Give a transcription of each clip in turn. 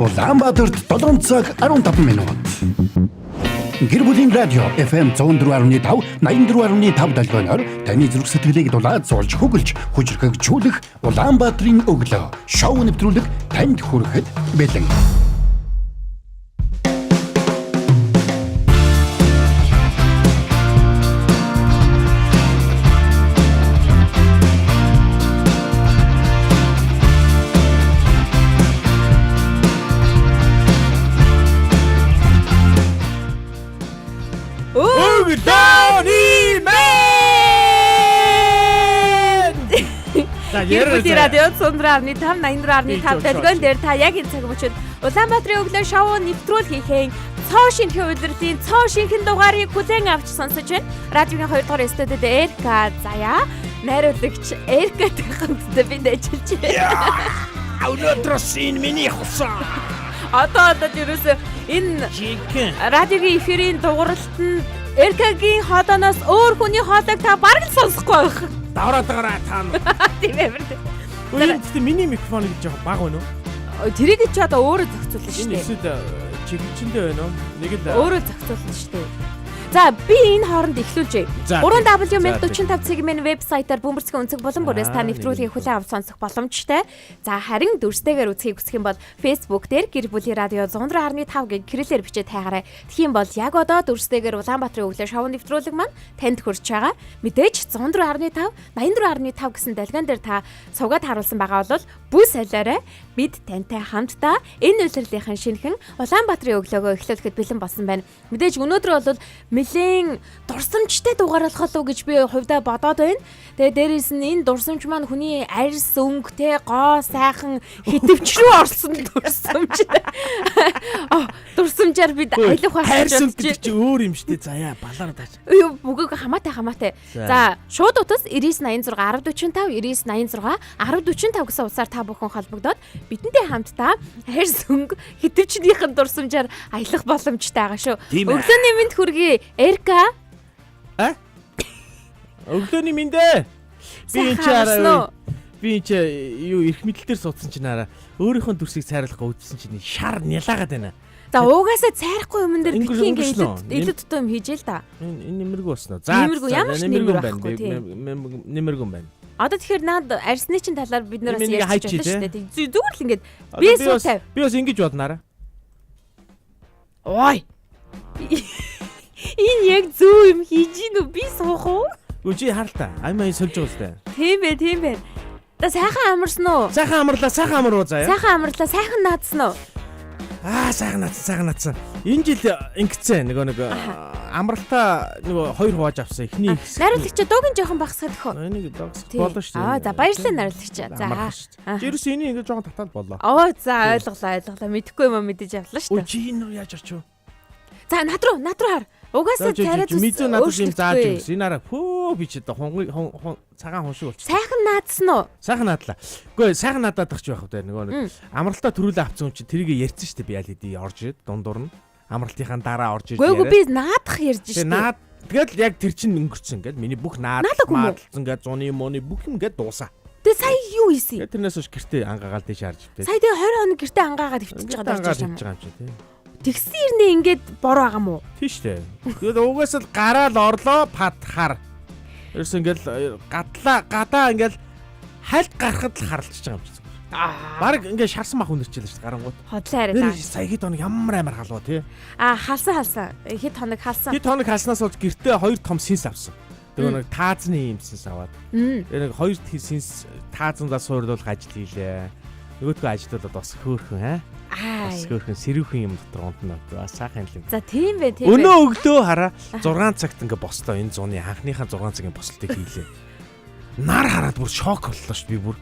Улаанбаатарт 7 цаг 15 минут. Гэр бүлийн радио FM 104.5 84.5 долгионоор таны зүрх сэтгэлийг дулаад зулж хөглж хүчрхэгжүүлэх Улаанбаатарын өглөө шоу нэвтрүүлэг танд хүрэхэд бэлэн. Гэр бүлийн радио 104.5 84.5 дэлгэн дээр та яг энэ цаг мөчид Улаанбаатарын өглөө шоу нэвтрүүл хийхэн цоо шинхэн удирдлийн цоо шинхэн дугаарыг хүлээн авч сонсож байна. Радиогийн 2 дугаар студид Эрка Заяа, найруулагч Эркатай хамтдаа бид ажиллаж байна. Өнөөдрөөс энэ миний хусан. Одоо ерөөсөө энэ радиогийн эфирийн дугааралтанд Эркагийн хоолоноос өөр хүний хоолойг та бараг л сонсохгүй байх. Давраад гараа таа. Тийм ээ. Үнэндээ миний микрофон гэж яг баг байна уу? Тэрийг ч одоо өөрөө зохицуулна шүү дээ. Энэ эсвэл чиглэлчэндээ байна уу? Нэг л өөрөө зохицуулна шүү дээ. За би энэ хооронд эхлүүлжээ. 3W1045 вебсайтаар бөмбөрцгийн өнцөг болон бүрээс та нэвтрүүлгийг хүлээн авч сонсох боломжтой. За харин дүрстэйгээр үзхийг хүсэх юм бол Facebook дээр гэр бүлийн радио 104.5 гэх кириллээр бичиж тайгараа. Тэгхийн бол яг одоо дүрстэйгээр Улаанбаатарын өглөө шоу нэвтрүүлэг маань танд хүрч байгаа. Мэдээж 104.5 84.5 гэсэн далган дээр та сувгаад харуулсан байгаа бол бүс солиорой бид тантай хамтдаа энэ үйлрлийн шинэхэн Улаанбаатарын өглөөгөө эхлүүлэхэд бэлэн болсон байна. Мэдээж өнөөдөр бол нэлээд дурсамжтай дугаар болох уу гэж би хувьдаа бодоод байна. Тэгээ дээрээс нь энэ дурсамж маань хүний арьс өнгө те гоо сайхан хитвч рүү орсон дурсамж. Дурсамжаар бид аялах байх хайрс өнгө чи өөр юм штэ. Заяа балаар тааш. Бүгөөг хамаатай. За шууд утас 9986 1045 9986 1045 гэсэн утсаар та бүхэн холбогдоод бидэнтэй хамтдаа хайрс өнгө хитвчнийхэн дурсамжаар аялах боломжтой байгаа шүү. Өглөөний мэнд хүргэе. Эрка. Өглөөний мэндэ. Би энэ юу эрх мэдэл дээр суудсан чинь араа өөрийнхөө дүрсийг цайруулах үүдсэн чинь шар нялаагаад байна. За угаасаа цайрахгүй юм дээр битгий ингээд илүү дутуу юм хийж л да. Энэ нэмэргүй басна. За нэмэргүй байна. Одоо тэгэхээр наад арьсны чинь талаар бид нараас ярьж байна шүү дээ. Зүгээр л ингээд би суу тав. Би бас ингэж боднараа. Ой. Энэ яг зөв юм хийж гинүү би суух уу? Үгүй харалтаа. Аймаа сольж байгаа үстэй. Тийм ээ. Та сайхан амарсан уу? Сайхан амаруу заяа. Сайхан амарлаа, сайхан наадсан уу? Сайхан наадсан. Энэ жил ингэсэн нэг амралтаа нэг 2 хувааж авсан. Эхний найруулагч дуугийн жоохон багсаад хөө. Энийг дагсах болно шүү дээ. За баярлалаа найруулагч. За. Жирс энийг ингэ жоохон татаад боллоо. За ойлголоо. Мэдэхгүй юм мэдээж авлаа шүү дээ. Үгүй чи энэ рүү яаж орч юу? За над руу хар. Угаасаа царай зүс. Мэдээ надад юм зааж өгсөн. Энэ араа би ч цагаан хүн шиг болчих. Сайхан наадсан уу? Сайхан наадлаа. Үгүй сайхан наадаад тахч байх үү нэг амралтаа төрүүлээ авсан хүн чинь тэрийг ярьсан шүү дээ би аль хэдий орж ирээд дундуур нь амралтынхаа дараа орж ирж яриад. Үгүй би наадах ярьж шүү дээ. Тэгэл яг тэр чинь өнгөрцөн ингээд миний бүх наадсан ингээд зуны мөний бүх юм ингээд дуусаа. Тэгээ сая юу хийсэн? Тэрнээс хойш гэртээ ангаагаал дээш харж битээ. Сая тэгээ 20 хоног гэртээ ангаагаад өвтөж байгаа юм чи. Тэгсэн ирнэ ингээд бороо байгаа мó. Тийш дээ. Тэгээд угаас л гараал орлоо падхаар. Ерөөс ингээл гадаа ингээл хальт гарахад л харлаж байгаа юм чи. Бараг ингээд шарсан мах өнөрчээлээ шүү дээ гарангууд. Хотлоо яриа. Сая хэд хоног ямар халуу тий. Халсан. Хэд хоног халсан. Хэд хоног халснаас болж гэртээ 2 том синс авсан. Тэгээ нэг таазны юм синс аваад. Тэгээ нэг 2 синс таазандаа суурилуулах ажил хийлээ. Нөгөөдгөө ажилдаад бас хөөхөн бас хөөхөн сэрүүхэн юм дотор онтно. Сайхан юм. За тийм бэ. Өнөө өглөө хараа 6 цагт ингээ бослоо энэ зуны анхныхаа 6 цагийн бослтыг хийлээ. Нар хараад бүр шок боллоо ш би бүр.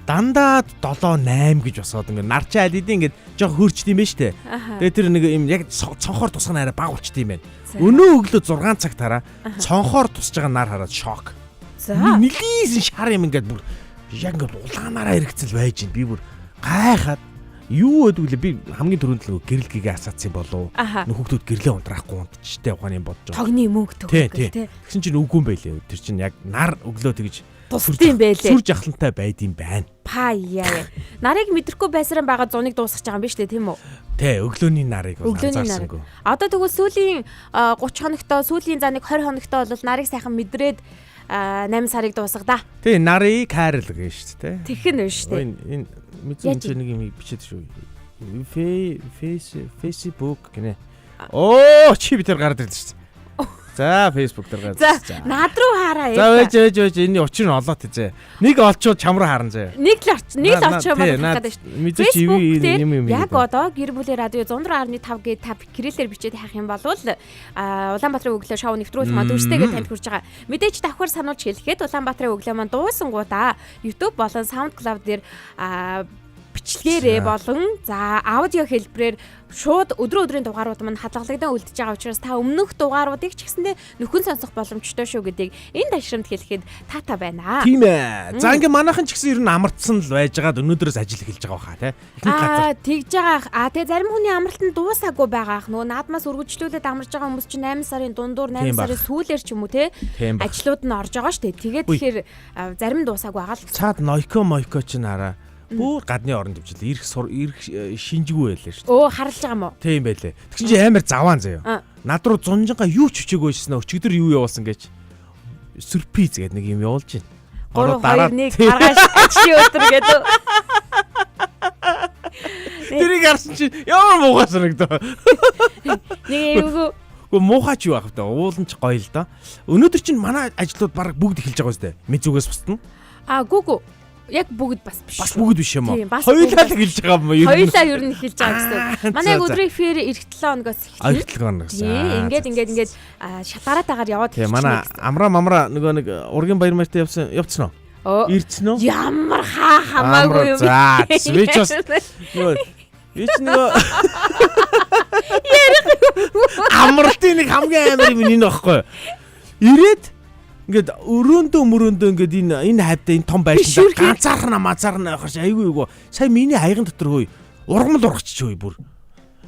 Дандаа 7 8 гэж босоод ингээ нар чи аль хэдийн ингээ жоох хөрчд юм байна штэ. Тэгээ тэр нэг юм яг цонхоор тусах арай баг болчт юм байна. Өнөө өглөө 6 цагт хараа цонхоор тусж байгаа нар хараад шок. За нилийсэн шар юм ингээ бүр яг ингээ улаанаараа хэрэгцэл байж байна. Би бүр гайхаад юу өдвөлээ би хамгийн түрүүнд л гэрэл гээгээ асаацсан болов. Нөхөдүүд гэрлээ унтраахгүй унтчтэй ухааны бодож байгаа. Тогны мөнгө төгөх тий. Тэгсэн чинь үгүй юм байлээ. Тэр чинь яг нар өглөө тэгж тусдсан байлээ. Сүр жахлантай байдсан байна. Паяа. Нарыг мэдрэхгүй байсараа байгаа зуныг дуусгаж байгаа юм биш үү, тийм үү? Тэ, өглөөний нарыг бол Өглөөний анзаарсангүй. Одоо тэгвэл сүүлийн 30 хоногтоо, сүүлийн за нэг 20 хоногтоо бол нарыг сайхан мэдрээд 8 сарыг дуусгадаа. Тэ, нарыг хайрлага шүү дээ. Тэгхэн үү шүү дээ. Энэ мэдэн чинь нэг юм бичээд шүү. Facebook гинэ. Оо, чи битэр гараад ирдэ шүү. За, Facebook дээр гараад. За, над руу хараа. За, ээж энэ учир нь олоод тийзээ. Нэг олчууд чам руу харан заяа. Нэг л очоо байна гэдэг шүү. Мэдээч юм. Яг одоо гэр бүлийн радио 104.5 гээ та кириллээр бичээд хайх юм бол Улаанбаатарын өглөө шоу нэвтрүүлэх маань дүрстэйгээ танд хүрч байгаа. Мэдээж давхар сануулж хэлэхэд Улаанбаатарын өглөө маань дуусангуудаа YouTube болон SoundCloud дээр бичлэгээрээ болон за аудио хэлбэрээр шууд өдрийн дугаарууд маань хадгалагдан үлдэж байгаа учраас та өмнөх дугааруудыг ч гэсэндээ нөхөн сонсох боломжтой шүү гэдгийг энэ дашрамд хэлэхэд таата байна. Тийм ээ. За ингээ манайхан ч гэсэн ер нь амарцсан л байжгаад өнөөдрөөс ажил эхэлж байгаа хаа тий. Ихэнх газар. Тэгж байгаа. Тэгээ зарим хүний амралт нь дуусаагүй байгаа ах. Нөгөө наадмаас үргэлжлүүлээд амарч байгаа хүмүүс чинь 8 сарын дундуур 8 сарын сүүлээр ч юм уу тий. Ажлууд нь орж байгаа шүү дээ. Тэгээд тэгэхээр зарим нь дуусаагүй байгаа л. Цаад Noiko чинь хараа. Бүр гадны оронд өвчлээ. Ирэх шинжгүй байлаа шүү дээ. Оо харалж байгаа юм уу? Тийм байлээ. Тэгсэн чинь амар заваан заяа. Над руу зунжингаа юу ч өчөөг байснаа өчигдөр юу явуулсан гэж сюрприз гэдэг нэг юм явуулж байна. 3 2 1 гаргаж ажлын өдөр гэдэг. Тэрийг харсан чинь ямар муухай санагдав. Нэг эвгүй муухайч юу ах вэ? Уулан ч гоё л да. Өнөөдөр чинь манай ажлууд баг бүгд эхэлж байгаа үстэй. Мэдзүгээс бусдна. Гүгү. Яг бүгд бас биш. Бас бүгд биш юм уу? Хоёулаа эхэлж байгаа юм уу? Хоёулаа ер нь эхэлж байгаа гэсэн. Манай өдрийн эфир эх 7 хоногоос эхэлсэн. Эх 7 хоногоос. Ингээд шатааратаагаар яваад эхэлсэн. Манай амра нөгөө нэг ургийн баяр мартаа явцсан уу? Ирцэн үү? Ямар хамаагүй юм. За, switch бас. Вич нөгөө амралтын нэг хамгийн амар юм энэ багхгүй. Ирээд ингээд өрөөндөө ингээд энэ хайвтай энэ том байшин ганцаархна мазаарна байхаш айгүй юу. Сая миний хаяган дотор хөөе. Ургамал ургачих хөөе бүр.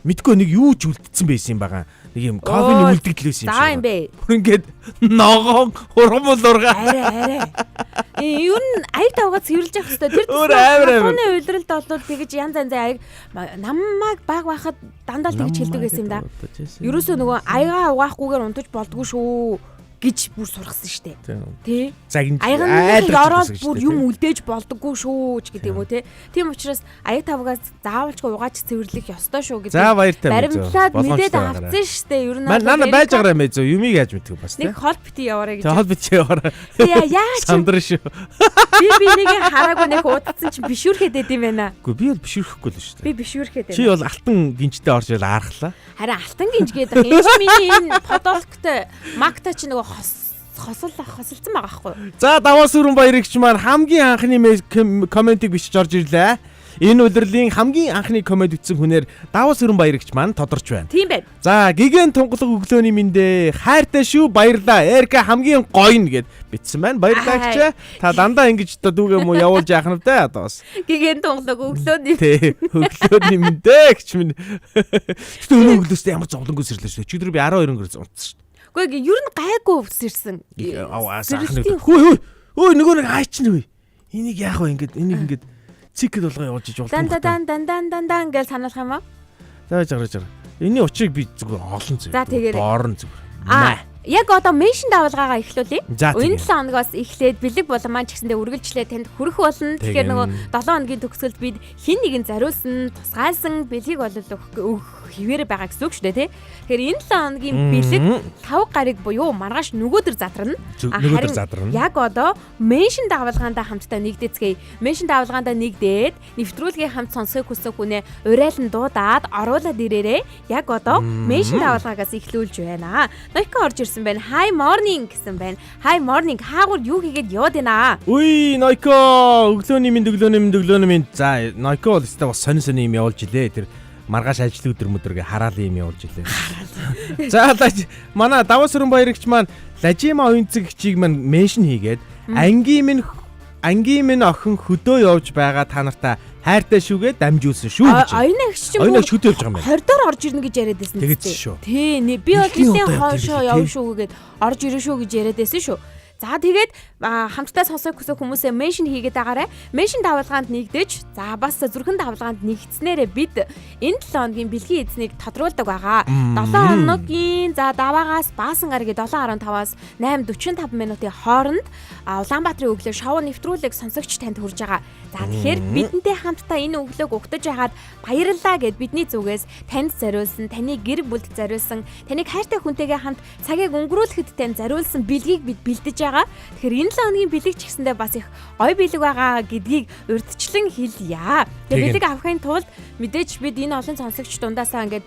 Мэдгүй нэг юу ч үлдсэн байсан юм байгаа. Нэг юм кофений үлдэгдлээс юм шиг. За юм бэ. Бүр ингээд ногоон ургамал ургаа. Арай. Юу н аяг тавгаа цэвэрлж явах хэрэгтэй. Тэр тооны уйлралд бол тэгэж янз аяг намайг баг байхад дандаа л тэгэж хэлдэг байсан юм да. Ерөөсөө нөгөө аягаа угаахгүйгээр унтаж болдгоо шүү гэж бүр сургасан штэ. Тэ? Аяг ороод бүр юм үлдээж болдоггүй шүү ч гэдэг юм уу те. Тийм учраас аяг тавгаас заавалчгүй угааж цэвэрлэх ёстой шүү гэдэг. За баяртай байна. Баримтлаад мэдээд авсан штэ. Ер нь нана байж байгаа юм ээ зөө юмыг яаж мэдэх бас те. Нэг хол бити яваарай гэж. Хол бити яваарай. Яа сандар шүү. Би нэг хараагүй нэг удацсан чинь бишүүрхэд идэм байна. Үгүй би бол бишүүрэхгүй л шүү дээ. Би бишүүрхэд байна. Чи бол алтан гинжтэй орж ил аархлаа. Харин алтан гинж гэдэг юм. Энэ миний энэ подолктой магта чи нөгөө хосолцсон байгаа хгүй. За даваа сүрэн баярагч маань хамгийн анхны комментиг бичиж орж ирлээ. Энэ удирдлийн хамгийн анхны коммент бичсэн хүнээр даваа сүрэн баярагч маань тодорч байна. Тийм байна. За гигэн тунгалаг өглөөний мэндэ хайртай шүү баярлаа. Эрка хамгийн гоё нь гэд бичсэн байна. Баярлалаа. Та дандаа ингэж дүүгээ муу явуулж яах нь вэ одоо бас. Гигэн тунгалаг өглөөний. Тий. Өглөөний мэндэ гэж минь. Өнөө өглөөсөө ямар зовлонгоо сэрлээ шүү. Чигдэр би 12 өнгөрөөс унтсан шүү. Гэхдээ ер нь гайгүй өвсөрсөн. Өө нөгөө нэг хайч нь вэ? Энийг яах вэ ингээд энийг ингээд цикл болгоо явуулж иж болдог. Дан гэж сануулах юм уу? За жаа. Энийн учрыг би зүгээр олон зүг. За тэгээд боорн зүгээр. Яг одоо меншн давалгаагаа эхлүүлье. Энэ 7 хоногоос эхлээд бэлэг болон маань ч гэсэндээ үргэлжлээ танд хүрэх болно. Тэгэхээр нөгөө 7 хоногийн төгсгөлд бид хин нэгэн зариулсан, тусгайлсан бэлгийг бол өгөх хിവэр байгаа гэсэн үг шүү дээ, тий. Тэгэхээр энэ 7 хоногийн бэлэг 5 гарыг буюу маргааш нөгөөдөр задрна. Харин яг одоо меншн давалгаандаа хамтдаа нэгдэцгээе. Меншн давалгаандаа нэгдээд нэвтрүүлгийн хамт сонсохыг хүсэх хүнээ урайлан дуудаад оруулаад ирээрээ. Яг одоо меншн давалгаагаас эхлүүлж байна. Noiko орж ирсэн байна. Hi morning гэсэн байна. Hi morning. Хаагур юу хийгээд яваад байна? Үгүй Noiko өглөөний минь. За Noiko бол өстой бас сонь юм явуулж илээ. Тэр маргааш ажил өдөр хараал юм явуулж илээ. За манай даваа сүрэн баярагч маань Лажима оюунцэг хичийг маань меншн хийгээд ангийн минь охин хөдөө явж байгаа та нартай хайртай шүүгээ дамжуулсан шүү гэж. Оюунагч чинь хөдөө явж байгаа юм байна. 20-доор орж ирнэ гэж яриад байсан. Тэгэж шүү. Тий, би бол нэлийн хоошоо явна шүү гэгээд орж ирэн шүү гэж яриад байсан шүү. За тэгээд хамтдаа сонсох хүсэх хүмүүсээ меншн хийгээд байгаарай. Меншн давалгаанд нэгдэж, за бас зүрхэн давалгаанд нэгдснээрээ бид энэ 7 хоногийн бэлгийн эзнийг тодруулдаг байгаа. 7 хоногийн за даваагаас баасан гарагийн 7:15-аас 8:45 минутын хооронд Улаанбаатарын өглөө шоу нэвтрүүлэг сонсогч танд хүрж байгаа. За тэгэхээр бидэнтэй хамтдаа энэ өглөөг угтаж яхад баярлалаа гэд бидний зүгээс танд зориулсан, таны гэр бүлд зориулсан, таныг хайртай хүнтэйгээ хамт цагийг өнгөрүүлэхэд танд зориулсан бэлгийг бид бэлдэж байгаа. Тэгэхээр энэ 7 хоногийн бэлэг ч гэсэндээ бас их ой бэлэг байгаа гэдгийг урьдчилан хэлье. Тэгээ бэлэг авахын тулд мэдээж бид энэ олон сонсогч дундаасаа ингээд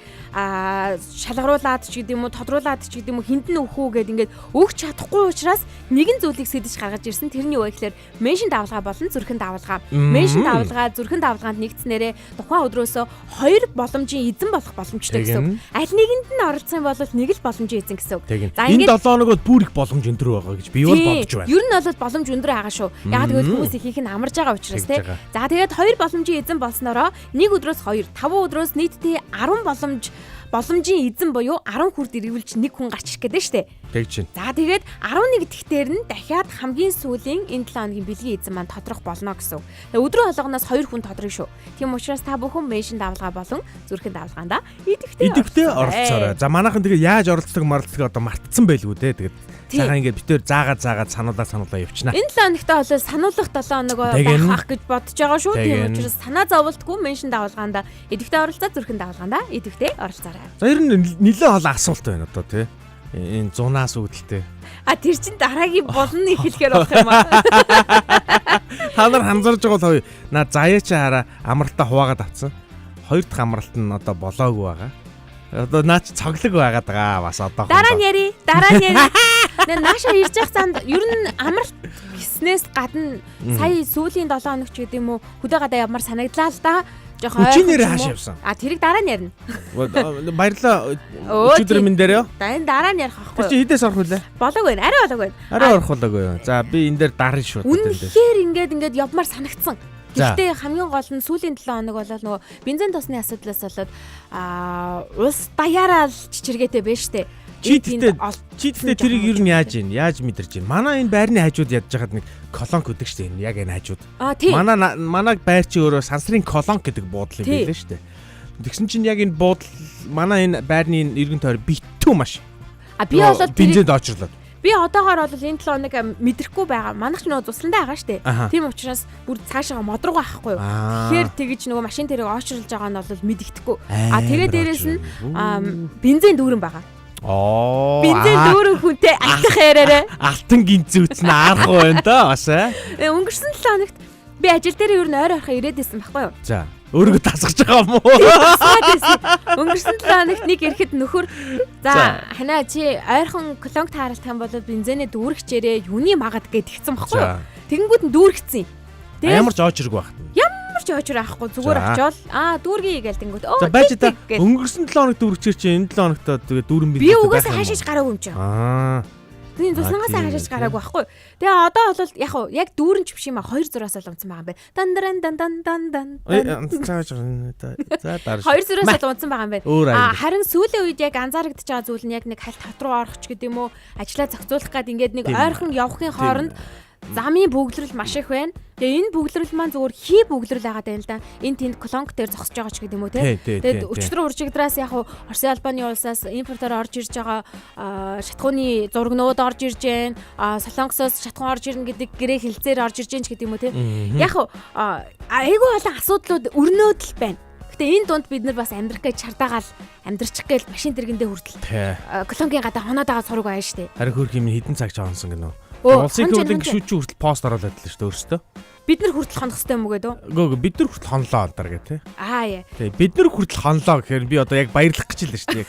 шалгаруулад ч гэдэм үү, тодруулаад ч гэдэм үү хинд нь өгөх үү гэд ингээд өгч чадахгүй учраас нэгэн зүйлийг сэдэж гаргаж ирсэн. Тэрний юу гэхээр меншн давалгаа болон зүрхэн давалгаа. Меншн давалгаа, зүрхэн давалгаанд нэгдснээрээ тухайн өдрөөсөө 2 боломжийн эзэн болох боломжтой гэсэн. Аль нэгэнд нь оролцсон бол нэг л боломжийн эзэн гэсэн. За энэ 7 хоногод бүр их боломж өндөр байгаа гэж би бол бодож байна. Ер нь бол боломж өндөр байгаа шүү. Яг тэгвэл хүмүүс их нь амарж байгаа учраас тий. За тэгээд 2 боломжийн эзэн болсноороо нэг өдрөөс 2, 5 өдрөөс нийтдээ 10 боломжийн эзэн буюу 10 хүрд эргүүлж нэг хүн гарч ирэх гэдэг нь штэ. Тэгж чинь. За тэгээд 11 дахьтэр нь дахиад хамгийн сүүлийн энэ 7 хоногийн бэлгийн эзэн маань тодрох болно гэсэн. Тэгээд өдрөө болгоноос 2 хүн тодрох шүү. Тийм учраас та бүхэн меншн давалгаа болон зүрхэн давалгаанда идэвхтэй оролцоорой. За манайхан тэгээ яаж оролцдог одоо мартцсан байлгүй дээ. Тэгээд цагаан ингээд битээр заагаад сануулаа явчихна. Энэ 7 хоногтой бол сануулгах 7 хоног байх гэж бодож байгаа шүү. Тийм учраас санаа зовлтгүй меншн давалгаанда идэвхтэй оролцоо, зүрхэн давалгаанда идэвхтэй оролцоорой. За ер нь нэлээд олон асуулт байна одоо тий. Энэ 100-аас үүдэлтэй. Тэр чинь дараагийн болно ихлэхээр болох юм аа. Та нар ханзарж байгаа бол заяа чи хараа амралтаа хуваагаад авцсан. 2 дахь амралт нь одоо болоогүй байгаа. Одоо наач цоглог байгаад байгаа бас одоо. Дараа нь яри. Нааша ирж явах цаанд ер нь амралт гиснээс гадна сая сүүлийн 7 хоног ч гэдэм үү хөдөө гадаа ямар санагдлаа л да. Өчигдөр хааш явсан. Тэрийг дараа нь ярина. Баярлалаа. Өчигдөр минь дээр ёо. Энэ дараа нь ярих байхгүй. Чи хідээс орох үлээ? Болоог байна. Арай болоог байна. Арай орох болоогүй. За би энэ дээр дарна шүү. Үнэхээр ингээд явмаар санагдсан. Гэхдээ хамгийн гол нь сүүлийн 7 хоног болол нөгөө бензин тосны асуудлаас болоод ус даяараа чичиргээтэй байж штэ. Чидтэй тэрийг ер нь яаж мэдэрч байна. Манай энэ байрны хажууд ядж хахад нэг колонк гэдэг штэ. Яг энэ хажууд. Манай байр чи өөрөө сансрын колонк гэдэг буудлыг байлаа штэ. Тэгсэн чинь яг энэ буудал манай энэ байрны иргэн тойр битүү маш. Би болоод бензинд очрлоо. Би одоогоор бол энэ 7 хоног мэдрэхгүй байгаа. Манайх ч нөгөө тусландаа байгаа штэ. Тийм учраас бүр цаашаа модруугаа ахгүй юу. Тэгэхээр тэгэж нөгөө машин тэрэг очрлж байгаа нь бол мэдэгдэхгүй. Тэгээд дээрэс нь бензин дүүрэн байгаа. Бензин дүүрэн хүнтэй алтах яриараа. Алтан гинцүүц нь аарах байна да бас. Өнгөрсөн 7 хоногт би ажил дээр ер нь ойр орохоо ирээд байсан байхгүй юу. За өөрийгөө тасгаж байгаа юм уу? Өнгөрсөн 7 хоногт нэг ирэхэд нөхөр за ханаа чи ойрхон колонк тааралт юм бол бензинээ дүүргчээрээ юуны магад гэд тэгсэн байхгүй юу? Тэгэнгүүт нь дүүргцэн. Ямар ч очиргүй байх. Ямар ч очир авахгүй зүгээр очивол дүүргий гээл тэнгүүт. За байж та өнгөрсөн 7 хоногт дүүргчээр чи энэ 7 хоногт тэгээ дүүрэн бензин. Би угаасаа хаашиж гараагүй юм чи. Тийм туснагаас хаашиж гараагүй байхгүй. Тэгээ одоо бол яг дүүрэн ч биш юм 2 зураас л унтсан байгаа юм байна. За дараа. 2 зураас л унтсан байгаа юм байна. Харин сүүлийн үед яг анзаарэгдэж байгаа зүйл нь яг нэг хальт хот руу орох ч гэдэм үү ажлаа зохицуулах гээд ингээд нэг ойрхон явахын хооронд замын бөглөрөл маш их байна. Тэгээ энэ бөглөрөл маань зүгээр хий бөглөрөл байгаа даа л да. Энэ тэнд колонк дээр зогсож байгаа ч гэдэм үү те. Тэгээд өчтөр уржигдраас яг Оросын албаны улсаас импортоор орж ирж байгаа шатхууны зургнууд орж ирж байна. Солонгосоос шатхуун орж ирнэ гэдэг гэрээ хэлцээр орж ирж байна ч гэдэм үү те. Яг айгүй олон асуудлууд өрнөөд л байна. Гэтэ энэ дунд бид нар бас амьдрах гэж чардаагаал амьдрчих гээл машин тэргэндээ хүртэл колонкийн гадаа хоноод байгаа сураг байна штэ. Харин хөрх юм хідэн цаг чаансан гэнэ. Улсын хөвлийн гişүүч хүртэл пост оруулаад л шүү дээ өөртөө. Бид нар хүртэл хонох хэрэгтэй юм уу гэдэг үү? Үгүй бид нар хүртэл хонлоо антар гэх тий. Яа. Тий бид нар хүртэл хонлоо гэхээр би одоо яг баярлах гэж л шүү дээ.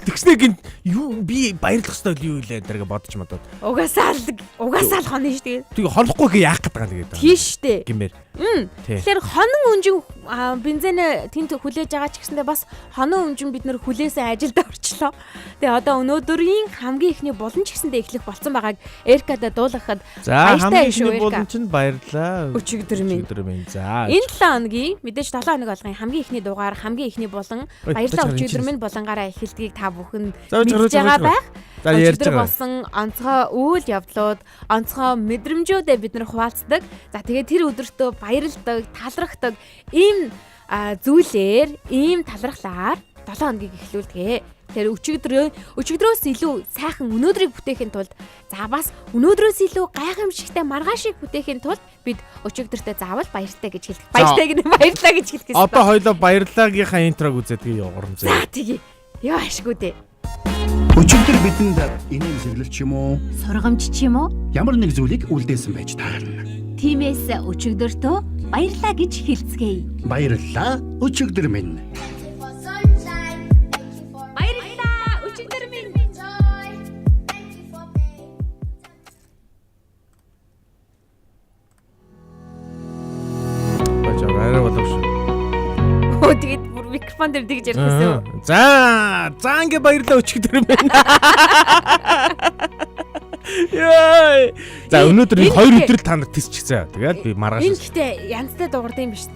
Тэгснэ гин юу би баярлах хэрэгтэй юу илээ антар гэж бодож модод. Угаасаа л хоно шүү дээ. Тэгээ хонохгүй гээ яах гэдэг юм тэгээд. Тийш дээ. Гэмээр. Тэгэхээр хонон өнжин бензин тэнд хүлээж байгаа ч гэсэндээ бас хонон өнжин бид нар хүлээсэн ажилд орчлоо. Тэгээ одоо өнөөдрийн хамгийн ихний булан ч гэсэндээ эхлэх болсон байгааг Эркада дуулгахад баяртай шүү. Булан чинь баярлаа. За. Өчигдөр минь. За. Энэ 7 хоногийн мэдээж 7 хоног болгон хамгийн ихний дугаар, хамгийн ихний болон баярлалаа өчигдөр минь болонгаараа эхэлдгийг та бүхэн мэдж байгаа байх. За ярьж Өчигдөр байгаа. болсон онцгой үйл явдлууд, онцгой мэдрэмжүүдээ бид нар хуваалцдаг. За тэгээд тэр өдөртөө баярлдаг, талархдаг ийм зүйлээр, ийм талархлаар 7 хоногийг эхлүүлдэг. Тэр өчигдрөөс илүү сайхан өнөөдрийг бүтээхийн тулд за бас өнөөдрөөс илүү гайхамшигтай маргаашийг бүтээхийн тулд бид өчигдөртөө заавал баяртай гэж хэлдэг. Баярлаа гэж хэлдэг. Одоо хоёлоо баярлагийнхаа интрог үзээдгийг явуулсан. За тэгье. Яа ашгүй дээ. Өчигдөр бидэнд инээмсэглэл ч юм уу, Сургамж ч юм уу? ямар нэг зүйлийг үлдээсэн байж таарна. Тиймээс өчигдөртөө баярлаа гэж хэлцгээе. Баярлалаа өчигдөр минь. Баярлалаа өчигдөр минь. Бачаа арай боловч. Оо тэгээд бүр микрофон дээр тэгж ярих гэсэн. За ингээ баярлалаа өчигдөр минь. Яа. За өнөөдөр 2 өдөр та нарт тисчихсэн. Тэгээд би маргааш. Энэ гэхдээ янзтай дуурд юм биш.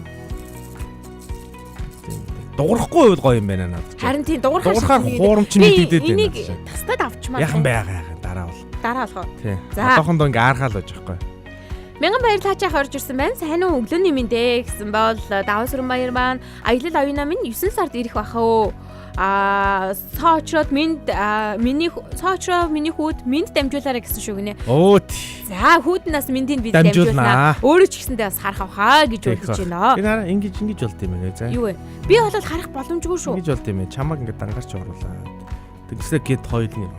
Дуурахгүй үед гоё юм байна надад. Харин тийм дуурхаар хуурамч мэдээд байна. Энийг тастад авчмаа. Яхан байгаа дараа бол. Дараа болох. Тий. За. Одоохондоо ингээ аргаал байж байгаа байхгүй. Мянган баяр таачаа орж ирсэн байна. Сайн уу өглөөний мэндэ гэсэн бол даваа сүрэн баяр маань аялал оюунаа минь 9 сард ирэх баха өө. Соочроод миний хүүд минь дамжуулаарай гэсэн шүү гинэ. Оо тий. За хүүднээс минтийг бид дамжуулнаа. Өөрөө ч гэсэндээ бас харах авахаа гэж бодож байна. Би нараа ингэж болд юм байна за. Юу вэ? Би бол харах боломжгүй шүү. Ингэж болд юм байна. Чамаг ингэ дангарч оруулаад. Тэгсээ гээд хоёулын.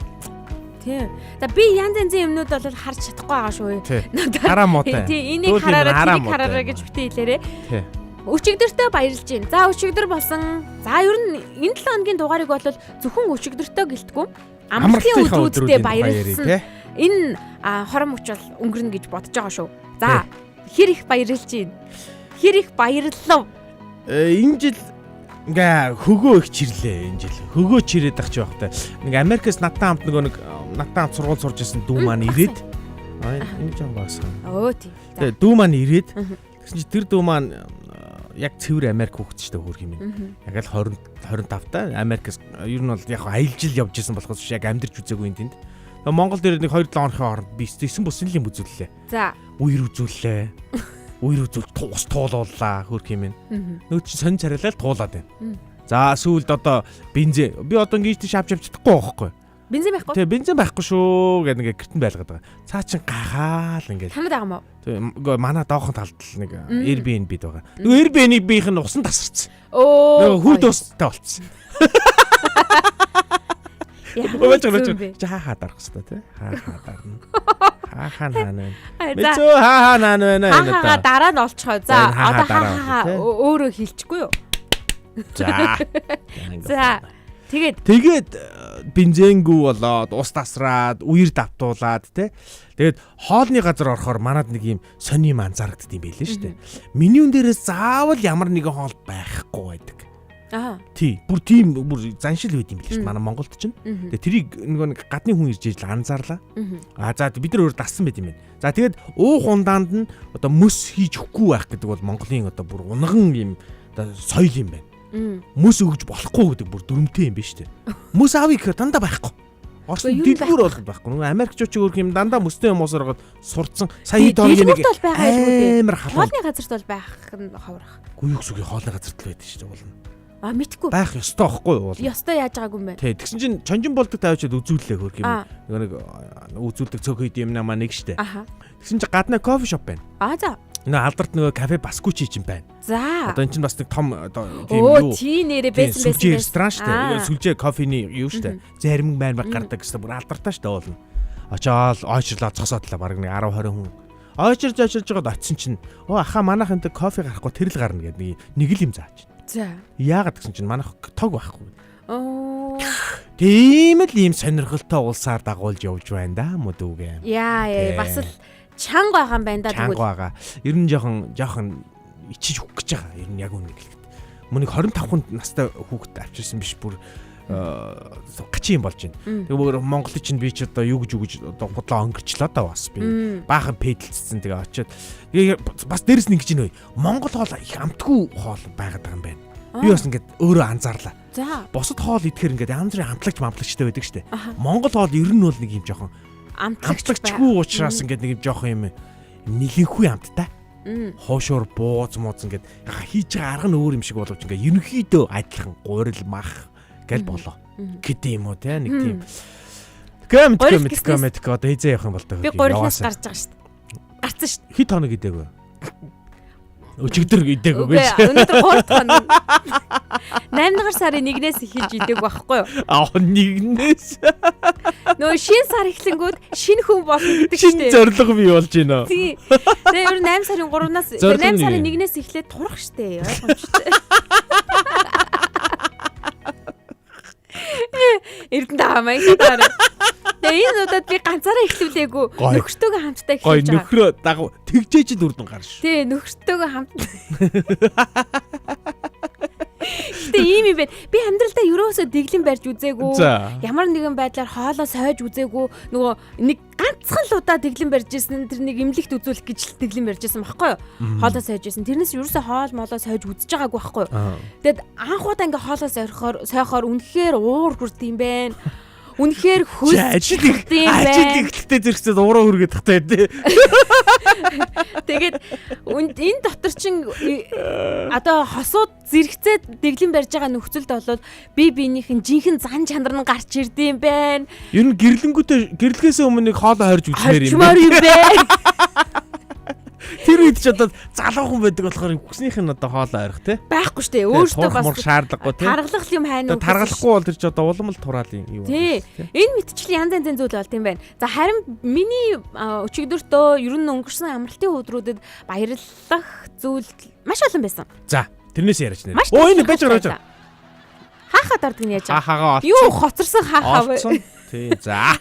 Тийм. За би янз янзын юмнууд бол харж чадахгүй байгаа шүү. Хараа муутай. Тийм энийг хараарай гэж битээ хэлээрээ. Тий. Өчигдөртөө баярлж байна. За өчигдөр болсон. За ер нь энэ 7 хоногийн дугаарыг бол зөвхөн өчигдөртөө гэлтгүү. Амралтын өдрүүдэд баярлсан. Энэ хором өч бол өнгөрнө гэж бодож байгаа шүү. За хэр их баярлж байна. Хэр их баярлав. Энэ жил ингээ хөгөө их чирлээ энэ жил. Хөгөө чирээд ах ч байхтай. Нэг Америкээс надтай хамт нэг надтай хамт сургууль сурж исэн дүү маань ирээд энэ жоо баасан. Өө тий. Тэгээ дүү маань ирээд тэгсэн чи тэр дүү маань яг цэвэр Америк хүүхэд ч тэ хөрх юм. Яг л 25 та Америкээс ер нь бол яг аялал жил явж исэн болохоос яг амьдарч үзээгүй энэ тэнд. Тэгээ Монголд ирээд нэг 2-7 хоногийн хооронд би 9 бүс юм үзүүллээ. За. Үер үзүүллээ. Үер үзүүл туус туулууллаа хөрх юм. Нөө чи сонь царайлал туулаад байна. За сүүлд одоо бензин би одоо ингэж тийш авч чадахгүй байхгүй. Бензин байхгүй. Тэгээ бензин байхгүй шүү гэдэг ингээ гэртэн байлгаад байгаа. Цаа чин гахаал ингээ. Танад байгаа мó? Тэгээ манай доохон талд нэг Airbnb-д байгаа. Нөгөө Airbnb-ийнх нь усан тасарсан. Оо. Нөгөө хүүд устай болцсон. Чи хаа дарах хэвээр тий. Хаа дарна. Хаа наана. Мэдээ хаа наана байна энэ та. Хаа дараа нь олцохоо. За одоо хаа өөрөө хэлчихгүй юу? За. За. Тэгээд бензингүү болоод ус тасраад үер давтуулаад тий. Тэгээд хоолны газар орохоор манад нэг юм сони юм анзаарэгдд юм байлээ шүү дээ. Менюн дээрээс заавал ямар нэгэн хоол байхгүй байдаг. Аа. Тий. Бүр тийм бүр заншил байд юм билээ шүү дээ. Манай Монголд ч. Тэгээд тэрийг нэг гадны хүн ирж ижил анзаарлаа. За бид нар өөр дассан байт юм байна. За тэгээд уух ундаанд нь одоо мөс хийж өгөхгүй байх гэдэг бол Монголын одоо бүр унган юм одоо соёл юм байна. Мөс өгж болохгүй гэдэг бүр дүрмтэй юм биш үү? Мөс аавь гэхээр дандаа байхгүй. Орсон дэлгүүр бол байхгүй. Нөгөө Америкчууд ч өөр юм дандаа мөстэй юм уусаргаад сурцсан. Сая хэд хоногийн нэг амар халуун. Хоолны газарт бол байх нь ховрох. Гүй үсгийн хоолны газарт л байдаг шүү дээ бол. Мэдгүй. Байх ёстой байхгүй юу? Ёстой яаж байгаагүй юм бэ? Тий, тэгсэн чинь чонжин болдог тавьчаад үзүүллээ хөрх юм. Нэг үзүүлдэг цог хэд юм намаа нэг штэ. Тэгсэн чинь гадна кофе шоп байна. За. Энэ алдарт нөгөө кафе баскучи юм байна. За. Одоо энэ чинь бас нэг том одоо тийм юу. Тий нэрээ байсан. Ресторан штэ. Сүлжээ кофений юу штэ. Зарим маань гардаг гэсэн бүр алдартай штэ уулна. Очоод ойчрлаа цосоодлаа баг нэг 10 20 хүн. Ойчрж жагаад очисон чинь ахаа манайх энэ кофе гарахгүй тэрэл гарна гэдэг нэг л юм зааж. За. Яагаад гэсэн чинь манайх тог байхгүй. Оо. Тийм л ийм сонирхолтой улсаар дагуулж явж байна да мөдүүгээ. Яа бас л чанга байгаа юм байна да тэгвэл. Чанга байгаа. Ер нь жоохон ичиж өгөх гэж байгаа. Ер нь яг үнэ гэлэхэд. Мөн нэг 25 настай хүүхэд авчирсан биш бүр гачин болж байна. Тэгээ Монголын чинь би ч одоо юу гэж одоо худлаа өнгөрчлөө да бас би баахан пэдэлцсэн тэгээ очиод бас дээрэс нь ингэж нөө Монгол хоол их амтгүй хоол байгаад байгаа юм байна. Би бас ингээд өөрөө анзаарлаа. За. Бусад хоол идэхээр ингээд янз бүрийн амтлагчтай байдаг штэ. Монгол хоол ер нь бол нэг юм жоохон амтлагчгүй учраас ингээд нэг юм жоохон юм нэлэнхүү амттай. Хоошоор бууз мууз ингээд хийж байгаа арга нь өөр юм шиг боловч ингээд ерөнхийдөө адилхан гурил мах гэл болоо. Гэдэг юм уу те нэг тийм. Коммент одоо хизээ явах юм бол таа. Би гурилнаас гарч байгаа шүү дээ. Гарцсан шүү дээ. Хит хоног идээгөө. Өчигдөр идээгөө гэж. Өнөөдөр 3 дахь хоног. 8 дугаар сарын 1-ээс эхэлж идээг байхгүй юу? Аа 1-ээс. Нөө шинэ сар эхлэнгүүд шинэ хүн болно гэдэг шүү дээ. Шинэ зорилго бий болж байна. Тий. Тэгээ ер нь 8 сарын 3-наас 8 сарын 1-ээс эхлээд турах шүү дээ. Ойлгомжтой. Эрдэнэ таамаа ихтэй. Тэгээ энэ удаад би ганцаараа эхлүүлээгүй. Нөхөртөөгөө хамтдаа эхлэж байгаа. Нөхрөө дагав тэгжээж л үрдэн гарш. Тий, нөхөртөөгөө хамт. Тэгээ ийм юм байна. Би амьдралдаа ерөөсөө дэглэм барьж үзээгүй. Ямар нэгэн байдлаар хоолоо сойж үзээгүй. Нөгөө нэг ганцхан л удаа дэглэм барьж ирсэн. Тэр нэг имлэгт үзүүлэх гэж дэглэм барьж ирсэн байхгүй юу? Хоолоо сойж ирсэн. Тэрнээс ерөөсөө хоол молоо сойж үзэж байгаагүй байхгүй юу? Тэгэд анхудаа ингээ хоолоо сойхоор үнэхээр уур хүрд юм байна. Үнэхээр хөл ажил ихтэй зэрэгцээ уураа хүргээд тахтай тий. Тэгээд энэ дотор чин одоо хосууд зэрэгцээ дэглэм барьж байгаа нөхцөлд болоод биенийх нь жинхэнэ зан чанар нь гарч ирдэм байх. Ер нь гэрлэгээсээ өмнө нэг хоолоо хорж үзмээр юм байна. Тэр үед ч одоо залуухан байдаг болохоор хүснийх нь одоо хоолоо арих тий. Байхгүй штэ өөртөө бас шаардлагагүй тий. Таргалах юм хайна уу? Таргалахгүй бол тэр ч одоо уламл тураалын юу. Тий. Энэ мэтчлийн янз янзын зүйл болт юм байна. За харин миний өчигдөртөө ер нь өнгөрсөн амралтын өдрүүдэд баярлах зүйл маш олон байсан. За тэрнээс яриач нэр. Энэ байж байгаа. Хаахаа дарддаг нь яаж байгаа. Хаахаагаа юу хоцорсон хаахаа вэ? Тий. За.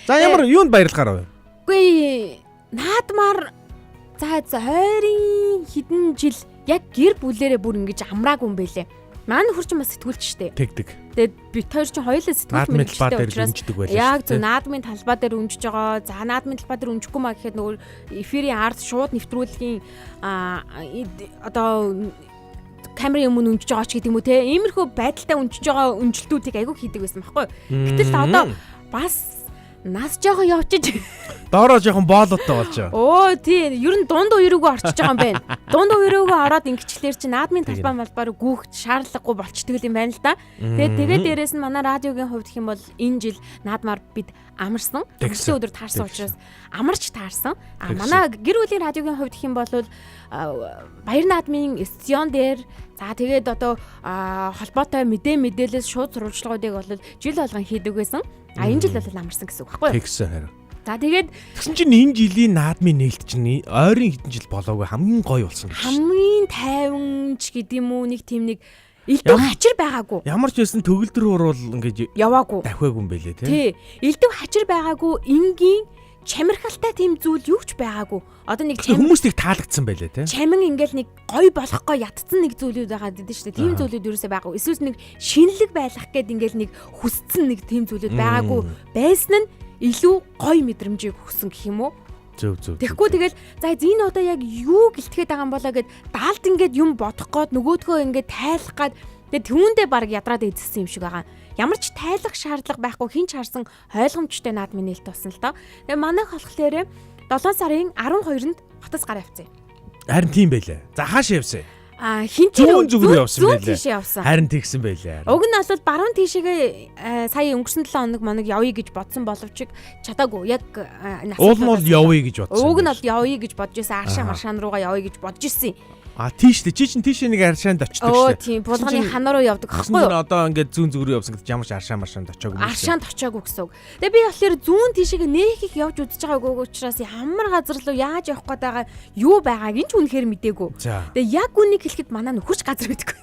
За ямар юунд баярлахаар вэ? Үгүй наадмаар за 20 хэдэн жил яг гэр бүлээрээ бүр ингэж амраагүй юм бэлээ. Маань нөхөр чинь бас сэтгүүлч штэ. Тэгдэг. Тэгээд бид хоёр чинь хоёулаа сэтгүүлч мэргэжтэй учраас яг зөв наадмын талбай дээр үнжиж байгаа. За наадмын талбай дээр үнжихгүй маа гэхэд нөгөө эфирийн ард шууд нэвтрүүлгийн одоо камерын өмнө үнжиж байгаа ч гэдэг юм уу те. Иймэрхүү байдалтай үнжиж байгаа үнжилтүүдийг айгүй хийдэг байсан байхгүй. Гэтэл одоо бас нас жоохон явчих. Доороо жоохон боолоотой болж байгаа. Оо тий, ер нь дунд ууруугаа орчиж байгаа юм байна. Дунд ууруугаа ороод ингэчлэр чи наадмын талбай малбаар гүөх шаардлагагүй болчтгол юм байна л да. Тэгээд дээрээс нь манай радиогийн хувьд гэх юм бол энэ жил наадмаар бид амарсан. Өнгөрсөн өдөр таарсан учраас амарч таарсан. Манай гэр бүлийн радиогийн хувьд гэх юм бол баяр наадмын стадион дээр за тэгээд одоо холбоотой мэдээлэлээс шууд сурвалжлагуудыг бол жил болгон хийдэг байсан. Энэ жил бол амарсан гэсэн үг байхгүй юу? Тэгсэн харин. За тэгээд тэгсэн чинь энэ жилийн наадмын нээлт чинь ойрын хэдэн жил болоогүй хамгийн гоё болсон гэж. Хамгийн тайванч гэдэг юм уу нэг тийм нэг элдв хачир байгаагүй. Ямар ч байсан төгөлдөр уурвал ингэж яваагүй. Дахиагүй юм байлээ тий. Элдв хачир байгаагүй энгийн чамирхалтай тийм зүйл юу ч байгаагүй. Одоо нэг хүмүүстийг таалагдсан байлээ тий. Чамин ингээл нэг гой болохгүй ятцсан нэг зүйлүүд байгаа гэдэг шүү дээ. Тийм зүйлүүд юу ч байгаагүй. Эсвэл нэг шинэлэг байх гээд ингээл нэг хүсцэн нэг тийм зүйлүүд байгаагүй. Байсан нь илүү гоё мэдрэмжийг өгсөн гэх юм уу? Зөв. Тэгэхгүй тэгэл за энэ одоо яг юу гэлтгээд байгаа юм болоо гэд даалт ингээд юм бодох гээд нөгөөдгөө ингээд тайлах гээд тэгээд түүндээ баг ядраад эзэлсэн юм шиг байгаа. Ямар ч тайлах шаардлага байхгүй хин ч харсан ойлгомжтой наадмын нээлт болсон л доо. Тэгээ манайх болохоор 7 сарын 12-нд хотоос гар явцсан. Харин тийм байлаа. За хаашаа явсан? Хин зүүн зүг рүү явсан байлаа. Тийшээ явсан. Харин тэгсэн байлаа. Уг нь бол баруун тийшээгээ сая өнгөрсөн 7 хоног моног явъя гэж бодсон боловч чадаагүй. Яг уул нь бол явъя гэж бодсон. Уг нь бол явъя гэж бодож байсан. Аршаа маршаан руугаа явъя гэж бодож ирсэн. Тийштэй чи чинь тийшээ нэг аршаанд очдог шүү дээ. Тийм булганы хана руу явдаг байхгүй юу? Одоо ингээд зүүн зүг рүү явсан гэдэг ямар ч аршаа маршаанд очоогүй. Аршаанд очоогүй гэсэн үг. Тэгээ би болохоор зүүн тийшээгээ нэх их явж үзэж байгаагүй учраас ямар газар руу яаж явах гээд байгаа юу байгааг нь ч үнэхээр мдээгүй. Тэгээ яг үнийг хэлэхэд манай нөхөрч газар байдаг.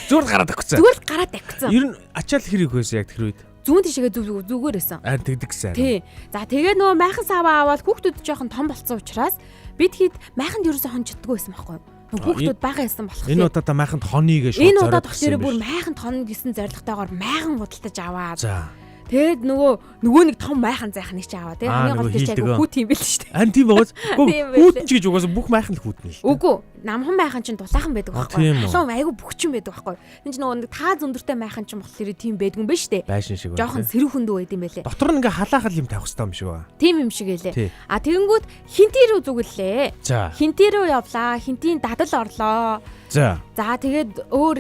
Зүгээр гараад авчихсан. Зүгээр гараад авчихсан. Ер нь ачаал хэрэг байсан яг тэр үед. Зүүн тийшээгээ зүгээр байсан. Тэгдэг гэсэн. Тий. За тэгээ нөгөө майхан саваа аваад хүүхдүүд жоохон том болцсон учраас бид хэд майханд ерөөсө хончддаггүй байсан байхгүй юу? Хүүхдүүд бага ясан болох. Энэ удаа майханд хоны гэж энэ удаа тэгэхээр бүр майханд хоног гэсэн зорилготойгоор майхан худалдаж аваад. За. Тэгээд нөгөө нэг том майхан зайхныг чи аваа тий. Хамгийн гол тийч айгу хүүт юм байл шүү дээ. Ань тийм байгаас. Хүүтэн ч гэж угаасаа бүх майхан л хүүтэн л. Үгүй. Намхан майхан чинь дулаахан байдаг байхгүй. Халуун айгу бөхчин байдаг байхгүй. Энд чинь нөгөө таа зөндөртэй майхан чинь болохоор тийм байдгүй юм байна шүү дээ. Байшин шиг байна. Жохон сэрүү хөндөө байд юм байлээ. Дотор нь ингээ халаахал юм тавих хэрэгтэй юм шиг байна. Тийм юм шиг байлээ. А тэгэнгүүт хинтий рүү зүгэллээ. За. Хинтий рүү явлаа. Хинтийн дадал орлоо. За. За тэгээд өөр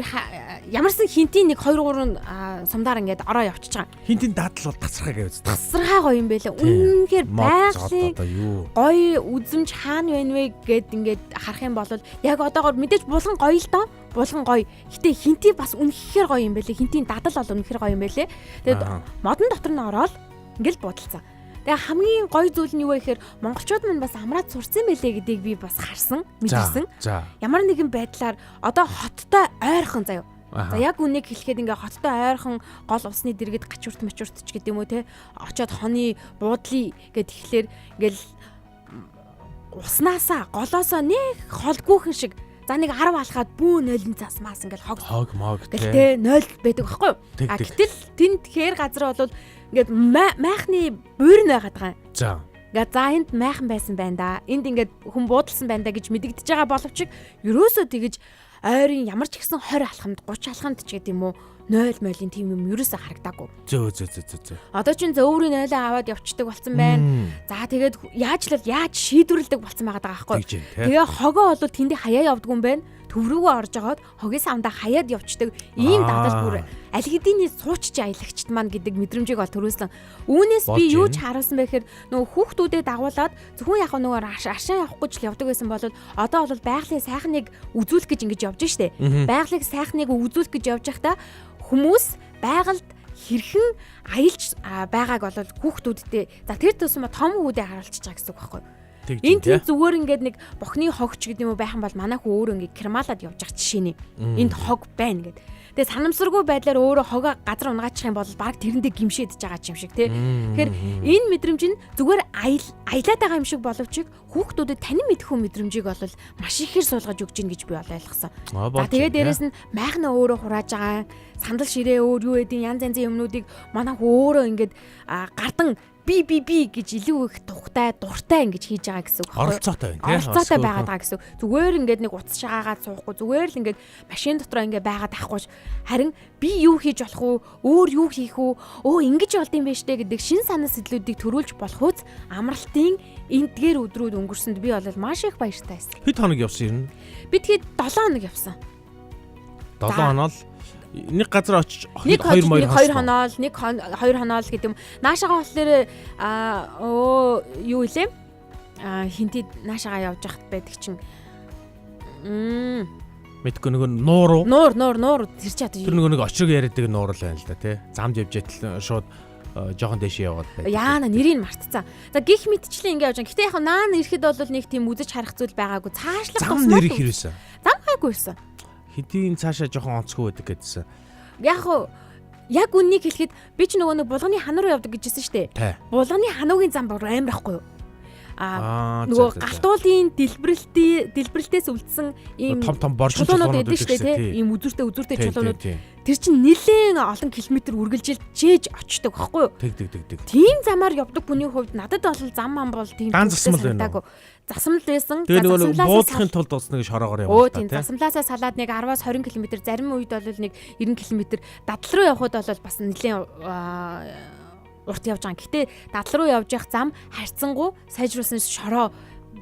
ямарсан хинтийн 1 2 3 сумдаар ингээд ороо явчихж байгаа. Хинтийн дадал бол тасархаа гэвч. Тасархаа гоё юм байлаа. Үнэнхээр байгалийн гоё үзэмж хаана байна вэ гэд ингээд харах юм бол яг одоогоор мэдээж булган гоё л доо. Булган гоё. Гэтэ хинтий бас үнэхээр гоё юм байлээ. Хинтийн дадал бол үнэхээр гоё юм байлээ. Тэгээд модон дотор нь ороод ингээд будалцсан. Тэгээ хамгийн гоё зүйл нь юу вэ гэхээр монголчууд мань бас амраад сурцсан байлээ гэдгийг би бас харсан, мэдэрсэн. Ямар нэгэн байдлаар одоо хоттой ойрхон заяа. За яг үнийг хэлэхэд ингээ хоттой ойрхон гол усны дэргэд гачуурт мачуурт ч гэдэг юм уу те. Очоод хоны буудлыг гэд тэгэхээр ингээл уснаасаа голоосоо нэг холгүйхэн шиг за нэг 10 алхаад бүү 0 цасмаас ингээл хог мог те 0 байдаг байхгүй юу? А гэтэл тэнд хээр газар бол ингээд майхны буйр байгаад байгаа. За. Ингээд за энд майхан байсан байна да. Энд ингээд хүн буудалсан байна да гэж мэдэгдэж байгаа боловч ерөөсөө тэгэж ойрын ямар ч ихсэн 20 алхамд 30 алхамд ч гэдэг юм уу 0 мойлын тийм юм ерөөсөө харагдаагүй. Зөө. Одоо чинь зөөврийн 0 аваад явцдаг болсон байна. За тэгээд яаж шийдвэрлэдэг болсон байгаа байхгүй. Тэгээ хогоо бол тэндээ хаяа явдгүй юм байна. Төв рүүгээ орж агаад хогийн савндаа хаяад явцдаг ийм дадал бүр аль хэдийн суучч аялагчт маань гэдэг мэдрэмжийг бол төрүүлсэн. Үүнээс би юу ч харуулсан бэ гэхээр нөгөө хүүхдүүдэд дагуулад зөвхөн яг нөгөө аршаа явахгүй ч явдаг байсан бол одоо бол байгалийн сайхныг үзүүлэх гэж ингэж явж штэ. Байгалийн сайхныг үзүүлэх гэж явж байхдаа хүмүүс байгальд хэрхэн аялж байгааг бол хүүхдүүдтэй за тэр төсөмө том хүүдэд харуулчихж байгаа гэсэн үг байхгүй. Энд тийм зүгээр ингээд нэг бохны хогч гэдэг юм уу байхан бол манай хүү өөрөө ингээд кермалаад явж байгаа жишээний. Энд хог байна гэд. Тэгээ санамсаргүй байдлаар өөрөө хогоо газар унгаачих юм бол баг тэрэндээ гимшээд байгаа юм шиг тий. Тэгэхээр энэ мэдрэмж нь зүгээр аялаад байгаа юм шиг боловч хүүхдүүдэд танин мэдхүү мэдрэмжийг бол маш ихээр суулгаж өгч гин гэж би ойлгосон. За тэгээ дээрэс нь майхна өөрөө хурааж байгаа сандал ширээ өөр юу гэдээ янз янзын юмнуудыг манай хүү өөрөө ингээд гардан би гэж илүү их дуртай ингэж хийж байгаа гэсэн үг. Оролцоотой байна. Оролцоотой байгаад байгаа гэсэн. Зүгээр ингээд нэг утас шагаагаад суухгүй зүгээр л ингээд машин дотор ингээд байгаад авахгүй харин би юу хийж болох уу, өөр юу хийх үү, ингэж болд юм байна штэ гэдэг шин санаа сэтлүүдийг төрүүлж болох үз амралтын эндгээр өдрүүд өнгөрсөнд би бол маш их баяртай байсан. Хэд хоног явсан юм? Би тэгэхэд 7 хоног явсан. 7 хоног нэг газар очиж 2 хоноол 2 хоноол гэдэг юм. Наашаага болохоор юу илээ? Хинтэд наашаага явж байхад байдаг чинь мэдгүй нөгөө нуур тэр чи одоо тэр нөгөө нэг очрог яриадаг нуур л байна л да тий. Замд явж байтал шууд жоохон дэшээ яваад байдаг. Яана нэрийг мартцсан. За гих мэдчлээ ингэ явж байгаа. Гэтэ яг наан ирэхэд бол нэг тийм үзэж харах зүйл байгаагүй. Цаашлах зам нэр хэрэгсэн. Зам гайгүйсэн. Хэдийн цаашаа жоохон онцгүй байдаг гэдсэн. Яг үннийг хэлэхэд би ч нөгөө нэг булганы хан руу явдаг гэжсэн шүү дээ. Булганы хануугийн зам бүр амар байхгүй юу? Нөгөө галтуулын дэлбэрэлтээс үлдсэн ийм том боржин чулуунууд байдаг шүү дээ. Ийм үзүүртэй чулуунууд. Тэр чинь нэлээд олон километр үргэлжилж чээж очдог байхгүй юу? Тэг. Тийм замаар явдаг хүний хувьд надад бол зам бол тийм засмал байсан. Тэгээ нөгөө буудахын тулд усныг шороогоор явуулдаг тийм засамлаасаа салаад нэг 10-аас 20 км зарим үед бол нэг 90 км дадал руу явхад бол бас нэлээд урт явж байгаа. Гэхдээ дадал руу явж явах зам харьцангуй сайжруулсан шороо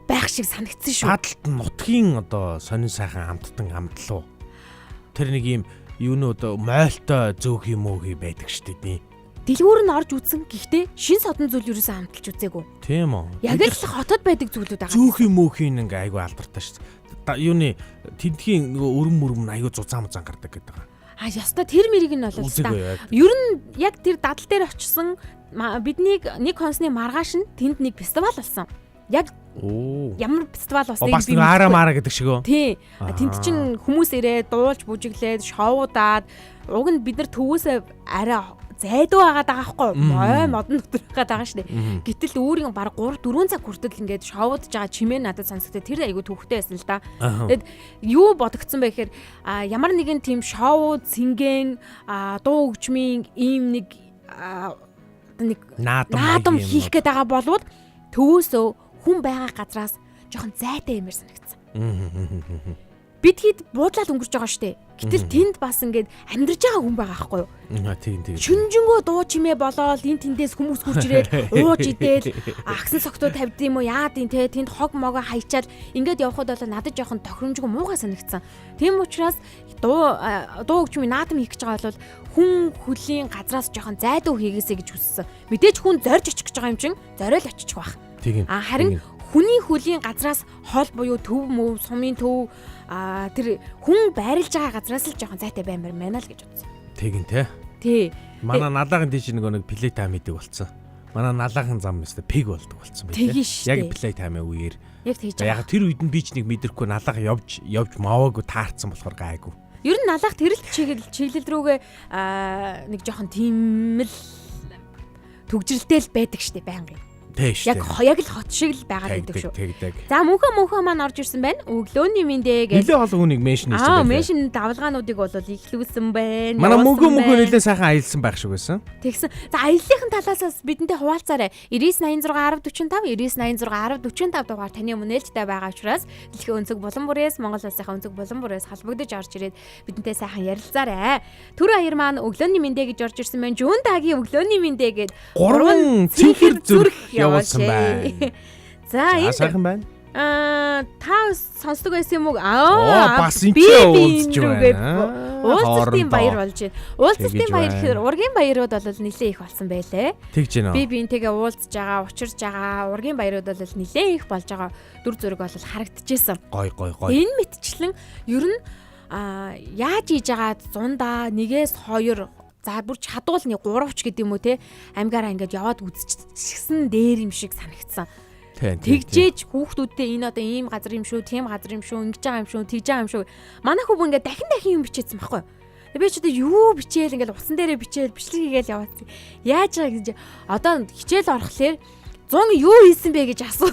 байх шиг санагдсан шүү. Дадалт нь нутгийн одоо сонин сайхан амттан амтлуу. Тэр нэг юм юунууд мойлтой зөөх юм уу байдаг шүү дээ. Дэлгүүр нь орж үзсэн. Гэхдээ шин содон зүйл ерөөсөө амталж үзээгүй. Тийм үү. Яг л хотод байдаг зүйлүүд байгаа. Зөөх юм уу хин ингээ айгүй алдартай шүү. Юуны тентхийн нөгөө өрөм айгүй зузаан гардаг гэдэг байгаа. Яста тэр мэрийг нь болов та. Ер нь яг тэр дадал дээр очсон биднийг нэг консны маргааш нь тэнд нэг фестивал болсон. Яг ямар фестивал болсныг би араа гэдэг шиг үү? Тий. Тэнд чинь хүмүүс ирээд дуулж бүжиглээд шоудаад уг нь бид нар төвөөсөө арай зайдуу байгаад байгаа байхгүй мой модон дотор байгаад байгаа шүү дээ. Гэтэл өөрийн баг 3-4 цаг хүртэл ингээд шоудж байгаа чимээ надад сонсогдоод тэр айгүй төвхтэй байсан л да. Тэгэд юу бодогдсон бэ гэхээр ямар нэгэн тийм шоу цэнгэн дуу хөгжмийн ийм нэг наадам хийх гээд байгаа болоод төвөөсөө хүн байгаа газраас жоохон зайтай юмэр санагдсан. Бид хэд буудлаад өнгөрч байгаа штэ. Гэтэл тэнд бас ингээд амьдарч байгаа хүн байгаа байхгүй юу? Тийм. Шүнжэнгөө дуу чимээ болоод энэ тэндээс хүмүүс хурж ирээд ууж идэл агсан согтуу тавьд юм уу яад юм те тэнд хог могоо хайчаад ингээд явхад бол надад жоохон тохиромжгүй муухай санагдсан. Тийм учраас дуу хөгжмийн наадам хийх гэж байгаа бол хүн хөлийн газраас жоохон зайдуу хийгээсэй гэж хүссэн. Мэдээж хүн зорж очих гэж байгаа юм чин зориул очих байх. Харин хүний хөлийн газраас хоол буюу төв мөв сумын төв тэр хүн байрлаж байгаа газраас л жоохон зайтай баймар байна л гэж бодсон. Тэгин те. Тий. Манай налаагийн дэж нэг плей тайм хийдэг болсон. Манай налаагийн зам өстө пиг болдог болсон байх. Яг плей таймын үеэр. Яг тэгж байгаа. Яг тэр үед нь би ч нэг мэдрэхгүй налааг явж мааваагүй таарсан болохоор гайгүй. Ер нь налаах тэрэл чиглэл рүүгээ нэг жоохон тийм л төгжрэлтэй л байдаг штеп байнгын. Яг л хот шиг л байгаад байдаг шүү. За мөнхөө маань орж ирсэн байна. Өглөөний мэндэ гэж. Нилээ олон хүнийг меншн хийсэн байна. Меншн давлгаануудыг бол ихлүүлсэн байна. Манай мөнхөө нилээ сайхан аялсан байх шиг байсан. Тэгсэн. За аяллахын талаас бидэнтэй хуваалцаарай. 9986 1045 9986 1045 дугаар таны өмнөөлттэй байгаа учраас дэлхийн өнцөг булан бүрээс Монгол улсынхаа өнцөг булан бүрээс холбогдож орж ирээд бидэнтэй сайхан ярилцаарай. Түр аяр маань өглөөний мэндэ гэж орж ирсэн байна. Жүүн дагийн өглөөний мэндэ гэж 3 цэнхэр зүрх явуулсан байна. За энэ сайхан байна. Та сонсдог байсан юм уу? Бас энэ уулзж байна. Уулзалтын баяр болж байна. Уулзалтын баяр гэхээр ургийн баярууд бол нэлээ их болсон байлээ. Тэгж байна. Би биентэйгээ уулзж байгаа, учирж байгаа, ургийн баярууд бол нэлээ их болж байгаа дүр зураг бол харагдчихсан. Гой. Энэ мэтчлэн ер нь яаж хийж байгаа 100-аа 1-2 за бүр чадвал нэг 3-ч гэдэг юм уу те амгаараа ингээд яваад үзчихсэн дээр юм шиг санагдсан. Тэгжээж хүүхдүүдтэй энэ одоо ийм газар юм шүү, тийм газар юм шүү, ингэж байгаа юм шүү, тэгж байгаа юм шүү. Манай хүүхэн ингээд дахин юм бичээсэн байхгүй. Би ч одоо юу бичээл ингээд утсан дээрээ бичээл бичлэг хийгээл яваад. Яаж байгаа гэж одоо хичээл орохлоор 100 юу хийсэн бэ гэж асуу.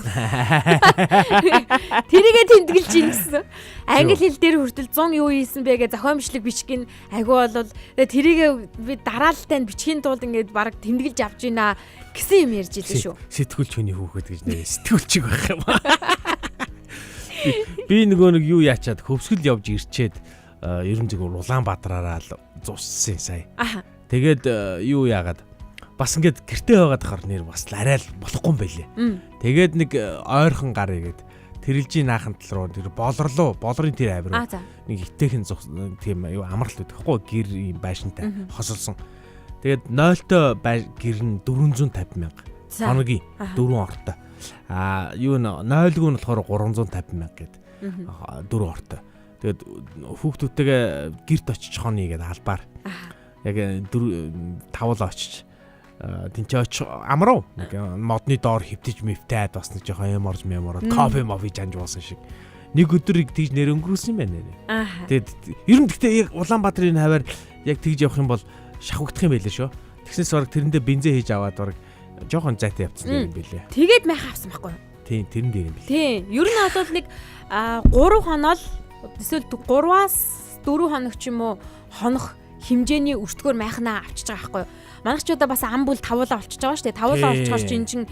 Тэрийгэ тэмдэглэж ийн гэсэн. Англи хэл дээр хүртэл 100 юу хийсэн бэ гэж зохион бичлэг бичгэн айгүй бол тэрийгэ би дараалтайнд бичгийн тулд ингээд баг тэмдэглэж авч ийна гэсэн юм ярьж идэв шүү. Сэтгүүлч хүний хүүхэд гэж нэр сэтгүүлчиг байх юм. Би нэг юу яачаад хөвсгөл явж ирчээд ерөн зөв Улаанбаатараараа зуссан сая. Тэгээд юу яагаад бас ингээд гэртээ байгаад хахаар нэр бас арай л болохгүй юм байлээ. Тэгээд нэг ойрхон гар игээд тэрэлжийн наахын тал руу тэр болрын тэр авир нэг итэхэн тийм аюу амралт өгөхгүй гэр юм байшинтай хосолсон. Тэгээд 0-той гэр нь 450,000 хоногийн 4 ортой. Юу н 0-г нь болохоор 350,000 гээд 4 ортой. Тэгээд хүүхдүүдтэйгээ гэрт очиж хоны гээд албаар яг 5 очиж тэнцээч амруу нэг модны доор хөвтөж мэвтээд бас нэг жоохон ямарж кофе мови жанж буусан шиг нэг өдрийг тэгж нэр өнгөрүүлсэн юм байна нэ. Тэгээд ер нь гэхдээ яг Улаанбаатарын хаваар яг тэгж явах юм бол шахагдах юм байлээ шүү. Тэгснээс бараг тэрэндээ бензин хийж аваад бараг жоохон зайтай явцсан юм байлээ. Тэгээд майх авсан байхгүй юу? Тийм тэрэн дээр юм билээ. Тийм ер нь бол нэг 3 хонол эсвэл 3-аас 4 хоног ч юм уу хонох хэмжээний өртгөөр майхнаа авчиж байгаа байхгүй юу? Манайчуудаа бас ам бүл тавуулаа олчиж байгаа шүү дээ. Тавуулаа олчхоор чинь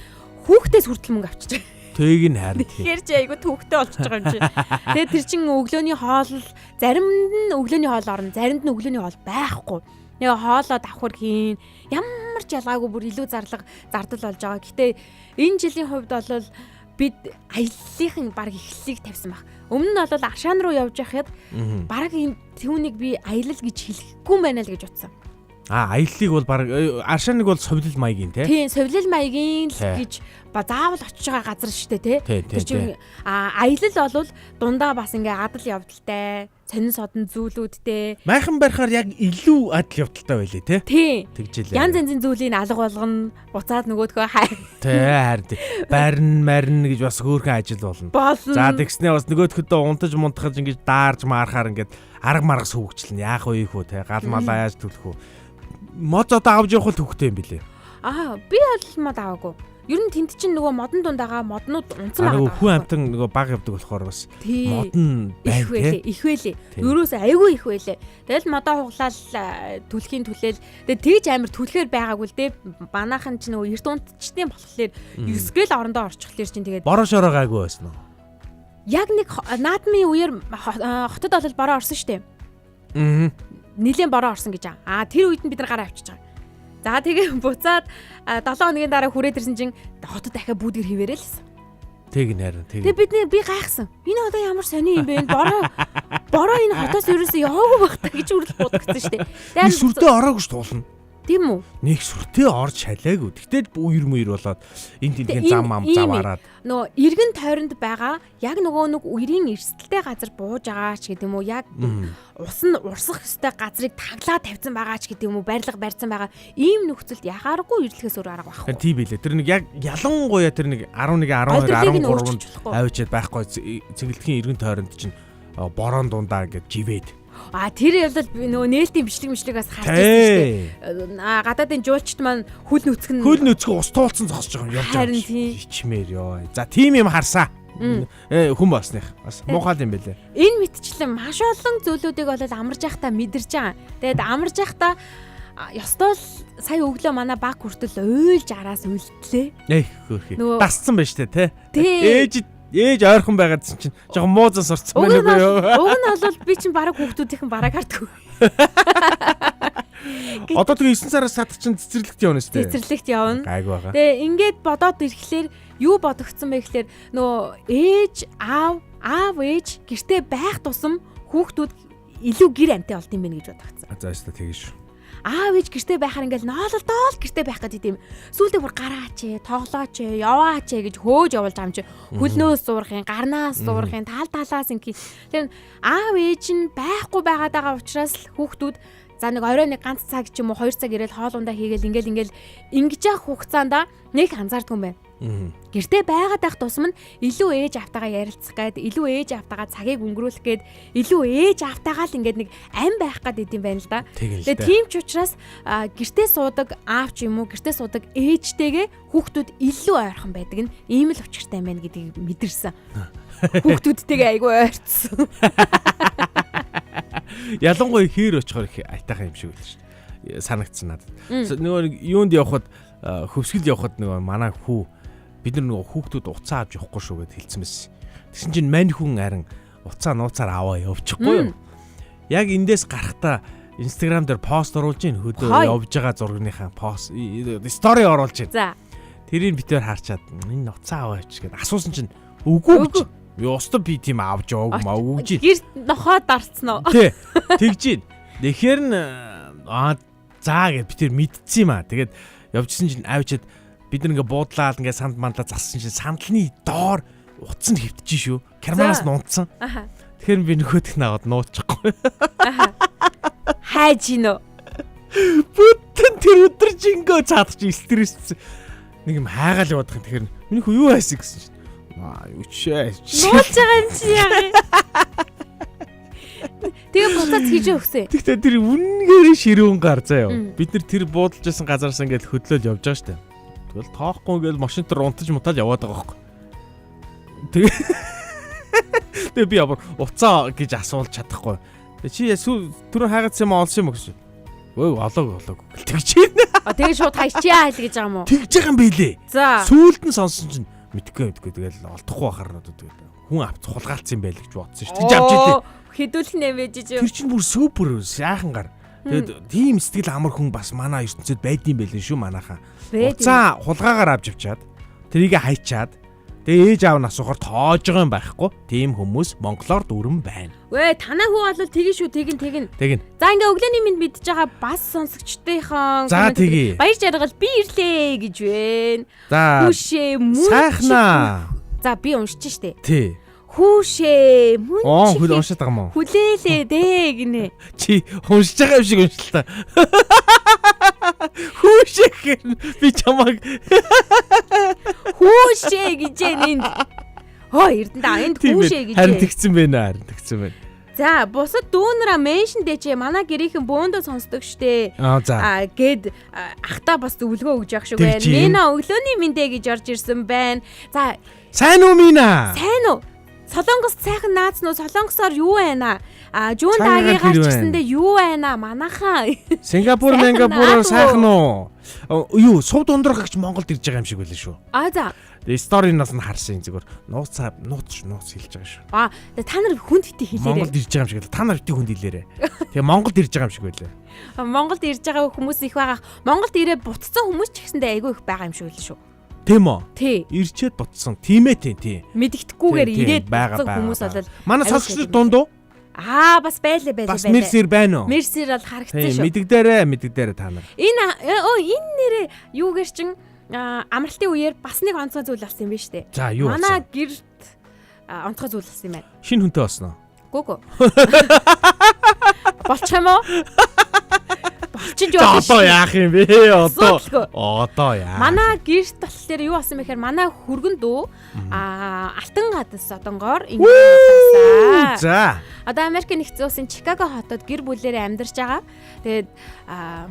хүүхдээс хүртэл мөнгө авчиж байгаа. Тийг нь харин. Тэгэхээр чи айгу төвхтэй олчиж байгаа юм чи. Тэгээд тэр чин өглөөний хоол заримд нь өглөөний хоол орно, заримд нь өглөөний хоол байхгүй. Нэг хоолоо давхар хийн. Ямар ч ялгаагүй бүр илүү зардал болж байгаа. Гэтэ энэ жилийн хувьд бол бид аяллахын баг эхлэлийг тавьсан баг. Өмнө нь бол Аршаан руу явж байхад баг энэ түүнийг би аялал гэж хэлэхгүй юм байна л гэж утсан. Аяллыг бол баг Аршааныг бол совлил маягийн те. Тийм, совлил маягийн л гэж заавал очиж байгаа газар шүү дээ те. Тэр чинь аялал бол дундаа бас ингээ адал явдалтай, сонин содон зүйлүүдтэй. Майхан барихаар яг илүү адал явдалтай байлээ те. Тийм. Тэгжээ. Янз янзын зүйлийг алга болгоно, буцаад нөгөөдгөө хай. Тэ харин барин гэж бас хөөрхөн ажил болно. За тэгснээ бас нөгөөдгөдөө унтаж мунтахж ингэж даарж маарахаар ингээд арга маргас хөвгчлэн яах вэ хөө те. Гал малаа яаж төлөх вэ? мод одоо авч явах төвхтэй юм билээ. Би бол мод аваагүй. Ер нь тэнд чинь нөгөө модон дундаага моднууд унцсан байгаа. Нөгөө хүн амтан нөгөө баг явдаг болохоор бас мод нь их байлээ. Их байлээ. Ерөөс айгүй их байлээ. Тэгэл модоо хуглаал түлхийн түлээл. Тэгээ тэгж амар түлхээр байгаагүй л дээ. Банаахан чинь нөгөө эрт унтчдیں болохоор 9 гэл орондоо орчихлоор чинь тэгээд бороо шороо гайгүй байсан уу? Яг нэг наадмын үеэр хотод бол бороо орсон штэ. Нилийн бороо орсон гэж. Тэр үед нь бид нар гараа авчиж байгаа. За тэгээ буцаад 7 хоногийн дараа хүрээд ирсэн чинь хотод дахиад бүүдгэр хിവэрэл лсэн. Тэг нэрэн тэг. Тэгээ би гайхсан. Энэ одоо ямар сони юм бэ? Бороо энэ хотоос ерөөсөө яваагүй байх та гэж үргэлж бодогдсон шүү дээ. Нэг сүрдээ ороогүй ш туулна. Тийм үү? Нэг сүрдээ орж шалаагүй. Тэгтэл үер мөөр болоод энэ тэнхэн зам ам заваараад. Нөгөө эргэн тойронд байгаа яг нөгөө нэг үерийн эрсдэлтэй газар бууж байгаа ч гэдэг юм уу? Яг ус нь урсах ёстой газрыг таглаа тавьсан байгаа ч гэдэг юм уу? Барилга барьсан байгаа. Ийм нөхцөлд яхааргүй ирлэхээс өөр арга байхгүй. Тийм билээ. Тэр нэг яг ялангуяа тэр нэг 11 12 13-нд авчиад байхгүй цэглэдгийн эргэн тойронд чинь борон дундаа ингээд живээд. Тэр явдал нөгөө нээлтийн бичлэг бас харж байсан шүү дээ. Гадаадын жуулчт маань хөл нүцгэн ус туулсан зогсож байгаа юм явж байгаа. Ичмээр ёо. За тийм юм харсаа. Хүн болсных. Бас муухай юм бэлээ. Энэ мэтчлэн маш олон зүйлүүдийг болоод амарж байхдаа мэдэрч байгаа. Тэгээд амарж байхдаа ёстой л сая өглөө манай баг хүртэл уйлж араас үлдлээ. Хөөхий. Дасцсан байж тээ. Ээж ойрхон байгаад чинь жоохон муузан сурцсан байна уу юу? Уг нь бол би чинь бараг хүүхдүүдийнхэн бараг харддаг. Одоо тэгээ 9 сараас сад чинь цэцэрлэгт явна шүү дээ. Цэцэрлэгт явна. Гайгүй байгаа. Тэгээ ингээд бодоод ирэхлээр юу бодогдсон бэ гэхлээр нөө ээж аав ээж гэртээ байх тусам хүүхдүүд илүү гэр амтай болд юм байна гэж бодогдсон. За өстө тэгээ шүү. Аав ээж гэртээ байхаар ингээл ноололдоо л гэртээ байх гэдэг юм. Сүүлдээ бүр гараач, тоглооч, яваач гэж хөөж явуулж байгаа юм чи. Хөлнөөс зуурахын, гарнаас зуурахын, талаас ингийн. Тэр аав ээж нь байхгүй байгаад байгаа учраас хүүхдүүд за нэг орой нэг ганц цаг ч юм уу 2 цаг ирээл хоолундаа хийгээл ингээл ингэж явах хугацаанд нэг анзаардгүй юм байна. Гэртээ байгаад байх тусам нь илүү ээж автагаа ярилцах гээд, илүү ээж автагаа цагийг өнгөрүүлэх гээд, илүү ээж автагаа л ингээд нэг ам байх гээд идэм байна л да. Тэгээ тийм ч учраас гэртээ суудаг аав ч юм уу, гэртээ суудаг ээжтэйгээ хүүхдүүд илүү ойрхон байдаг нь ийм л учиртай юм байна гэдгийг мэдэрсэн. Хүүхдүүдтэйгээ айгүй ойрцсон. Ялангуяа хээр очихоор их айтайхан юм шиг байл шүү дээ. Санагдсан надад. Нөгөө юунд явхад хөвсгөл явхад нөгөө манай хүү бид нар нөгөө хүүхдүүд уцаа авч явахгүй шүү гэд хэлсэн байсан. Тэгсэн чинь мань хүн харин уцаа нууцаар аваа явчихгүй юу. Яг эндээс гарахтаа Instagram дээр пост оруулж ийн хөдөө явж байгаа зургийнхаа пост стори оруулж ийн. За. Тэрийг битээр харчаад энэ уцаа аваач гэд асуусан чинь үгүй гэж. Ёстой би тийм авч яваагүй маа үгүй. Гэрт нохоо дарцсан уу? Тий. Тэгж ийн. Тэгэхээр нь заа гэд битээр мэдчихсэн юм аа. Тэгээд явжсэн чинь авчиад бид нэг буудлаа ингээ санд мандаа зассан чинь сандалны доор утас нь хөвтөж шүү. Керманаас нунцсан. Тэгэхээр би нөхөдөх наваад нуучихгүй. Хайж гинөө. Бүтэн тэр өдөр жингөө цаадч стресс. Нэг юм хайгаал яваад байгаа. Тэгэхээр миний хүү юу хайсан гэсэн чинь. Юу ч нууж байгаа юм чи яа. Тэгээ буцаад хийж өгсөн. Тэгтээ тэр үнэнгээр ширүүн гар заяа. Бид нар тэр буудалж байсан газараас ингээд хөдлөөл явж байгаа штэ. Тэгэл тоохгүй ингээл машин дээр унтаж мутаад яваад байгаа байхгүй. Тэгээ би ямар уцаа гэж асуулж чадахгүй. Чи түрүү хайгац юм олсон юм уу гэж. Өө олоог тэгж байна. Тэгээ шууд хайчаа хэл гэж байгаа юм уу? Тэгж байгаа юм билээ. За. Сүүлд нь сонсон чинь мэдгүй тэгэл олдохгүй бахаар тэгэл хүн авц хулгаалцсан байл гэж бодсон шүү. Тэгж авч ирлээ. Хэдүүлэх нэмэж ижив. Тэр чинь бүр супер сайхан гар. Тэгээд тийм сэтгэл амар хүн бас манай ертөнцид байдсан байлээ шүү манайхаа. Уцаа хулгаагаар авч явчаад тэрийг хайчаад тэгээ ээж аав нь асуухаар тоож байгаа юм байхгүй. Тийм хүмүүс монголоор дүрэн байна. Вэ танаа хүү бол тэгин шүү тэгин. За ингээ өглөөний минь мэдж байгаа бас сонсогчдынхон баяр жаргал би ирлээ гэж байна. За хүүшээ мөн сайхнаа. За би уншиж штэ. Тий. Хүүшээ мөн хөл уншаад байгаа мó. Хүлээлээ дээ гинэ. Чи уншиж байгаа юм шиг уншлаа та. Хүүшээ би чамаг хүүшээ гэж энд. Эрдэнэ энд хүүшээ гэж. Харин тэгсэн байна. За бусад дүүнера меншн дэжээ манай гэрийнхэн бөөндөө сонсдог штэ. За. Гэд ахта бас зөвлөгөө өгж явах шиг байна. Мина өглөөний мэндэ гэж орж ирсэн байна. За сайн уу Мина? сайн уу? Солонгост сайхан наац нуу солонгосоор юу байна? Жүүн дагигаар ч гэсэндээ юу байна? Манайхаа Сингапураар сайхан уу? Юу сув дундрах гэж Монголд ирж байгаа юм шиг байлаа шүү. За. Сторинаас нь харсан зүгээр нууц хэлж байгаа шүү. Та нар хүнд хитий хэлээрэй. Монголд ирж байгаа юм шиг байлаа. Та нар бити хүнд хэлээрэй. Тэгээ Монголд ирж байгаа юм шиг байлаа. Монголд ирж байгаа хүмүүс их байгаа. Монголд ирээд бутцсан хүмүүс ч гэсэндээ айгүй их байгаа юм шиг байлаа шүү. Тийм үү? Тий. Ирчээд ботсон. Тийм ээ тий. Мэдгэдэггүйгээр ирээд бутцсан хүмүүс бол манай сонсогчдод дундуу? Бас байлаа. Бас мерсэр байна уу? Мерсэр бол харагдсан шүү. Мэддэгдээрээ та нар. Энэ нэрээ юугээр чин амралтын үеэр бас нэг онцгой зүйл болсон юм байна шүү дээ. За юу болсон? Манай гэрт онцгой зүйл болсон юм байна. Шинэ хүнтэй болсон уу? Гүг. Болчих юм уу? Болчих жоо. Одоо яах юм бэ? Одоо яа. Манай гэрт болохоор юу болсон бэ гэхээр манай хүргэн дүү алтан гадас одонгоор ингэсэн. За. Одоо Америк нэгдсэн улсын Чикаго хотод гэр бүлээрээ амьдарч байгаа. Тэгээд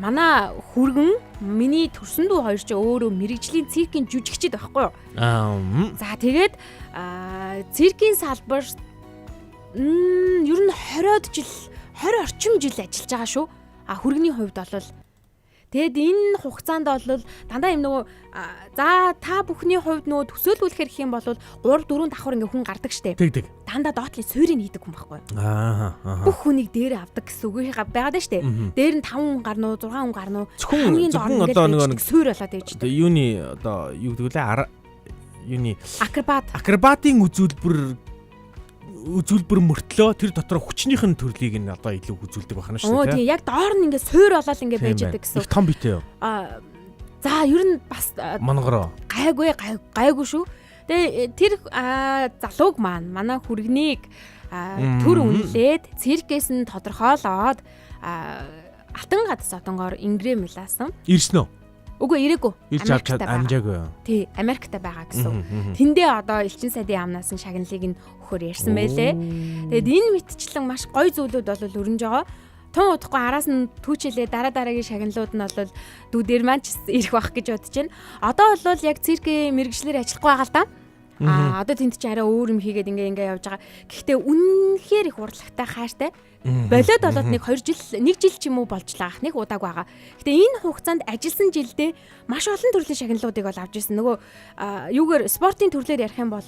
манай хүргэн миний төрсөн дүү хоёр ч өөрөө мэрэгжлийн циркийн жүжигчид байхгүй юу? За тэгээд циркийн салбар ер нь 20 орчим жил ажиллаж байгаа шүү. Хүргэний хувьд бол тэгэд энэ хугацаанд бол дандаа юм нөгөө за та бүхний хувьд нөгөө төсөөлүүлэхэр гэх юм бол 3 4 давхар ингээ хүн гардаг штеп. Тэг. Дандаа доотлын суурийг хийдэг хүн байхгүй. Бүх хүнийг дээр авдаг гэсэн үг байгаад штеп. Дээр нь 5 хүн гарна уу 6 хүн гарна уу? Зөвхөн одоо нэг суур болоод байж штеп. Юуны одоо юу гэдэг лээ юуны акробатын үзүүлбэр мөртлөө тэр дотор хүчнийх нь төрлийг нь одоо илүү үзүүлдэг байна шүү дээ. Тийм яг доор нь ингээ суур болоод ингээ байж байгаа гэсэн. Их том битэй юу? За ер нь бас мангороо. Гайгүй шүү. Тэгээ тэр залууг маань манай хүргэнийг төр үнэлээд циркээс нь тодорхойлоод алтан гадас одонгоор ингрэмлаасан. Ирсэн үү? Үгүй ирээгүй. Ирж авчаад амжаагүй. Тий, Америкт байгаа гэсэн. Тэндээ одоо элчин сайдын яамнаас нь шагналыг нь өгөхөр ярьсан байлээ. Тэгээд энэ мэтчлэн маш гоё зүйлүүд бол өрнөж байгаа. Тун удахгүй араас нь түүчэлээ дараагийн шагналууд нь бол дүүдэр маань ч ирэх байх гэж бодож байна. Одоо бол яг циркийн мэрэгчлэр ажиллахгүй байгаа л да. Одоо тэнд чи арай өөр юм хийгээд ингээ явж байгаа. Гэхдээ үнэнхээр их урлагтай хайртай. Болоод болоод нэг 2 жил 1 жил ч юм уу болжлаа ах нэг удааг байгаа. Гэтэ энэ хугацаанд ажилласан жилдээ маш олон төрлийн шагналуудыг бол авч ирсэн. Нөгөө юугаар спортын төрлөөр ярих юм бол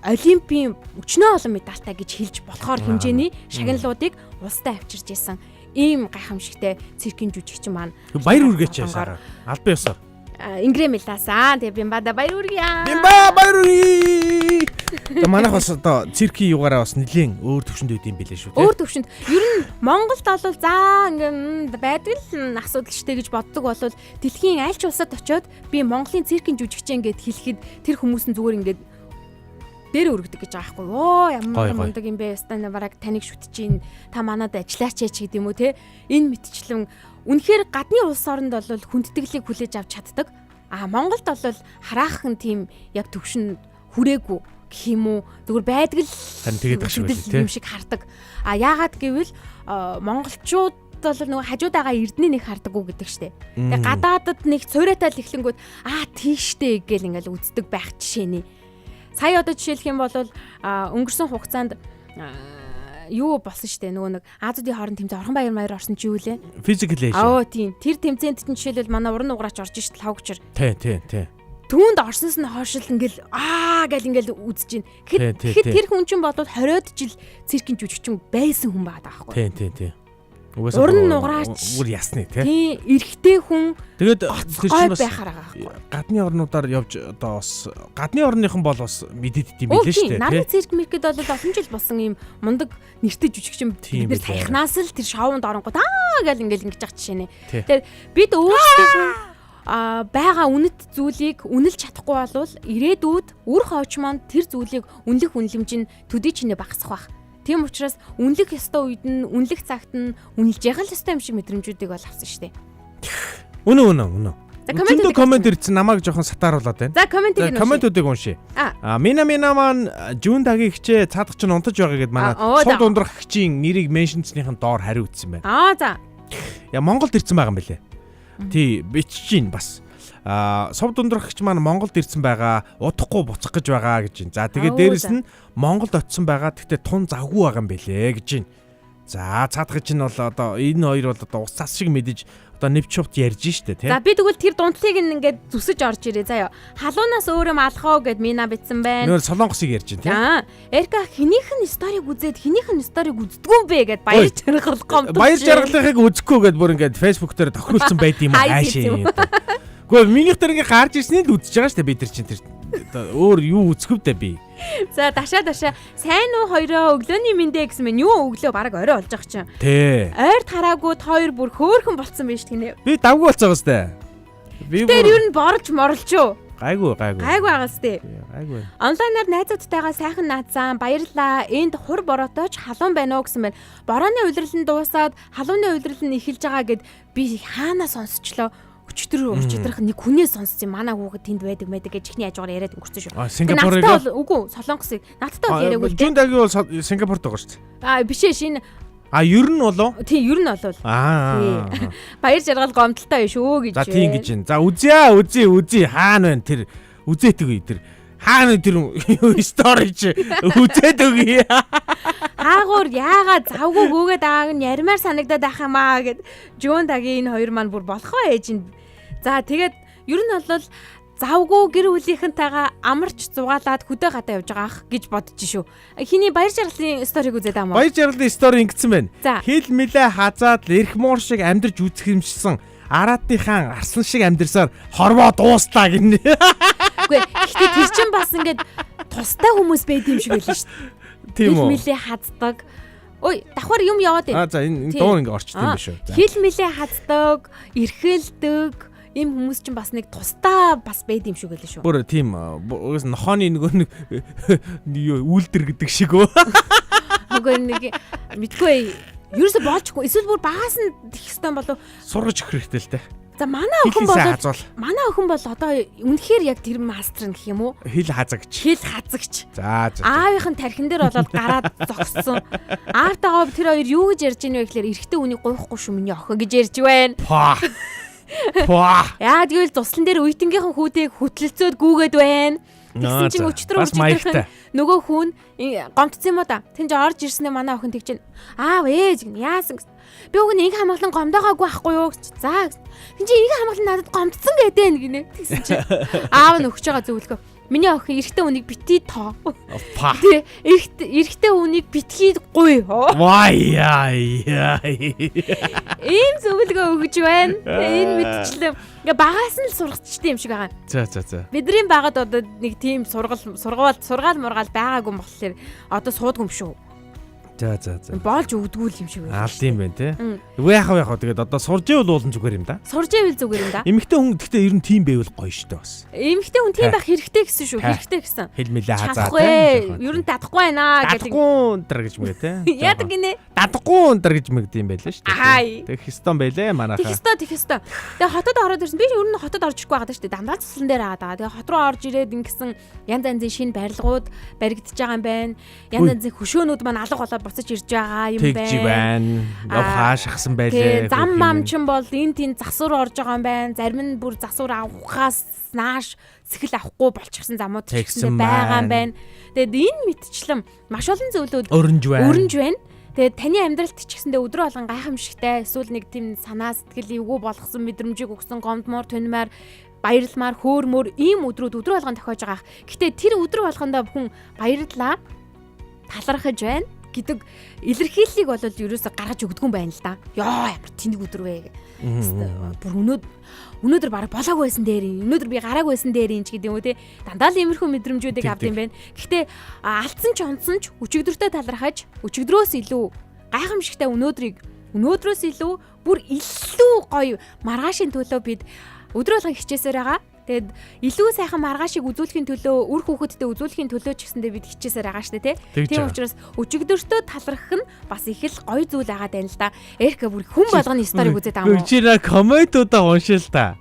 олимпийн өчнөө олон медальтай гэж хэлж болохоор хэмжээний шагналуудыг улстай авчирч ирсэн. Ийм гайхамшигтай циркийн жүжигчин маань баяр үргээч ясаар албан ёсоор ингрэмлаасан. Тэгээ бимбада баяр үргээ. Манайх бас одоо циркийн югаараа бас нэлийн өөр төвшөнд үүд юм билээ шүү дээ. Өөр төвшөнд. Ер нь Монголд бол за ингээм байдаг л асуудалчтэй гэж боддог бол дэлхийн аль ч улсад очиод би Монголын циркийн жүжигчин гэд хэлэхэд тэр хүмүүс нь зүгээр ингээд дээр өргөдөг гэж байгаа байхгүй. Ямар мундаг юм бэ? Стана бараг таныг шүтэж та манад ажиллаач гэдэг юм уу те. Энэ мэтчлэн үнэхээр гадны улс оронд бол хүндэтгэлийг хүлээж авч чаддаг. Монголд бол хараахан тийм яг төвшин хүрээгүй гэх юм уу. Зүгээр байдаг л юм шиг хардаг. Яагаад гэвэл монголчууд бол нөгөө хажуудаага эрдний нэг хардаггүй гэдэг штеп. Тэгээ гадаадад нэг цоройтой л эхлэнгүүд тийштэй гэл ингээл үздэг байх жишээний. Сая одоо жишээлх юм бол өнгөрсөн хугацаанд юу болсон штэ нөгөө нэг Азуудын хооронд тэмцээн Орхон Баяр орсон чи юу лээ? Physical age. Тийм. Тэр тэмцээнд чинь жишээлбэл манай уран нуграач орж штэ лавгчэр. Тий. Түүнд орсноос нь хойшил ингээл гэл ингээл үзэж гин. Тэгэхэд тэр хүн чинь бодвол 20-од жил циркийн жүжигчин байсан хүн байгаа байхгүй. Тий. Уран нуграач бүр ясны тий. Тийм, эрэгтэй хүн. Тэгээд тэр чинь бас байхгүй. Гадны орнуудаар явж одоо бас гадны орныхан бол бас мэдээд идэм билээ шүү дээ. Нарны цирк мэркэд бол олон жил болсон юм мундаг нэртэй жүжигчин бид нар саяхнаас л тэр шоунд оронгууд гэл ингээл ингэж явах жишээ нэ. Тэгэхээр бид өөрсдөө байгаа үнэт зүйлийг үнэлж чадахгүй болвол ирээдүйд үр хойч маань тэр зүйлийг үнэлэх үнэлэмж нь төдий чинээ багасах байх. Тийм учраас үнэлэх ёстой үед нь үнэлэх цагт нь үнэлж яхал ёстой юм шиг мэдрэмжүүдийг бол авсан шүү дээ. Үнэн. Өчигдөр комент ирсэн намайг жоохон сатааруулаад байна. За комментиг нь. Комментүүдийг уншия. Мина маань Жун тагийн хичээ цаадах чинь унтаж байгаа гэд манай сууд ундрах хичийн нэрийг меншнцнийхэн доор хариу ütсэн байна. За. Яа Монголд ирсэн байгаа юм бэлээ. Тий бичиж гин бас. Сувд ундрах хич маань Монголд ирсэн байгаа, удахгүй буцах гэж байгаа гэж байна. За тэгээд дээрэс нь Монголд очисон байгаа. Гэхдээ тун завгүй байгаа юм бэлээ гэж байна. За цаадах чинь бол одоо энэ хоёр бол одоо усаас шиг мэдэж одоо нэвчвт ярьж штэ тий. За би тэгвэл тэр дунтлыг ингээд зүсэж орж ирээ заяа. Халуунаас өөрөө малхоо гэд Мина битсэн байна. Нөр солонгосыг ярьж байна тий. Эрка хинийх нь сториг үзээд хинийх нь сториг үздэггүй бэ гэд баяр жаргал гомдсон. Баяр жаргалынхыг үзэхгүй гэд бүр ингээд фэйсбүүк дээр тохируулсан байд юм аашаа. Гэхдээ минийх дээр ингээд гарч ирснийг л үзэж байгаа штэ бид нар чинь тэр өөр юу үзэхвдэ би. За дашаа сайн уу хоёроо өглөөний мэндэ гэсэн мэн юу өглөө баг орой болж байгаа чинь. Тий. Ойр тараагүй хоёр бүр хөөхөн болцсон байж тгинэ. Би давгүй болцоогоос тээ. Би тэр юу н борж морлж юу? Гайгүй. Гайгүй байгаас тээ. Гайгүй. Онлайнаар найзуудтайгаа сайхан наацсан баярлаа. Энд хур бороотойч халуун байна уу гэсэн байна. Борооны улирал нь дуусаад халууны улирал нь эхэлж байгаа гэд би хаанаа сонсчлоо. Өчтөр урчдрах нэг хүнээ сонссон манай хүүхэд тэнд байдаг гэж ихний хажуугаар яриад өнгөрсөн шүү. Сингапурыг үгүй солонгосыг надтай бол яриаггүй. Жун тагийн бол Сингапурт байгаа шүү дээ. Биш ээ шинэ. Ер нь болоо? Тийм ер нь болов. Баяр жаргал гомдолтой биш шүү гэж. За тийм гэж байна. За үзье хаана байна тэр үзээдэг үе тэр. Хаана тэр сторич үзээд өгье. Хаагуур яагаад завгүй гүгээд ааг нь ярмаар санагдаад байх юм аа гэд Жун тагийн энэ хоёр маань бүр болохоо ээж нь. За тэгээд ер нь бол завгүй гэр бүлийнхэнтэйгээ амарч зугаалаад хөдөө гадаа явж байгаа ах гэж бодож шүү. Хиний баяр жаргалын сториг үзээд байгаа юм уу? Баяр жаргалын стори ингэсэн байна. За. Хил мэлээ хазаад эрх муур шиг амьдарч үзэх юмшсан Араатын хаан арслан шиг амьдэрсаар хорвоо дуустаа гинэ. Үгүй гэхдээ тэр чинь бас ингээд тустай хүмүүс байд юм шиг байлаа шүү дээ. Тийм үү? Хил мэлээ хаздаг. Ой, давхар юм яваад байна. За энэ дуу ингээ орчтой юм биш үү? Хил мэлээ хаздаг, эрхэлдэг ийм хүмүүс чинь бас нэг тустай бас байд юм шиг байлаа шүү. Бүр тийм угс нохооны нэг үйлдэр гэдэг шиг өө. Үгүй нэг мэдгүй ерөөсө боолчихгүй. Эсвэл бүр багаас нь тех хэвээр болов. Сургаж өгөх хэрэгтэй л дээ. За манай охин бол одоо үнэхээр яг тэр мастер гэх юм уу? Хил хазагч. За. Аавынх нь тархин дээр болоод гараад зогссон. Аавтайгаа тэр хоёр юу гэж ярьж ийнэ вэ гэхээр эрэгтэй үнийг гойхгүй шүү миний охин гэж ярьж байна. Яа тэгвэл туслан дээр үетэнгийнхэн хүүдийг хөтлөлцөөд гүүгээд байна. Тэгсэн чинь өчтөр нөгөө хүн гомдсон юм уу да. Тэнд орж ирснээр манай охин тэгж аав ээж яасан би уг нэг хамгаалан гомдоогаагүй байхгүй юу. За тэнд чи нэг хамгаалан надад гомдсон гэдэг нь гинэ. Тэгсэн чинь аав нь өгч байгаа зөвлөгөө. Миний охин эрэгтэй үнийг битгий тоо. Тэ эрэгтэй үнийг битгий гуй. Ийм зөвлөгөө өгж байна. Энэ мэдчлээ. Ингээ багаас нь л сургацчтай юм шиг байгаа. За. Бидний багад одоо нэг тийм сургаал мургаал байгаагүй юм болохоор одоо суудгүй юм шүү. За. Боолж өгдгүүл юм шиг байна. Алд юм байна те. Үгүй яхав тэгээд одоо сурж ивэл уулан зүгээр юм да. Сурж ивэл зүгээр юм да. Эмэгтэй хүн гэхдээ ер нь тийм байвал гоё штэ бас. Эмэгтэй хүн тийм байх хэрэгтэй гэсэн шүү. Хэрэгтэй гэсэн. Хэлмэлээ хазаа те. Ер нь дадахгүй байна гэдэг. Дадахгүй өнтер гэж мэгэ те. Яадаг гинэ. Дадахгүй өнтер гэж мэгд юм байлаа штэ. Тэг хистон байлээ манайхаа. Тэг хистон. Тэгээ хотод ороод ирсэн. Би ер нь хотод орж ирэхгүй байгаа штэ. Дандаа цэслэн дээр аваад. Тэгээ хот руу орж ирээд ингэсэн янз янзын шинэ барилгууд баригдаж байгаа юм байна. Янз янзын хөшөөнүүд маань алга болоод буцаж ирж байгаа юм байна. Тэгж байна. Нав хаашгсан байлээ. Зам мамчин бол энэ засвар орж байгаа юм байна. Зарим нь бүр засвар авахаас нааш сэхэл авахгүй болчихсон замууд тэгсэн байгаа юм байна. Тэгэд энэ мэдчлэн маш олон зөвлөд өрнж байна. Тэгээд таны амьдралд ч гэсэндээ өдрөө болгон гайхамшигтай эсвэл нэг тийм санаа сэтгэл эвгүй болгосон мэдрэмжийг өгсөн гомдмоор тунмаар баярламаар хөөрмөр ийм өдрүүд өдрөө болгон тохиож байгаа. Гэтэ тэр өдөр болгондоо хүн баярлаа талархаж байна гэдэг илэрхийллийг бол ерөөсө гаргаж өгдөггүй байна л да. Яа ямар тэнэг өдөр вэ. Бүр өнөөдөр бараг болоогүй байсан дээр өнөөдөр би гараагүй байсан дээр ч гэдэг юм уу те. Дандаа л иймэрхүү мэдрэмжүүдийг авд юм байна. Гэхдээ алдсан ч унтсан ч өчигдөртөө талархаж өчигдрөөс илүү гайхамшигтай өнөөдрөөс илүү бүр илүү гоё маргаашийн төлөө бид өдрөө болгон хичээсээр байгаа. Тэгэд илүү сайхан маргаашийг үзүүлэхийн төлөө үр хүүхэдтэй үзүүлэхийн төлөө ч гэсэндээ бид хичээсээр байгаа шүү дээ тий. Тийм учраас өчигдөртөө талархах нь бас их л гоё зүйл байгаа даа л да. Эрка бүр хүн болгоны сториг үзээд байгаа юм. Чи на комментуудаа уншил та.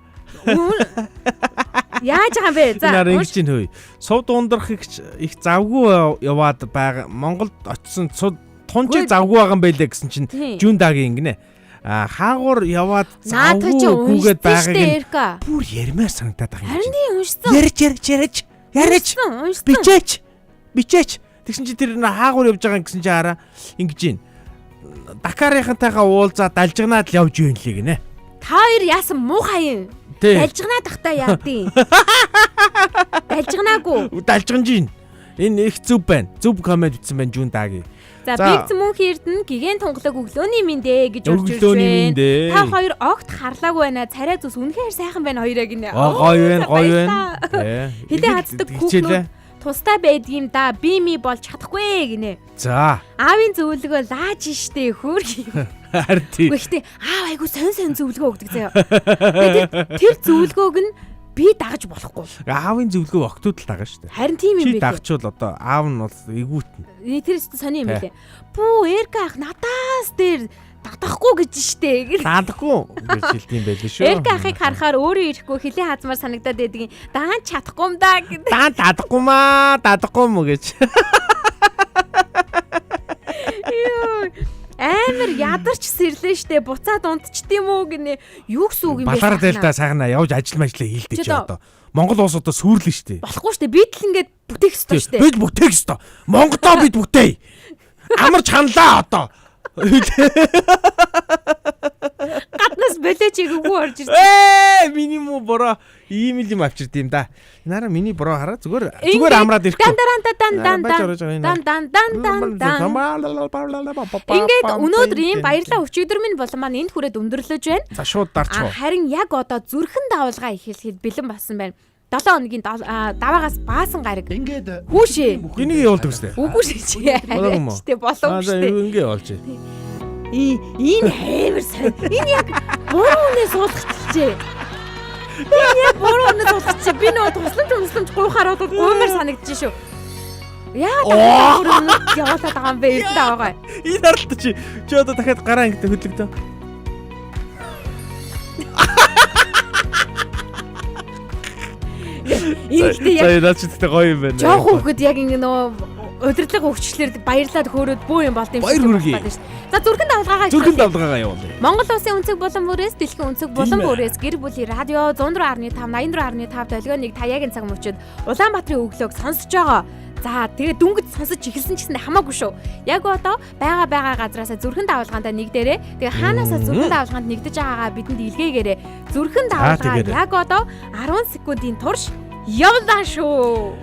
Яаж байгаа юм бэ? За. Нар ингэж чинь хөөе. Суд ундрах их завгүй яваад байгаа. Монголд очисон тунчиг завгүй байгаа юм байлээ гэсэн чинь Жундагийн ингэнэ. Хаагуур яваад завгүй хүүгээд байгааг нь бүр ярмаар санагдаад байгаа юм. Харин уншсан. Ярьж. Бичээч. Тэгсэн чи тэр хаагуур явж байгаа гэсэн чи хараа ингэж юм. Дакарынхантайгаа уулзаад далжигнаад л явж юм лээ гинэ. Та хоёр яасан муухай юм. Далжигнаад тахтаа яадیں۔ Далжигнаагүй. Далжигнаж юм. Энэ их зүв байна. Зүв комент бичсэн байна Жундагийн. За биг мөнх эрдэнэ гигэн тунгалаг өглөөний миндэ гэж орж ирж байна. Та хоёр огт харлаагүй байна. Царай зүс үнэхээр сайхан байна хоёроо гинэ. Гоё байна. Хилээ хацдаг хүүхнүүд тустай байдгийм да. Би ми болж чадахгүй гинэ. За. Аавын зөвлөгөө лааж штэ хөөрхий. Харин тий. Гэхдээ аав айгу сонь зөвлөгөө өгдөг заяа. Тэр зөвлөгөөг нь би дагаж болохгүй. Аавын зөвлөгөө октод л дагаж штэ. Харин тийм юм би. Чи дагчвал одоо аав нь бол эвгүүтэн. Тэр сони юм билээ. Бүү Эрка ах надаас дээр дадахгүй гэж штэ. Дадахгүй гэж хэлдэм байлээ шүү. Эрка ахыг харахаар өөрөө ирэхгүй хилээ хазмаар санагдаад байдгийн. Даан чадахгүй юм да гэдэг. Даан дадахгүй мó гэж. Амар ядарч сэрлээ штэ буцаад унтчихдээ мүү гинэ юу гэсэн үг юм бэ? Балаар дээр та сайхна явж ажиллаа хийлдэж чи одоо. Монгол улс одоо сүрлэн штэ. Болохгүй штэ бид л ингээд бүтээх ёстой штэ. Бид бүтээх ёстой. Монголоо бид бүтээе. Амарч ханлаа одоо. Гаднаас болооч иггүй орж ирсэн. Миний муу бороо ийм л юм авчирд юм да. Нараа миний бороо хараа зүгээр амраад ирэхгүй. Дан. Ингээд өнөөдөр ийм баярлалаа өчигдөр минь болон маань энд хүрээд өндөрлөж байна. За шууд дарчгүй. Харин яг одоо зүрхэн давалгаа ихэлхэд бэлэн болсон байна. 7 хоногийн даваагаас баасан гараг. Ингээд хүүшээ. Энийг явуулдаг үстэй. Үгүй шээ. Штэ болов штэ. Ингээ явуулж. Энэ хэмэр сайн. Энэ яг буруу үнэ суулгачжээ. Энэ яг буруу үнэ суулгачжээ. Би нөө тусламж гуйхаар бол гуймаар санагдчих шүү. Яа буруу үнэ явуулаад байгаа юм бэ? Эрдэнэ аваагаа. Энэ харалт чи одоо дахиад гараа ингэ хөдлөгдөө. Ихтэй яг наачихтай гоё юм байна. Жох хүүхэд яг ингэ нөө удирдлага хөгжлөөр баярлаад хөөрөөд бүү юм болд юм шиг байна. За зүрхэн давлгаагаа явуулъя. Монгол Улсын өнцөг болон бүрээс дэлхийн өнцөг болон бүрээс гэр бүлийн радио 104.5 84.5 долгионыг таяагийн цаг мөчид Улаанбаатарын өглөөг сонсож байгаа. За тэгээ дүнгэж сонсож эхэлсэн ч гэсэн хамаагүй шүү. Яг одоо байгаа газраасаа зүрхэн давлгаандаа нэгдээрээ. Тэгээ хаанасаа зүрхэн давлгаанд нэгдэж байгаагаа бидэнд илгээгээрэй. Зүрхэн давлгаа яг одоо 10 секундын турш явлаа шүү.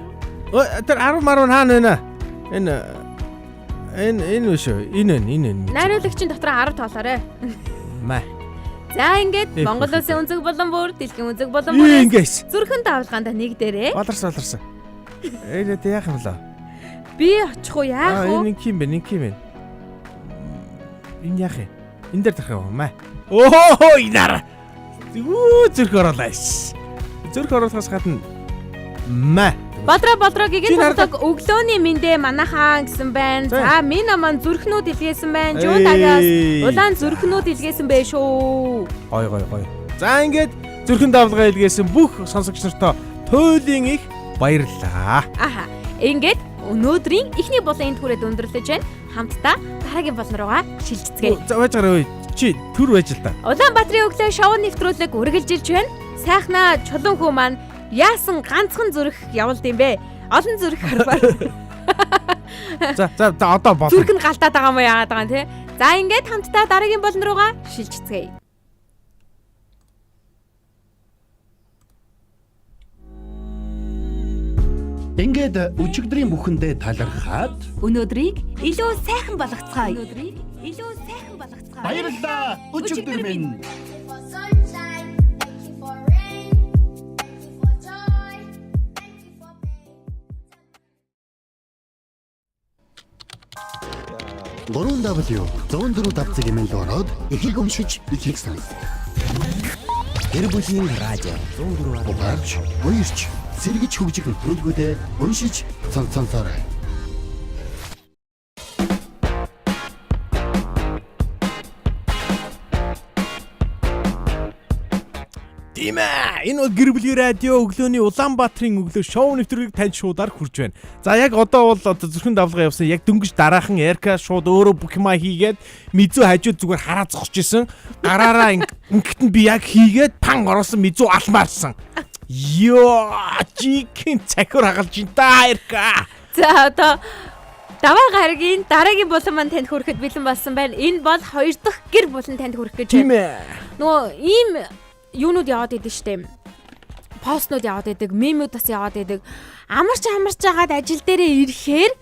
Тэр 10 хаана байна? Энэ шүү. Энэ. Найруулагчийн дотор 10 тоолоорой. Маа. За ингээд Монгол Улсын өнцөг болон бүр дэлхийн өнцөг болон бүрээс зүрхэн давлгаандаа нэгдээрээ. Болорсон. Эрэд яах юм лээ? Би очих уу яах вэ? Энэ юм бэ? Энэ яах юм? Энэ дээр тарах юм маа. Оо инаар. Зүрх оруулаа. Зүрх оруулахаас гадна маа. Бодроо гэгэн тутаг өглөөний мэндэ манайхан гэсэн байна. За минь наман зүрхнүүд илгээсэн байна. Жуудагаас улаан зүрхнүүд илгээсэн бэ шүү. Гой. За ингээд зүрхэн давлгаа илгээсэн бүх сонсогч нартай туйлын их баярлалаа. Аха. Ингээд өнөөдрийн эхний болон энд хүрээд өндөрлөж байна. Хамтдаа дараагийн болон руугаа шилжицгээе. За байж гараа. Чи төр байж л та. Улаанбаатарын өглөө шоу нэвтрүүлэг үргэлж ирж байна. Сайхнаа чулуун хүү маань яасан ганцхан зүрх явуулд юм бэ? Олон зүрх харбаар. За одоо бол. Зүрх нь галтаад байгаа юм яагаад байгаа юм те? За ингээд хамтдаа дараагийн болон руугаа шилжицгээе. ингээд өчигдрийн бүхэндээ талархаад өнөөдрийг илүү сайхан болгоцгоё. Баярлалаа өчигдөр минь. Гурван W 104 цэгийн ороод ихийг өмшиж ихийг санав. Гэр бүлийн радио 104 угаарч, уярч, сэргэж хөгжих төлөвлөгөөдөө уншиж сонсоорой. Тийм ээ. Энэ бол гэр бүлийн радио өглөөний Улаанбаатарын өглөө шоу нэвтрүүлгийг танд шуудаар хүрж байна. За яг одоо бол зөвхөн давлага явсан. Яг дөнгөж дараахан Эрка шууд өөрөө бүх юмаа хийгээд Мизүү хажууд зүгээр хараа зогсож исэн. Гараараа ингэт нь би яг хийгээд пан ороосон Мизүү алмаарсан. Йоо, чикен цахир хагалж ин та Эрка. За одоо даваа гарагийн дараагийн булан маань танд хүрэхэд бэлэн болсон байна. Энэ бол 2 дахь гэр булан танд хүрэх гэж Тийм байна. ээ. Нөгөө ийм юунууд яваад идэв штэ. Постнууд яваад идэг, мемүүд бас яваад идэг. Амарч жагаад ажил дээрээ ирэхээр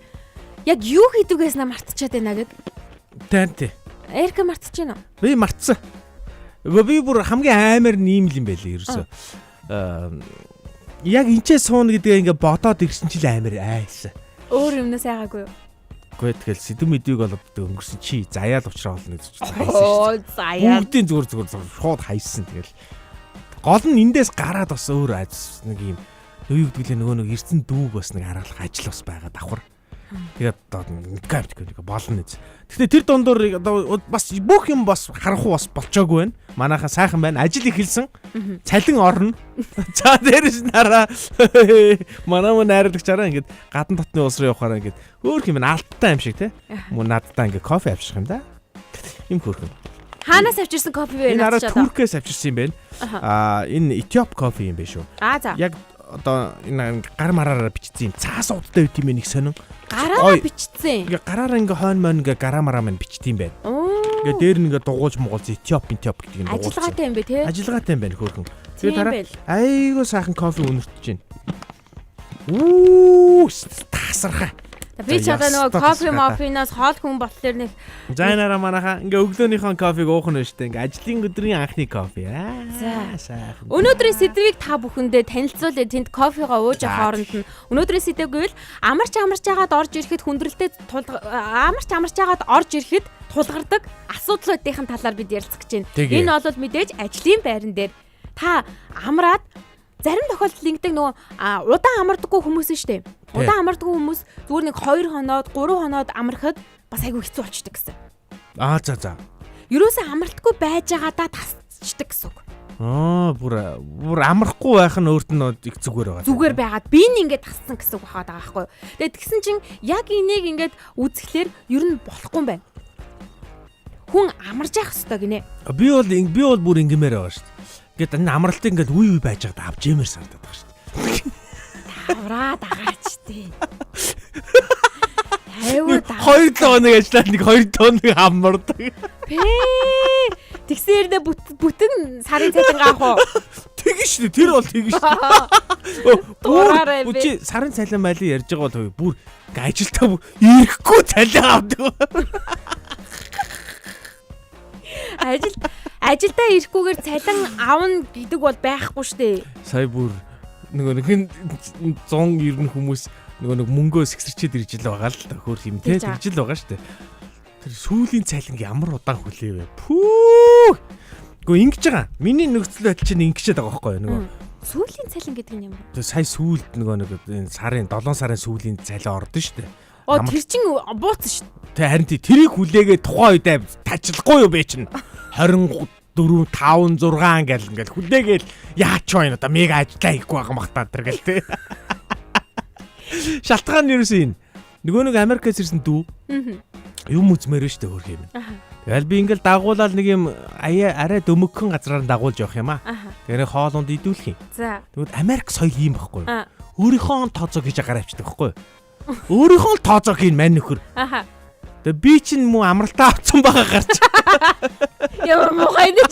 яг юу хийдгээс на мартчихад байна гэд. Тэнтэй. Эрка мартчих юм уу? Би мартсан. Би бүр хамгийн аймаар нэм л юм байлээ ерөөсөө. Яг энэчээ сууна гэдгээ ингээ бодоод ирсэн чил аймаар айсан. Өөр юмнаас яагаагүй юу? Гэхдээ тэгэл сэдв мэдвиг бол өнгөрсөн чи заяал уучраа болно гэж хайсан шүү Оо дээ. заяа. Бүгдийн зүгээр шууд хайсан тэгэл. Гол нь эндээс гараад бас өөр нэг юм юу гэдгэлээ нөгөө нэг эрдэн дүүг бас нэг харгалах ажил бас байгаа давхар. Тэгээд мэдгүй болно гэж. Гэхдээ тэр дундуур бас бүх юм бас харанхуу бас болчоогүй байна. Манайхан сайхан байна. Ажил ихэлсэн. Цалин орно. За дээрээс нараа манай найрлагчаараа ингээд гадна дотны улс руу явахаараа ингээд өөр юм алттай юм шиг те. Мөн надтай ингээд кофе авчих юм да. Им хөөрхөн. Хаанаас авчирсан кофе вэ? Энэ араа Туркээс авчирсан юм байна. Энэ Этиоп кофе юм байна шүү. За. Яг одоо энэ гар мараараа бичсэн юм. Цаас удаа үт юм нэг сонин. Гараараа бичсэн. Ингээ гараараа ингээ хойно мөн ингээ гараа мараа мань бичсэн юм байна. Ингээ дээр нь ингээ дугуйж муугуулсан Этиоп гэдэг юм дугуйсан. Ажиллагаатай юм бэ те? Ажиллагаатай юм байна хөөрхөн. Тийм Тэгээ байл. айгуу сайхан кофе өнөртөж байна. Үу тасархаа. Би ч одоо нөгөө кофе мофинаас хоол хүн болохоор нэг Зайнараа манайхаа ингээ өглөөнийхөө кофег уух нь штэ ингээ ажлын өдрийн анхны кофе. За. Сайхан. Өнөөдрийн сэдвийг та бүхэндээ танилцуулъя. Тэнд кофегоо ууж авах хооронд нь өнөөдрийн сэдв гэвэл амарч жагаад орж ирэхэд хүндрэлтэй амарч жагаад орж ирэхэд тулгардаг асуудлуудын талаар бид ярилцах гэж байна. Энэ бол мэдээж ажлын байран дээр та амраад зарим тохиолдолд ингэдэг нөгөө удаан амардаггүй хүмүүс нь штэ. Удаан амардаггүй хүмүүс зүгээр нэг 2 хоноод 3 хоноод амархад бас айгүй хэцүү болчдөг гэсэн. За. Ерөөсөө амралтгүй байж байгаадаа тасчдаг гэсэн үг. Бүр амрахгүй байх нь өөрт нь их зүгээр байгаа. Зүгээр байгаад би нь ингээд тассан гэсэн үг байгаа байхгүй юу. Тэгээд тэгсэн чинь яг энийг ингээд үзэхлээр ер нь болохгүй юм байна. Хүн амарч явах ёстой гинэ. Би бол бүр ингэмээр байгаа шүү дээ. Ингээд энэ амралтыг ингээд үе байж байгаад авч ямаар сардаад байгаа шүү дээ. Тавраад агаач тий. Айвуу 2 хоног ажиллаад нэг 2 хоног амардаг. Тэгсээрдээ бүтэн сарын цалин авах уу? Тэгэн шүү дээ. Тэр бол тэгэн шүү. Дуураарай би. Чи сарын цалин байлын ярьж байгаа бол бүр ажилтаа ирэхгүй цалин авдаг. Ажилдаа ирэхгүйгээр цалин авна гэдэг бол байхгүй штэ. Сая бүр нэг 190 хүмүүс нэг мөнгөө сэгсэрчээд ирж л байгаа л та хөөх юм те тэгж л байгаа штэ. Тэр сүүлийн цалин ямар удаан хүлээвэ. Пүү. Гэхдээ ингэж байгаа. Миний нөхцөл байдал чинь ингэчээд байгаа байхгүй юу? Сүүлийн цалин гэдэг нь ямар? Тэгээ сая сүүлд энэ сарын 7 сарын сүүлийн цалин ордон штэ. Тэр чин бууцсан штэ. Тэ харин тэрийг хүлээгээ тухайн үедээ тачлахгүй юу бэ чин 24 5 6 ингээл хүлээгээл яач вэ одоо мега ажиллаа хийхгүй байгаа махтаа тэр гэл тэ. Шалтгаан нь юусэн юм. Нөгөө нэг Америкээс ирсэн дүү. Юм үзмээр штэ хөрх юм. Тэгэл би ингээл дагуулаад нэг юм арай дөмөгхөн газраар дагуулж явах юм аа. Тэгээ хоолунд идүүлэх юм. За. Тэгвэл Америк соёл юм байхгүй юу? Өөрийнхөө тооцоо гэж агаар авчдаг байхгүй юу? Өөрийнхөө тооцоог ин мань нөхөр. Тэгээ би чинь муу амралтаа авсан байгаа гарч. Ямар муухай гэж.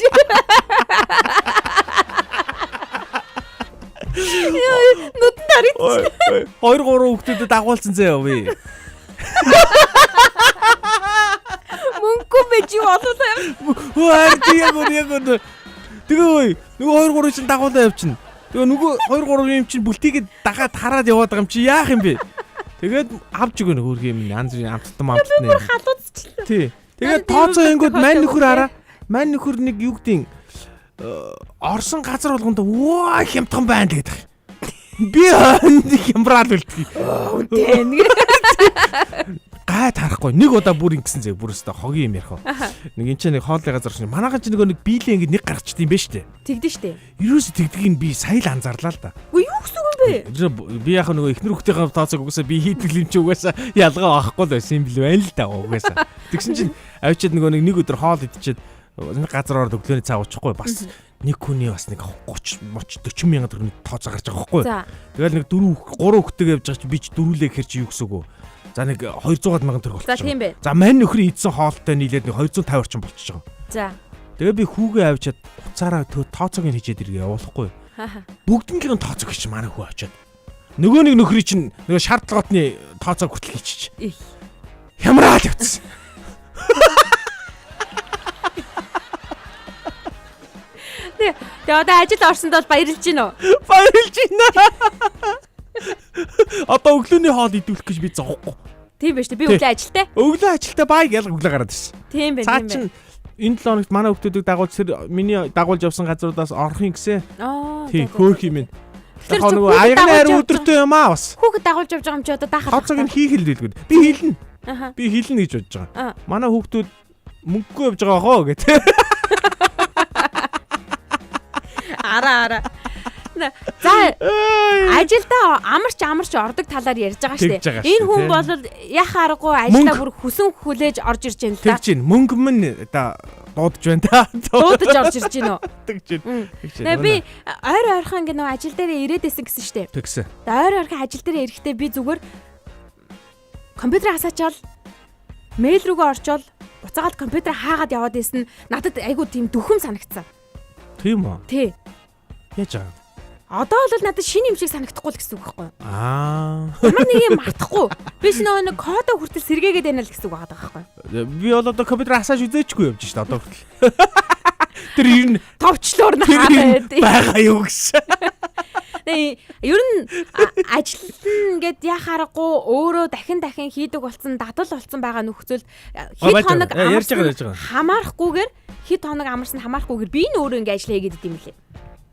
Нүд нарит. 2 3 хүүхдүүдэд дагуулсан заяа би. Мөнгө бэж юу болоо юм. Яг. Тэгээ нөгөө 2 3 чинь дагуулаа явчихна. Тэгээ нөгөө 2 3 юм чинь бүлтийгээ дагаад хараад яваад байгаа юм чи яах юм бэ? Тэгээд авч өгнө хөрх юм янз бүрийн амттан амттны. Халууцчлаа. Тий. Тэгээд тооцоо ингүүд мань нөхөр араа. Мань нөхөр нэг юу гэдгийг орсон газар болгонд ваа хямдхан байна гэдэг. Би хямбраад үлдээ. гай тарахгүй нэг удаа бүр ингэсэн зэ бүр өстө хогийн юм ярих. Нэг энэ ч нэг хоолны газар чинь манайхан ч нэг биелээ ингэ нэг гаргачихд юм ба штэ. Тэгдэн штэ. Ерөөсө тэгдгийг би сая л анзаарлаа л да. Үгүй юу гэсэн үг бэ? Би яг нөгөө ихнэр хүүхдийн тооцоог угаасаа би хийтгэл юм чи угаасаа ялгаа авахгүй л байсан юм бил байна л да угаасаа. Тэгсэн чинь авчиад нөгөө нэг өдөр хоол идчихэд нэг газар ороод өглөөний цаа уучихгүй бас нэг хүний бас нэг 30 40 мянган төгрөгийн тооцоо гарч байгаа байхгүй. Тэгэл нэг 3 хүүхдтэй явж байгаа чи би ч дөрүүлээ гэхэр чи юу гэсэн үг. За нэг 200 мянган төгрөг болчихсон. За тийм бэ. За мань нөхрийн эдсэн хоолтой нийлээд нэг 250 орчим болчихж байгаа. За. Тэгээ би хүүгээ авчиад уцаараа тооцоог нь хийжээд иргээ явуулахгүй. Бүгднийхээ тооцоог чи манай хүү авчиад. Нөгөө нэг нөхрий чинь нөгөө шаардлагатны тооцоог хүртэл хийчих. Хямраад явцсан. Тэгээ одоо ажил орсонд бол баярлж гин үү? Баярлж байна. Одоо өглөөний хоол идүүлэх гэж би зовхгүй. Тийм байж тээ. Би өглөө ажилтай. Өглөө ажилтай бай гэл өглөө гараад ирсэн. Тийм байх. Цаа чин энэ 7 хоногт манай хүүхдүүдийг дагуулж миний дагуулж явсан газруудаас орохын гэсэн. Тийм хөөх юм ин. Тэр нөгөө аягны хариу өдөртөө юм аа бас. Хүүхэд дагуулж явж байгаа юм чи одоо даахад. Тооцоог нь хийх хэлдэггүй. Би хэлнэ. Би хэлнэ гэж бодож байгаа. Манай хүүхдүүд мөнгөгүй явж байгаа хоо гэдэг. Ара. За ажилдаа амарч ордог талаар ярьж байгаа шүү дээ. Энэ хүн бол яхаа аргагүй ажлаа бүр хүсэн хүлээж орж ирж байна л да. Тэгж чинь мөнгө мөн одоо дуудаж байна та. Дуудаж орж ирж байна уу? Тэгж чинь. Тэгээ би ойрхон ингэ нөө ажил дээр ирээд байсан гэсэн шүү дээ. Тэгсэн. Ойрхон ажил дээр ирэхдээ би зүгээр компьютер хасаачаал мэйл рүүгээ орчоол буцаагаад компьютер хаагаад яваад байсан. Надад айгуу тийм дөхөм санагдсан. Тийм үү? Тий. Яаж байгаа? Одоо бол надад шинэ юм шиг санагдахгүй л гэсэн үг байхгүй юу? Ямар нэг юм мартахгүй. Би ч нэг кодо хүртэл сэргээгээд байна л гэсэн үг байгаа байхгүй юу? Би бол одоо компьютер хасааж үзээчгүй явж шít одоо хүртэл. Тэр ер нь товчлоор нахаа байгаа юу гэсэн. Ер нь ажил ингээд яхаарахгүй өөрөө дахин хийдэг болсон дадал болсон байгаа нөхцөл хэд хоног хамаарахгүйгээр хэд хоног амарсан хамаарахгүйгээр би энэ өөрөө ингээд ажил хийгээд идэм билээ.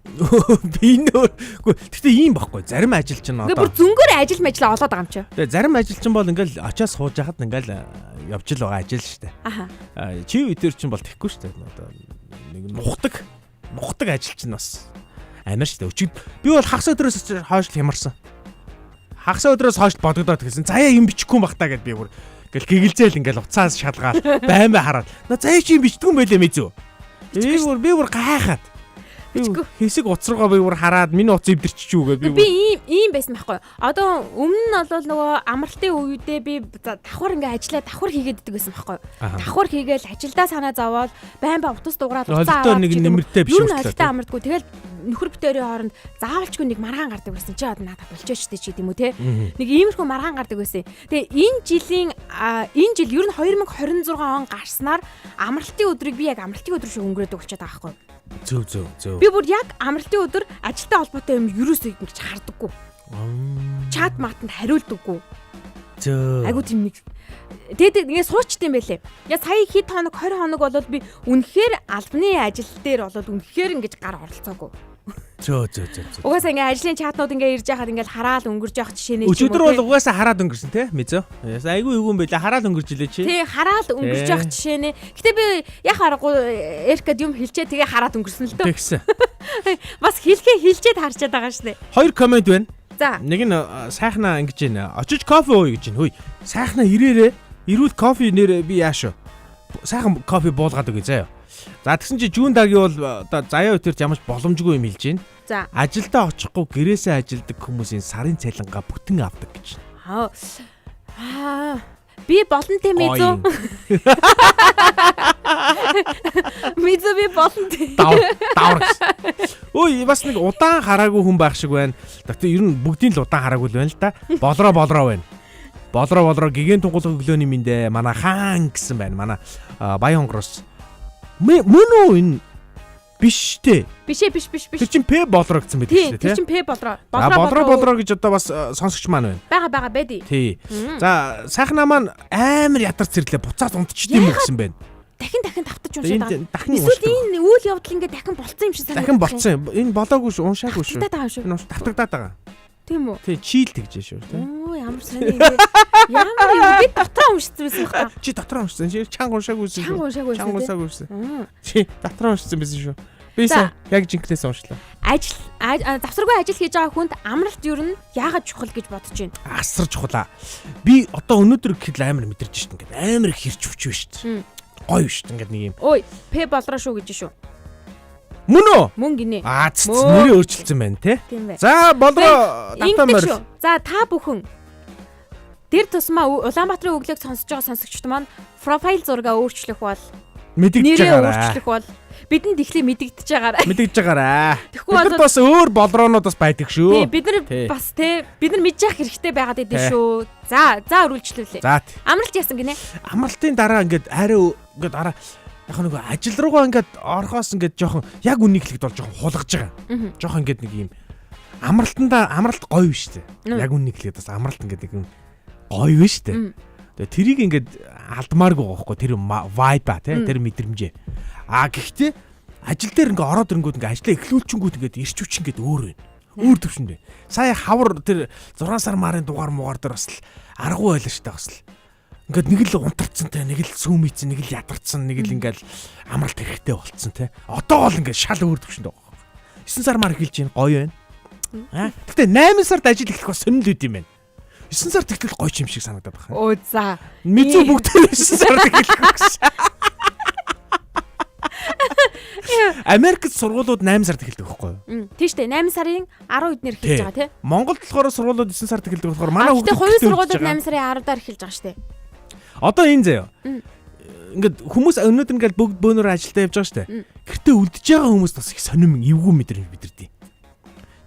Би нөө гэхдээ ийм байхгүй зарим ажил чинь одоо бүр зөнгөөр ажил олоод байгаа юм чи. Тэгээ зарим ажил чинь бол ингээл очиад сууж яхад ингээл явж л байгаа ажил шүү дээ. Чи үдээр чинь бол тэхгүй шүү дээ. Одоо нэг нухдаг ажил чинь бас амар шүү дээ. Би бол хагас өдрөөс хойш хямарсан. Хагас өдрөөс хойш бодогдоод гэсэн. Заяа юм бичихгүй юм бах та гэд би бүр ингээл гэгэлзээл ингээл уцаас шалгаад баймаа хараад. Заяа чи юм бичдэггүй юм байлээ мэзүү. Би бүр гайхаад. Хэсэг уц руугаа би бүр хараад миний уц эвдэрччихүү гэдэг би ийм байсан байхгүй. Одоо өмнө нь бол нөгөө амралтын үедээ би давхар ингээ ажиллаа давхар хийгээд идэг байсан байхгүй. Давхар хийгээл ажилдаа санаа зовоод байн утас дуураад уцаа аваад нэг нэмэртэй биш үү. Юу нөлтөө амардгүй. Тэгэл нөхөр бүтээрийн хооронд заавалчгүй нэг маргаан гардаг байсан. Чи одоо надад болчихж штэ чи тийм үү те. Нэг иймэрхүү маргаан гардаг байсан. Тэгээ энэ жил ер нь 2026 он гарснаар амралтын өдрийг би яг амралтын өдөр шиг өнгөрөөдөг болчиход байгаа байхгүй. Зөв. Би бүр яг амралтын өдөр ажилтай холбоотой юм юусоо ингэж хардаггүй. Чат матанд хариулдаггүй. Айгуу тийм нэг тэгээд ингэ суучт юм байлээ. Я сая хэд хоног 20 хоног болоод би үнэхээр албаны ажил дээр болоод үнэхээр ингэж гар оролцоогүй. Зөө. Угаасаа ингээ ажлын чатнууд ингээ ирж яхад ингээл хараад өнгөрж явах жишээ нэ. Өчигдөр бол угаасаа хараад өнгөрсөн те мэзөө. Айгүй юу юм байлаа хараад өнгөрж илээ чи. Тий хараад өнгөрж явах жишээ нэ. Гэтэ би яг харахгүй эркэд юм хэлчээ тэгээ хараад өнгөрсөн л дөө. Тэгсэн. Бас хэлчээд харчаад байгаа шнэ. 2 комент байна. За. Нэг нь сайхнаа ингэж байна. Очиж кофе ууя гэж байна. Хөөе. Сайхнаа ирээрээ. Ирүүл кофе нэрээ би яаш. Сайхан кофе буулгаад өгье заяа. За тэгсэн чи Жүүн даргийн бол одоо заяа өтөрч ямарч боломжгүй юм хэлж байна. За. Ажилдаа очихгүй гэрээсээ ажилдаг хүмүүсийн сарын цалингаа бүтэн авдаг гэж. Би болонтэй мэзүү. Мэзүү би болонтэй. Давар. Ой бас нэг удаан хараагүй хүн байх шиг байна. Тэгтээ ер нь бүгдийн л удаан хараагүй л байна л да. Болроо байна. Болроо гигэн тунгуулга өглөөний минь манай хаан гэсэн байна. Манай Баянгороос. Мөн үү энэ биш те. Биш. Тэр чинь П болроо гэсэн байдаг шүү дээ. Тэр чинь П болроо. Болроо гэж одоо бас сонсогч маань байна. Бага байдий. Тий. За сайхнаа маань амар ядар цэрлээ буцаад унтчихдээ юм гэсэн байна. Дахин давтаж уншаад байгаа. Дахин эсвэл энэ үйл явдал ингээ дахин болцсон юм шиг санагдав. Дахин болцсон. Энэ болоогүй шүү, уншаагүй шүү. Давтагдаад байгаа шүү. Давтагдаад байгаа. Тийм үү? Тий, чийл тэгж шүү, тий. Оо ямар сони ингээ. Ямар юм би дотроо уншсан байсан байх та. Чи дотроо уншсан. Чи чанга уншаагүй байсан. Чанга уншаагүй байсан. Чанга уншаагүй байсан. Чи дотроо уншсан байсан шүү. Би яг жинкнээс уншлаа. Завсаргүй ажил хийж байгаа хүнд амралт юу нь яагаад чухал гэж бодож байна? Асар чухал. Би одоо өнөөдөр гэхэд амар мэдэрч шít ингээд амар их хэрч хүч биш шít. Гоё шít ингээд нэг юм. Ой, П болроо шүү гэж шүү. Мөн үү? Мөн гинэ. Нэрээ өөрчилсөн байна те. За болроо татаа морил. За та бүхэн тэр тусмаа Улаанбаатарын өглөөг сонсож байгаа сонсогчд маань профайл зургаа өөрчлөх бол мэдэгдэж байгаарай. Өөрчлөх бол бидэнд ихлэ мэдэгдэж байгаарай. Мэдэгдэж байгаарай. Тэгэхгүй бид бас өөр болроонууд бас байдаг шүү. Бид нар бас бид нар мэдж явах хэрэгтэй байгаад идэв шүү. За өрүүлжлүүлээ. За. Амралт яасан гинэ? Амралтын дараа ингээд арай ингээд араа яг нэг ажил руугаа ингээд орхоос ингээд жоохон яг үнийхлэгд бол жоохон хулгаж байгаа. Жоохон ингээд нэг юм амралт гоё биш үү? Яг үнийхлэгд бас амралт ингээд нэг гоё биш үү? Тэгээ тэрийг ингээд алдмааргүй байхгүй тэр vibe тий тэр мэдрэмжээ. Гэхдээ ажил дээр ингээд ороод ирэнгүүт ингээд ажлаа эхлүүлчингүүт ингээд ирчүүч ингээд өөр байна. Өөр төвшөнд байна. Сая хавар тэр 6 сар марын дугаар дээр бас л аргагүй байлаа штэ бас л. Ингээд нэг л унтарцсан те нэг л сүүмийцэн нэг л ядарсан нэг л ингээд амралт хэрэгтэй болцсон те. Одоо бол ингээд шал өөр төвшөнд байгаа. 9 сар мар эхэлж байна гоё байна. Гэтэ 8 сард ажил эхлэх бас сонирхол үүд юм байна. 9 сард тэгтэл гоё юм шиг санагдаад байна. Оо за. Мэдээ бүгд 9 сард эхлэх гэсэн. Америкт сургуулиуд 8 сард эхэлдэг байхгүй юу? Тийм шүү дээ. 8 сарын 10-нд нэр эхэлж байгаа тий. Монголд болохоор сургуулиуд 9 сард эхэлдэг болохоор манай хүүхдүүд хувийн сургуулиуд 8 сарын 10-аар эхэлж байгаа шүү дээ. Одоо энэ заяа. Ингээд хүмүүс өнөөдөр ингээд бүгд бөөнөр ажилдаа явж байгаа шүү дээ. Гэртээ үлдэж байгаа хүмүүс бас их сонирм эвгүй мэдрэмж мэдэрдэг.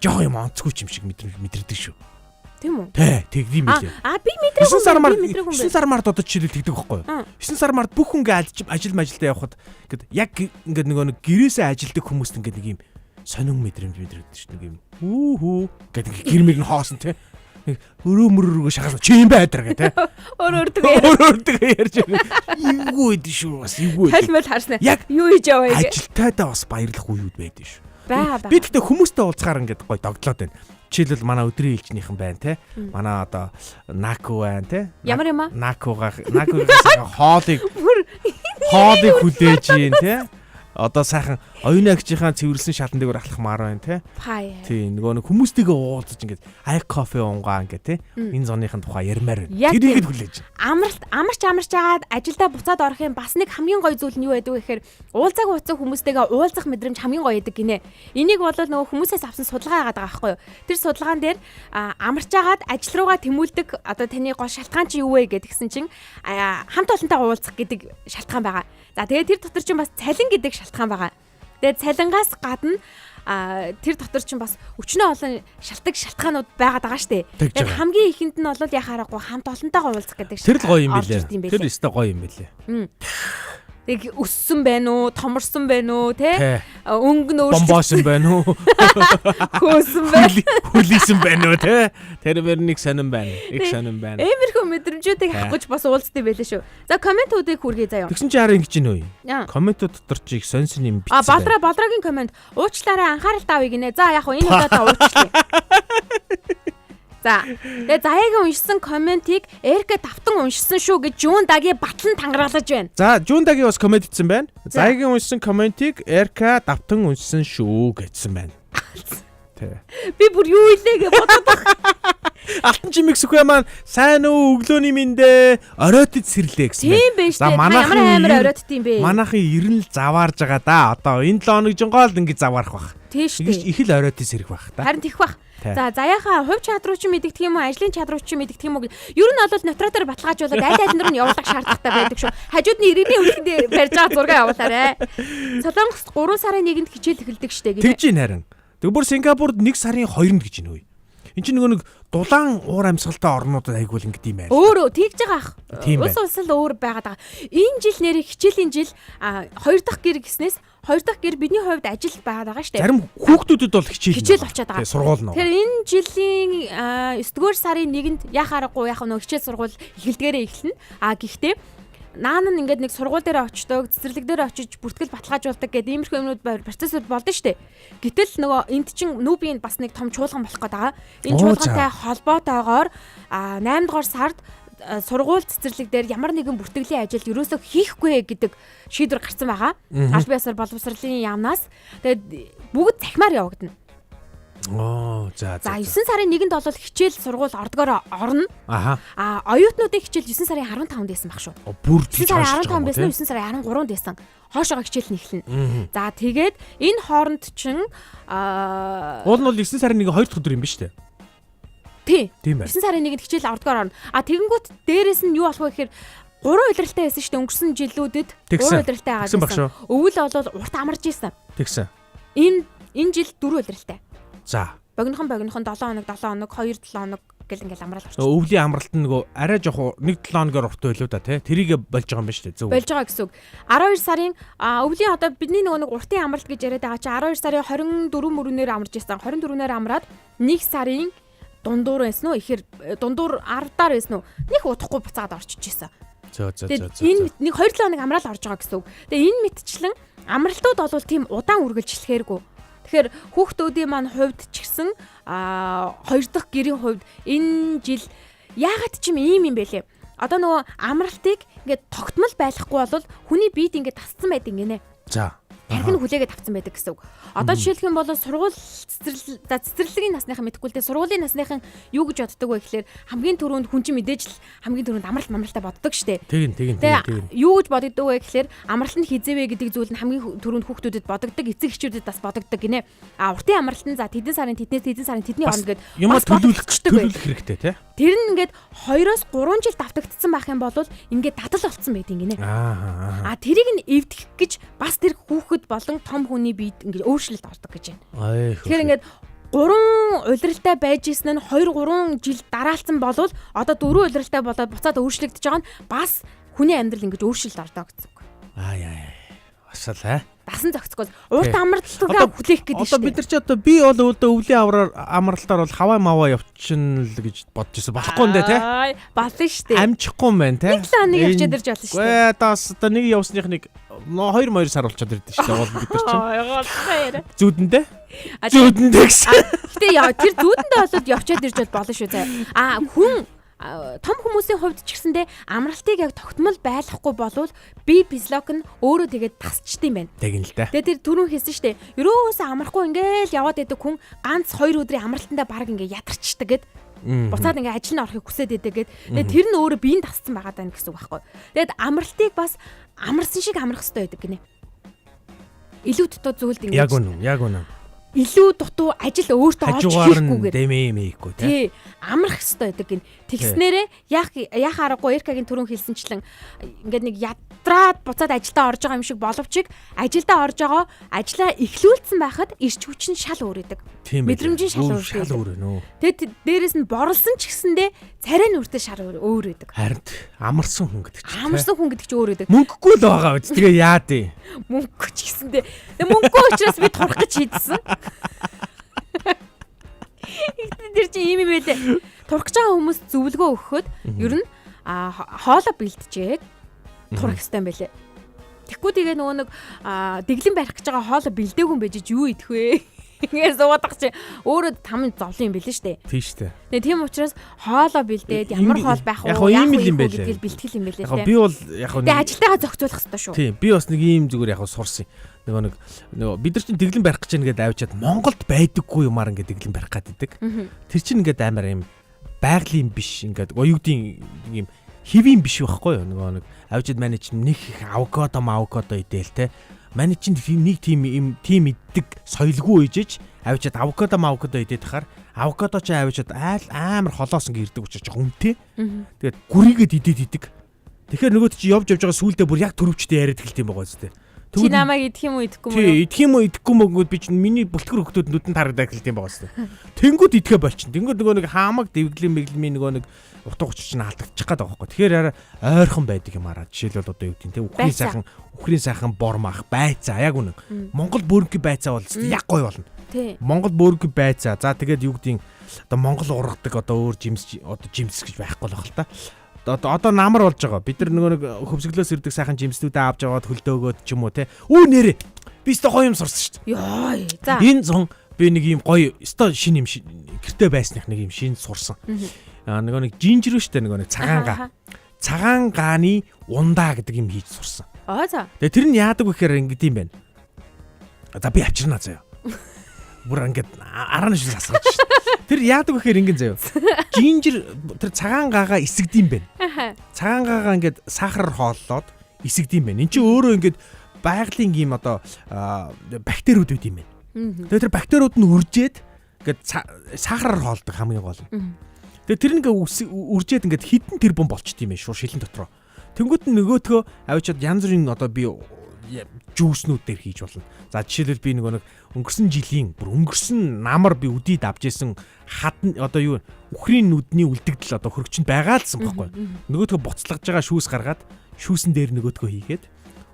Жохоо юм онцгүй юм шиг мэдэрдэг шүү. Тийм үү? Тэгдэм билээ. Би мэдрээгүй. 9 сар март одоо жишээлбэл тэгдэг байхгүй юу? 9 сар март бүх хүн ингээд ажилдаа явхад ингээд яг ингээд нэг гэрээсээ ажилдаг хүмүүст ингээд нэг юм сонин мэдрэмж мэдэрдэг шүү нэг юм. Хүүхүү гэдэг гэрмэр нь хоосон те. Өрөө шахаад чи юм байдраа гэ те. Өөрөөрдөг ярьж байгаа. Эвгүй идэв шүү бас эвгүй. Тайлмал харснаа. Юу хийж яваа гэж. Ажилтайдаа бас баярлах үеуд байдаг шүү. Баа. Би тэгтээ хүмүүстэй уулзахаар ингээд гоё догдлоод байна. Жишээлбэл манай өдрийн ээлжнийхэн байна те. Манай одоо Наку байна те. Ямар юм аа? Накугаас хоолыг хүлээж ийн те. Одоо сайхан оюунагчийнхаа цэвэрлсэн шалан дээр ахлах маар байна те. Тийм нөгөө хүмүүстэйгээ уулзаж ингээд ай кофе унгаа ингээд те. Энэ зоныхын тухай ярмаар байна. Тэрийг л хүлээж. Амарч жагаад ажилдаа буцаад орох юм бас нэг хамгийн гоё зүйл нь юу байдаг вэ гэхээр уулзах хүмүүстэйгээ уулзах мэдрэмж хамгийн гоё байдаг гинэ. Энийг бол нөгөө хүмүүсээс авсан судалгаа яагаад байгаа байхгүй юу? Тэр судалгаан дээр амарч жагаад ажил руугаа тэмүүлдэг одоо таны гол шалтгаан чи юу вэ гэдгсэн чинь хамт олонтойгоо уулзах гэдэг шалтгаан байгаа. За тэгээд тэр дотор чинь бас цалин гэдэг шалтгаан байгаа. Тэгээд цалингаас гадна тэр дотор чинь бас өчнөө олон шалтгаанууд байгаад байгаа штэ. Тэгээд хамгийн ихэнд нь бол яхаарахгүй хамт олонтойгоо уулзах гэдэг шалтгаан. Тэр л гоё юм билээ. Тэр өстой гоё юм билээ. Тэг өссөн байна уу, томорсон байна уу, те? Өнгө нөөш бомбоосон байна уу? Хөөсөн байна. Хүлээсэн байна уу, те? Тэр мөр нэг сонирн байна. Их сонирн байна. Эмэрхүү мэдрэмжүүдийг хавгаж бас уулздаг байлаа шүү. За комментуудыг хүргэе заяа. Тэгсэн чи хараа ингэж нөө. Комментууд дотор чи их сонирн юм бичсэн. Болдрагийн коммент. Уучлаарай анхаарал тавья гинэ. За яг энэ удаа уучлаа. За. Тэгээ Заяагийн уншсан комментиг Эрка давтан уншсан шүү гэж Жундагийн батлан тангараглаж байна. За, Жундагийн бас коммент итсэн байна. Заяагийн уншсан комментиг Эрка давтан уншсан шүү гэжсэн байна. Би бүр юу илээ гэж бодоод байна. Алтан чимэг сүхэ маань сайн уу өглөөний миндээ оройтод сэрлээ гэсэн байна. Тийм байж тээ. Ямар амар оройтд юм бэ? Манайхын 90 л заваарж байгаа да. Одоо энэ 7 хоног жингоол ингэ заваарах бах. Тийш үү. Их л оройтод сэрэх бах та. Харин тийх бах. За заяаха хувь чадруу чи мэддэг юм уу, ажлын чадруу чи мэддэг юм уу гэж. Ер нь бол нотротоор баталгаажуулаад аль аль нь явуулах шаардлагатай байдаг шүү. Хажууд нь иргэний үлгэнд барьж байгаа зураг явуулаарэ. Солонгос 3 сарын 1-нд хичээл эхэлдэг штэ гинэ. Тэгж ийн харин. Тэг бүр Сингапурд 1 сарын 2-нд гэж нөө. Энд чинь нөгөө нэг дулаан уур амьсгалтай орнуудад айгуул ингэдэм байл. Өөрөө тэгж байгаа ах. Улс л өөр байгаад байгаа. Энэ жил нэрээ хичээлийн жил 2 дахь гэр гэснээс 2 дахь гэр бидний хувьд ажил байгаад байгаа штэ. Зарим хүүхдүүдэд бол хичээл болчиход байгаа. Сургууль нь. Тэр энэ жилийн 9-р сарын 1-нд яхаарахгүй нөгөө хичээл сургууль эхэлдгээрээ эхэлнэ. Гэхдээ наан нь ингээд нэг сургууль дээр очдог, цэцэрлэг дээр очиж бүртгэл баталгаажуулдаг гэдэг иймэрхүү юмнууд процессор болдсон шүү дээ. Гэтэл нөгөө энд чинь нүүбийн бас нэг том чуулган болох гээд байгаа. Энэ чуулгантай холбоотойгоор 8 дугаар сард сургууль цэцэрлэг дээр ямар нэгэн бүртгэлийн ажил ерөөсөө хийхгүй гэдэг шийдвэр гарсан байгаа. Аль бие ясаар боловсролын яамнаас. Тэгээд бүгд захимаар явагдана. За 9 сарын 1-нд бол хичээл сургууль ордгоор орно. Аха. Оюутнуудын хичээл 9 сарын 15-нд байсан баг шүү. Бүр 9 сарын 15 байсан уу 9 сарын 13-нд байсан. Хоошоогоо хичээл нэхлэнэ. За тэгээд энэ хооронд чинь уул нь бол 9 сарын 1 2 дахь өдөр юм ба штэ. Тийм байна. 9 сарын 1-нд хичээл ордгоор орно. Тэгэнгүүт дээрээс нь юу болох вэ гэхээр 3 удиралтай байсан шүү дээ өнгөрсөн жилүүдэд 3 удиралтай байгаа. Өвөл бол урт амарч ийсэн. Тэгсэн. Энэ жил 4 удиралтай. За. Богинохон 7 хоног 2 7 хоног гэл ингээл амраал орчих. Өвлийн амралт нь нөгөө арай жоох 1-7 хоногор урт байлуу да тий. Тэрийг болж байгаа юм ба шүү дээ. Зөв. Болж байгаа гэсэн үг. 12 сарын өвлийн одоо бидний нөгөө уртын амралт гэж яриад байгаа чи 12 сарын 24 мөрөнөөр амарч ирсэн. 24-нээр амраад 1 сарын дундуур байсан уу? Ихэр дундуур 10-даар байсан уу? Нэг удахгүй буцаад орчиж ирсэн. За. Энэ нэг 2-7 хоног амраал орж байгаа гэсэн үг. Тэгээ энэ мэтчлэн амралтууд бол тийм удаан үргэлжлэхээргүй. Тэгэхээр хүүхдүүдийн маань хувьд ч гэсэн 2 дахь гэрийн хувьд энэ жил яагаад ч юм бэлээ. Одоо нөгөө амралтыг ингээд тогтмол байхгүй бол хүний биед ингээд тасцсан байдаг гинэ. За. Тархин хүлээгээд авсан байдаг гэсэн үг. Одоо жишээлх юм бол сургууль цэцэрлэгийн насныхан мэдэхгүй л дээ. Сургуулийн насныхан юу гэж боддог вэ гэхээр хамгийн түрүүнд хүн чинь мэдээж л хамгийн түрүүнд амралттай боддог штэ. Тэгин. Юу гэж боддог вэ гэхээр амралт нь хизээвэ гэдэг зүйл нь хамгийн түрүүнд хүүхдүүдэд бодогддог, эцэг эхчүүдэд бас бодогддог гинэ. Уртын амралт нь за тэдэн сарын тэдний орно гэд юм төлөвлөх хэрэгтэй тий. Тэр нь ингээд 2-3 жил давтагдсан байх юм бол ингээд дадал болцсон байдаг гинэ. Тэрийг нь эвдэх гэж бас тэр хүүхэд болон том хүний биед ингээд өөрчлөлт ордог гэж байна. Тэгэхээр ингээд 3 улиралтай байж исэн нь 2-3 жил дараалсан болвол одоо 4 улиралтай болоод буцаад өөрчлөгдөж байгаа нь бас хүний амьдрал ингээд өөрчлөлт ордог гэсэн үг. Басал Дасан зохицгоос урт амралтаа хүлээх гэдэг шүү дээ. Одоо бид нар ч одоо би бол өвлөө өвлийн амралтаар бол хаваа маваа явчихна л гэж бодож байсан. Болохгүй нэ тий. Болно шүү дээ. Амжихгүй юм байна тий. Нэг л нэг явчаад ирж болно шүү дээ. Одоо нэг явсных нэг 2 сар болчиход ирдэ шүү дээ. Бол бид нар чинь. Зүудэндээ. Зүудэндээ гэсэн. Гэтэ тэр зүудэндээ болоод явчаад ирж болно шүү дээ. Хүн том хүмүүсийн хувьд ч гэсэндээ амралтыг яг тогтмол байлгахгүй болвол бие физиолог нь өөрөө тэгээд тасчд юм байна. Тэгин л да. Тэгээд тэр түрүүн хэлсэн шүү дээ. Ерөөсөө амрахгүй ингээл яваад идэг хүн ганц 2 өдрийн амралтандаа баг ингээ ядарчдаг гэд. Буцаад ингээ ажил нь орохыг хүсээд идэг гэд. Тэгээд тэр нь өөрөө биеийн тасцсан байгаа даа гэсэн үг байхгүй. Тэгээд амралтыг бас амарсан шиг амрах хэрэгтэй байдаг гинэ. Илүү дутуу зүйлд ингээ. Яг үнэ. Илүү дутуу ажил өөртөө олж хийхгүйгээр дэмээхгүй тий амрах хэрэгтэй байдаг гин. Тэгснээрээ яах аргагүй Эркагийн түрүүн хэлсэнчлэн ингээд нэг ядраад буцаад ажилдаа орж байгаа юм шиг боловч ажилдаа орж байгаа ажлаа эхлүүлсэн байхад ирч хүч нь шал өөр идэг. Мэдрэмжийн шал өөр нөө. Тэгээд дээрэс нь борлсон ч гэсэндээ царай нүртэй шар өөр идэг. Харин амарсан хүн гэдэг чинь. Амарсан хүн гэдэг чинь өөр идэг. Мөнгөгүй л байгаа үст. Тэгээ яа дээ. Мөнгөгүй ч гэсэндээ мөнгөгүй учраас би турах гэж хийдсэн. Тэр чинь юм байлээ. Турах гэж байгаа хүмүүс зөвлөгөө өгөхөд ер нь хоолоо бэлтжээд турах хэрэгтэй юм байлээ. Тэгэхгүй тэгээ нөгөө нэг дэглэн барих гэж байгаа хоолоо бэлдээгүй юм байж юу идэх вэ? Ингээд суудаг чи өөрөө тамын зовлон юм билээ штэ. Тийм штэ. Тэгээ тийм учраас хоолоо бэлдээд ямар хоол байх вэ? Яг юм байлээ. Гэдгийг бэлтгэл юм байлээ. Яг би бол яг тэгээ ажилтайгаа зохицуулах хэрэгтэй шүү. Тийм би бас нэг ийм зүгээр яг сурсан. Нөгөө бид нар чинь дэглэн барих гэж ингээд авчиад Монголд байдаггүй юмар ингээд дэглэн барих гэдэг. Тэр чинь ингээд амар юм байгалийн биш ингээд оюутын юм хэвийн биш байхгүй юу? Нөгөө нэг авчиад манай чинь нэг авокадо идээл те. Манай чинь нэг тийм иддэг соёлгүй үйжиж авчиад авокадо идээд тахаар авокадо ч авчиад амар холоос ингээд ирдэг учраас жоохон үнэтэй. Тэгээд гүрийгээд идэг. Тэгэхээр нөгөөд чи явж байгаа сүулдэ бүр яг төрөвчтэй яриад эхэлт юм байгаа зү. Чи намайг идэх юм уу идэхгүй юу? Идэх юм уу идэхгүй мөгөөд би чинь миний бүлтгэр хөлтөд нүдэн тарагдаад эхэлт юм байгаа зү. Тэнгүүд идэхэ болчин. Тэнгүүд нөгөө нэг хаамаг дэвглэн нөгөө нэг утга учир чинь алдчих гээд байгаа байхгүй. Тэгэхээр ойрхон байдаг юм араа. Жишээлбэл одоо юу гэдэг те үхрийн сайхан бормах байцаа яг үнэн. Монгол бөөрөнгийн байцаа бол яг гоё болно. Монгол бөөрөнгийн байцаа. За тэгээд юу гэдэг одоо Монгол ургадаг одоо өөр жимс гэж байхгүй л байна л та. Одоо намар болж байгаа. Бид нар нөгөө нэг хөвсгөлөөс ирдэг сайхан жимснүүдээ авч аваад хөлдөөгөөд ч юм уу те. Үу нэрэ. Би өстой гоё юм сурсан шүү дээ. Йой. За. Энэ зон би нэг юм гоё өстой шин юм гэртээ байсных нэг юм шин сурсан. нэг жинжрүү штэ нэг цагаан га. Цагаан гааны ундаа гэдэг юм хийж сурсан. За. Тэгээ тэр нь яадаг вэ гэхээр ингэдэм юм байна. За би авчирнаа заяа. Бүр ингээд араа нь шил асгаж шин. Тэр яадаг вэ гэхээр ингэн заяа. Жинжер тэр цагаан гаага эсэгдэм байна. Цагаан гаага ингээд сахараар хооллоод эсэгдэм байна. Энд чинь өөрөө ингээд байгалийн юм одоо бактериуд үүд юм байна. Тэгээ тэр бактериуд нь үржээд ингээд сахараар хоолдог хамгийн гол нь. Тэгээ тэр ингээ үржээд ингээд хідэн тэрбум болчт юм байна шууд шилэн дотроо. Тэнгүүт нь нөгөөтгөө авчиад янз бүрийн одоо би жүүснүүд дээр хийж болно. За жишээлбэл би нэг өнгөрсөн жилийн бүр өнгөрсөн намар би үдийд авч исэн одоо юу үхрийн нүдний үлдэгдэл одоо хөрөгчөнд байгаалсан байхгүй. Нөгөөтгөө буцлагж байгаа шүүс гаргаад шүүсэн дээр нөгөөтгөө хийгээд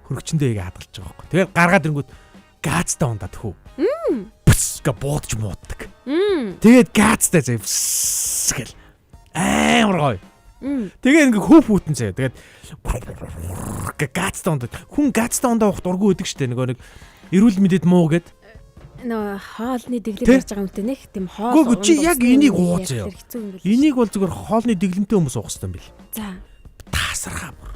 хөрөгчөндөө яг хадгалж байгаа байхгүй. Тэгээд гаргаад ирэнгүүт газтай ундаад хөө. Бүсга буудж мууддаг. Тэгээд газтай зав гэл амар гоё. Тэгээ ингээ хөөп хүтэн заяа. Тэгээд газтай ундаад хүн газтай ундаа ухт ургу өгдөг штэ нэг эрүүл мэндэд муу гэд нөө хоолны дэглэг ярьж байгаа юмтэй нэг тийм хоол. Гүг чи яг энийг ууз яа. Энийг бол зүгээр хоолны дэглэмтэй хүмүүс уух хэрэгтэй юм бэл. За. Таасархаа бүр.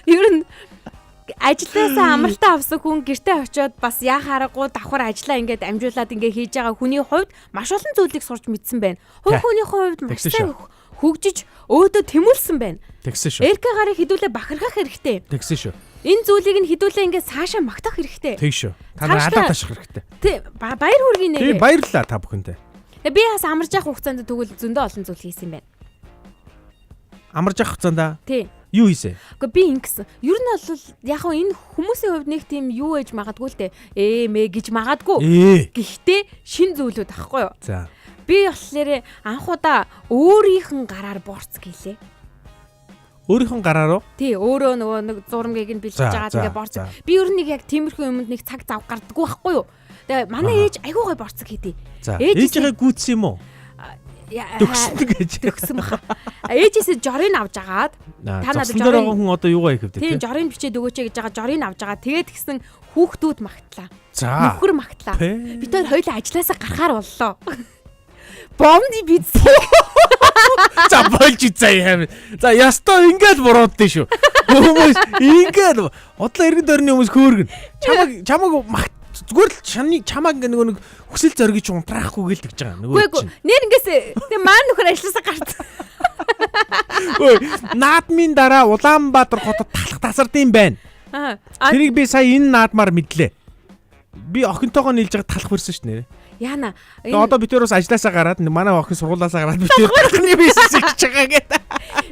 Ер нь ажлаасаа амралтаа авсан хүн гэртээ очиод бас яа харахгүй давхар ажиллаа ингээд амжуулаад ингээд хийж байгаа хүний хувьд маш олон зүйлийг сурч мэдсэн байна. Хүний хувьд маш сайн хөгжиж өөдөө тэмүүлсэн байна. Тэгсэн шүү. РК гарыг хідүүлээ бахархах хэрэгтэй. Тэгсэн шүү. Энэ зүйлийг нь хідүүлээ ингээд цаашаа магтах хэрэгтэй. Тэг шүү. Та нар алаа таших хэрэгтэй. Тий, баяр хүргийн нэрээ. Тэг баярлалаа та бүхэндээ. Би бас амарж явах хугацаанд тэгвэл зөндөө олон зүйл хийсэн байна. Амарж явах хугацаанд тий. Юу хийсэн? Гэхдээ би ингэсэн. Ер нь бол яг хөө энэ хүмүүсийн хувьд нэг тийм юу ээж магадгүй л дээ. Мэ гэж магадгүй. Гэхдээ шин зүйлүүд ахгүй юу? За. Би болохоор анхудаа өөрийнх нь гараар борц гэлээ. Өөрийнх нь гараар уу? Тий, өөрөө нөгөө нэг зурмгийг нь бэлтэж байгаа тэгээ борц. Би ер нь нэг яг тиймэрхүү юмд нэг цаг зав гардаггүй байхгүй юу? Тэгээ манай ээж айгүй гой борцог хийдий. Ээжээ гүйцсэн юм уу? Төгсөн гэж. Төгсөн баха. Ээжээсээ жорыг авч агаад та надад жорыг хүн одоо юугаа хийх вэ? Тийм, жорыг бичээд өгөөч гэж байгаа жорыг авч агаад тэгээд гисэн хүүхдүүд магтлаа. За. Нөхөр магтлаа. Бид хоёр хоёулаа ажилласаа гарахаар боллоо. Бомди бицээ. За болж заяа. За ястаа ингээд бурууддээ шүү. Хүмүүс ингээд одлоо иргэн дөрний хүмүүс хөөргөн. Чамаг зүгээр л чамаг ингээ нэг хүсэл зориг ч унтраахгүй гэлдэж байгаа нөгөө чинь. Нэр ингээс тэг маань нөхөр ажилласаа гарсан. Ой, наадмын дараа Улаанбаатар хотод талах тасардсан байна. Тэрийг би сая энэ наадмаар мэдлээ. Би охинтойгоо нийлж байгаа талах бэрсэн шүү нэрэ. Яана. Одоо бид төрөөс ажилласаа гараад манай охин сургуулаасаа гараад бид тэр талхны бизнес хийж байгаа гэдэг.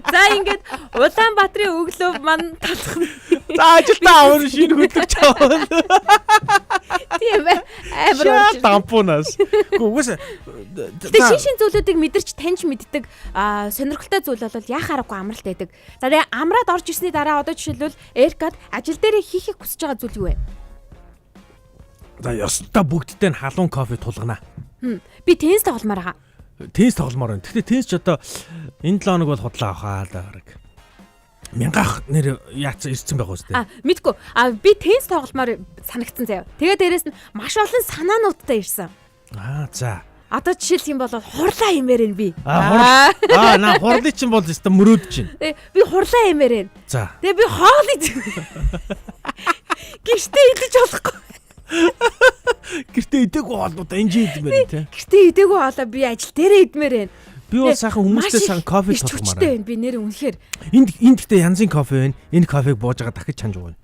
За ингээд Улаанбаатарын өглөө мань талах. За ажилтаа авах шинэ хөдлөгч авах. Тийм ээ. Амар дампунаас. Үгүйс. Шин зүйлүүдийг мэдэрч таньж мэддэг сонирхолтой зүйл бол яа харахгүй амралт байдаг. За тэгээ амраад орж ирсний дараа одоо жишээлбэл РК-д ажил дээрээ хийхийг хүсэж байгаа зүйл юу вэ? За ёстой бүгдтэй нь халуун кофе тулгана. Би теннис тогломоор байгаа. Теннис тогломоор байна. Гэхдээ теннис ч одоо энэ 7 хоног бол худлаа авахаа л баг. Мянгах нэр яатсан ирсэн байгаа үстэй. Мэдгүй. Би теннис тогломоор санагдсан заяа. Тэгээ дээрэс нь маш олон санаануудтай ирсэн. За. Одоо жишээлх юм бол хурлаа хэмээр нь би. На хурлын чинь бол өстө мөрөөд чинь. Би хурлаа хэмээр нь. За. Тэгээ би хоол идэх. Гэртээ идэж болохгүй. Гэртээ идээгүй хоолнуудаа энэ идмээр тий. Гэртээ идээгүй хоолоо би ажил дээрээ идмээр байна. Би бол сайхан хүмүүстэй сайхан кофе тогломоор байна. Би нэр үнэхээр. Энд гэхдээ янзын кофе байна. Энэ кофег бууж байгаа дахиж чанж ууна.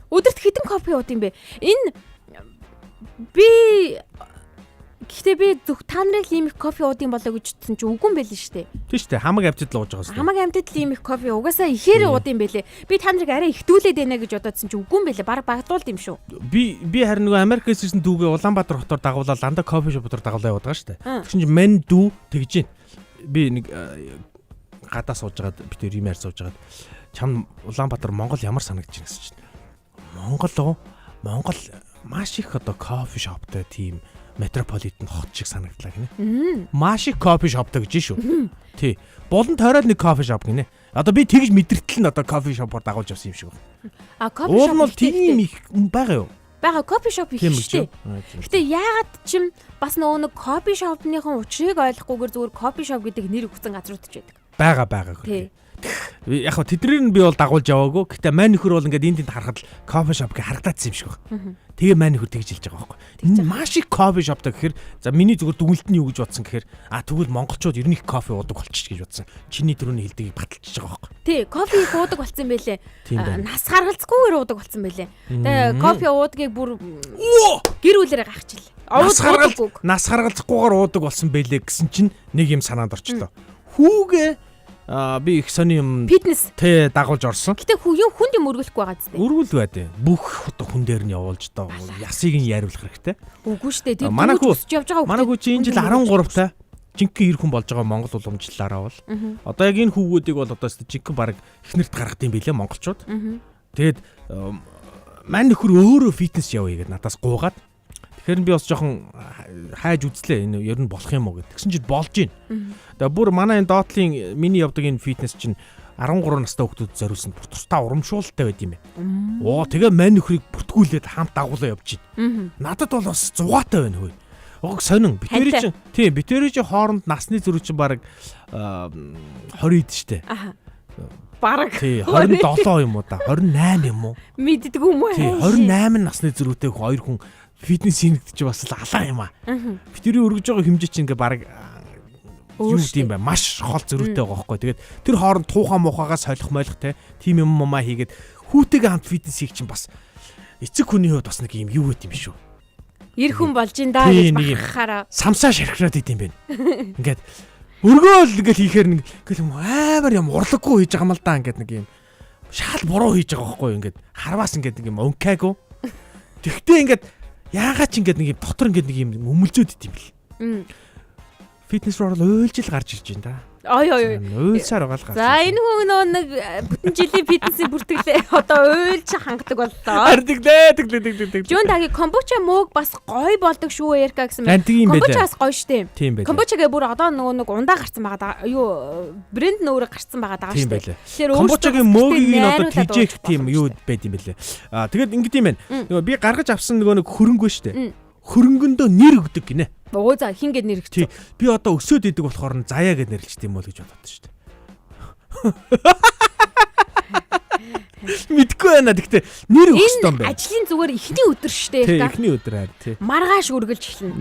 Өдөрт хэдэн кофе ууд юм бэ? Энэ би гэхдээ би зөв та нарыг ийм их кофе уудын болоо гэж утсан чи үгүй юм байл шүү дээ. Тийм шүү дээ. Хамаг амтд л ууж байгаа шүү дээ. Хамаг амтд ийм их кофе угаасаа ихээр уудын байлээ. Би та нарыг арай ихтүүлээд байна гэж бодоодсэн чи үгүй юм байлээ. Бараг багтуулд юм шүү. Би харин нөгөө Америкээс ирсэн дүүгээ Улаанбаатар хотоор дагуулаад ланда кофе шопоор дагуулаа яваад байгаа шүү дээ. Тэгсэн чи мен дүү тэгж гин. Би нэг гадаа сууж байгаад би тэр юм ярьж сууж байгаад чам Улаанбаатар Монгол ямар санагдаж байна гэсэн чинь. Монгол маш их одоо кофе шоптой тийм метрополитен хот шиг санагдлаа гинэ. Маш их кофе шоптой гэж шүү. Тий. Болон тойрол нэг кофе шоп гинэ. Одоо би тэгж мэдэртэл нь одоо кофе шопоор дагуулж авсан юм шиг байна. Кофе шоп тийм их байгаа юу? Бага кофе шоп их шүү дээ. Гэтэ яагаад чим бас нөгөө нэг кофе шопныхон учрыг ойлгохгүйгээр зүгээр кофе шоп гэдэг нэр өгсөн газрууд ч байдаг. Бага хөрхий. Яг хөө тэднийг нь би бол дагуулж яваагүй. Гэтэ мань нөхөр бол ингээд энд харахад л кофе шоп гэж харагдаадсан юм шиг байна. Тэгээ мань нөхөр тэгж хэлж байгаа байхгүй. Энэ маш их кофе шоптой гэхээр за миний зүгээр дүгнэлт нь юу гэж бодсон гэхээр тэгвэл монголчууд ер нь их кофе уудаг болчих гэж бодсон. Чиний түрүүний хэлдгийг баталчихж байгаа байхгүй. Тий, кофе их уудаг болсон байлээ. Нас гаргалцгүйгээр уудаг болсон байлээ. Тэгээ кофе уудгийг бүр гэр бүлэрээ гахчихлаа. Нас гаргалзахгүйгээр уудаг болсон байлээ гэсэн чинь нэг юм санаанд орчлоо. Хүүгээ би их сони юм фитнес тэ дагуулж орсон. Гэтэ хүнд юм өргөлөхгүй байгаа зү. Өргөл байдэ. Бүх хүн дээр нь явуулж доо ясыг нь яриулах хэрэгтэй. Үгүй шүү дээ. Манай хүү явж байгаа. Манай хүү чи энэ жил 13 та жинхэнэ ир хүн болж байгаа Монгол уламжлалаараа бол. Одоо яг энэ хүүгүүдийг бол одоо жинхэнэ баг эхнэрт гаргадсан билээ монголчууд. Тэгээд мань нөхөр өөрөө фитнес явъя гэдээ надаас гуугаад. Тэгэхээр би бас жоохон хайж үзлээ энэ ер нь болох юм уу гэд. Тэгсэн чинь болж байна. Тэгээ бүр манай энэ доотлын миний явдаг энэ фитнес чинь 13 настай хүүхдүүд зориулсан бүр тусдаа урамшуулалтай байд юм байна. Тэгээ мань нөхрийг бүртгүүлээд хамт дагуулаа явж байна. Надад бол бас зугаатай байна хөөе. Сонин битэрий чи хооронд насны зүрх чинь баг 20 ид штэ. Бараг 27 юм уу да 28 юм уу? Мэддэг юм уу? 28 насны зүрхтэй хоёр хүн фитнес хийгдэж бас алаа юм аа. Битэрий өргөж байгаа хэмжээ чинь ингээ баг юу гэдэм бай маш хол зөрүүтэй байгаа байхгүй. Тэгээд тэр хооронд туухаа муухаагаас солих мойлох те тим юм маа хийгээд хүүтэйгээ хамт фитнес хийх чинь бас эцэг хүний хувьд бас нэг юм юу гэдэм биш үү? Ир хүн болж ин даа гэж бахахаараа самсаа шархираад идэм бэ. Ингээд өргөөл ингээл хийхээр ингээл амар юм урлаггүй хийж байгаа юм л да ингээд нэг юм шал буруу хийж байгаа байхгүй. Ингээд харваас ингээд нэг юм өнкаагүй. Тэгтээ ингээд яагаад ч ингээд нэг юм дотор ингээд нэг юм өмөлзөөд идэм бэл. Фитнес руу уйлж ил гарч ирж байна да. Ой. Уйлсаар байгаа л гарч. За энэ хүн нэг бүтэн жилийн фитнесийн бүртгэлээ одоо уйлж хангадаг боллоо. Тэглээ. Жон таги комбуча мөөг бас гоё болдог шүү Эрка гэсэн мэт. Комбуча бас гоё штэ. Комбучагээ бүр одоо нэг ундаа гарцсан байгаа даа. Юу брэнд нөөрэ гарцсан байгаа даа штэ. Тэгэхээр комбучагийн мөөгийг нь одоо тижээх тийм юу байд юм бэлээ. Тэгээд ингэдэм юм байна. Нөгөө би гаргаж авсан нөгөө нэг хөрөнгөө штэ. Хөрөнгөндөө нэр өгдөг гинэ. Оо за хингээд нэр өгч. Би одоо өсөөд идэг болохоор заяа гэд нэрлэлт юм бол гэж бодоод шүү дээ. Мэдгүй байна. Гэхдээ нэр өгөх ёстой юм байна. Ажлын зүгээр ихний өдөр шүү дээ. Ихний өдөр харин тий. Маргааш үргэлж эхэлнэ.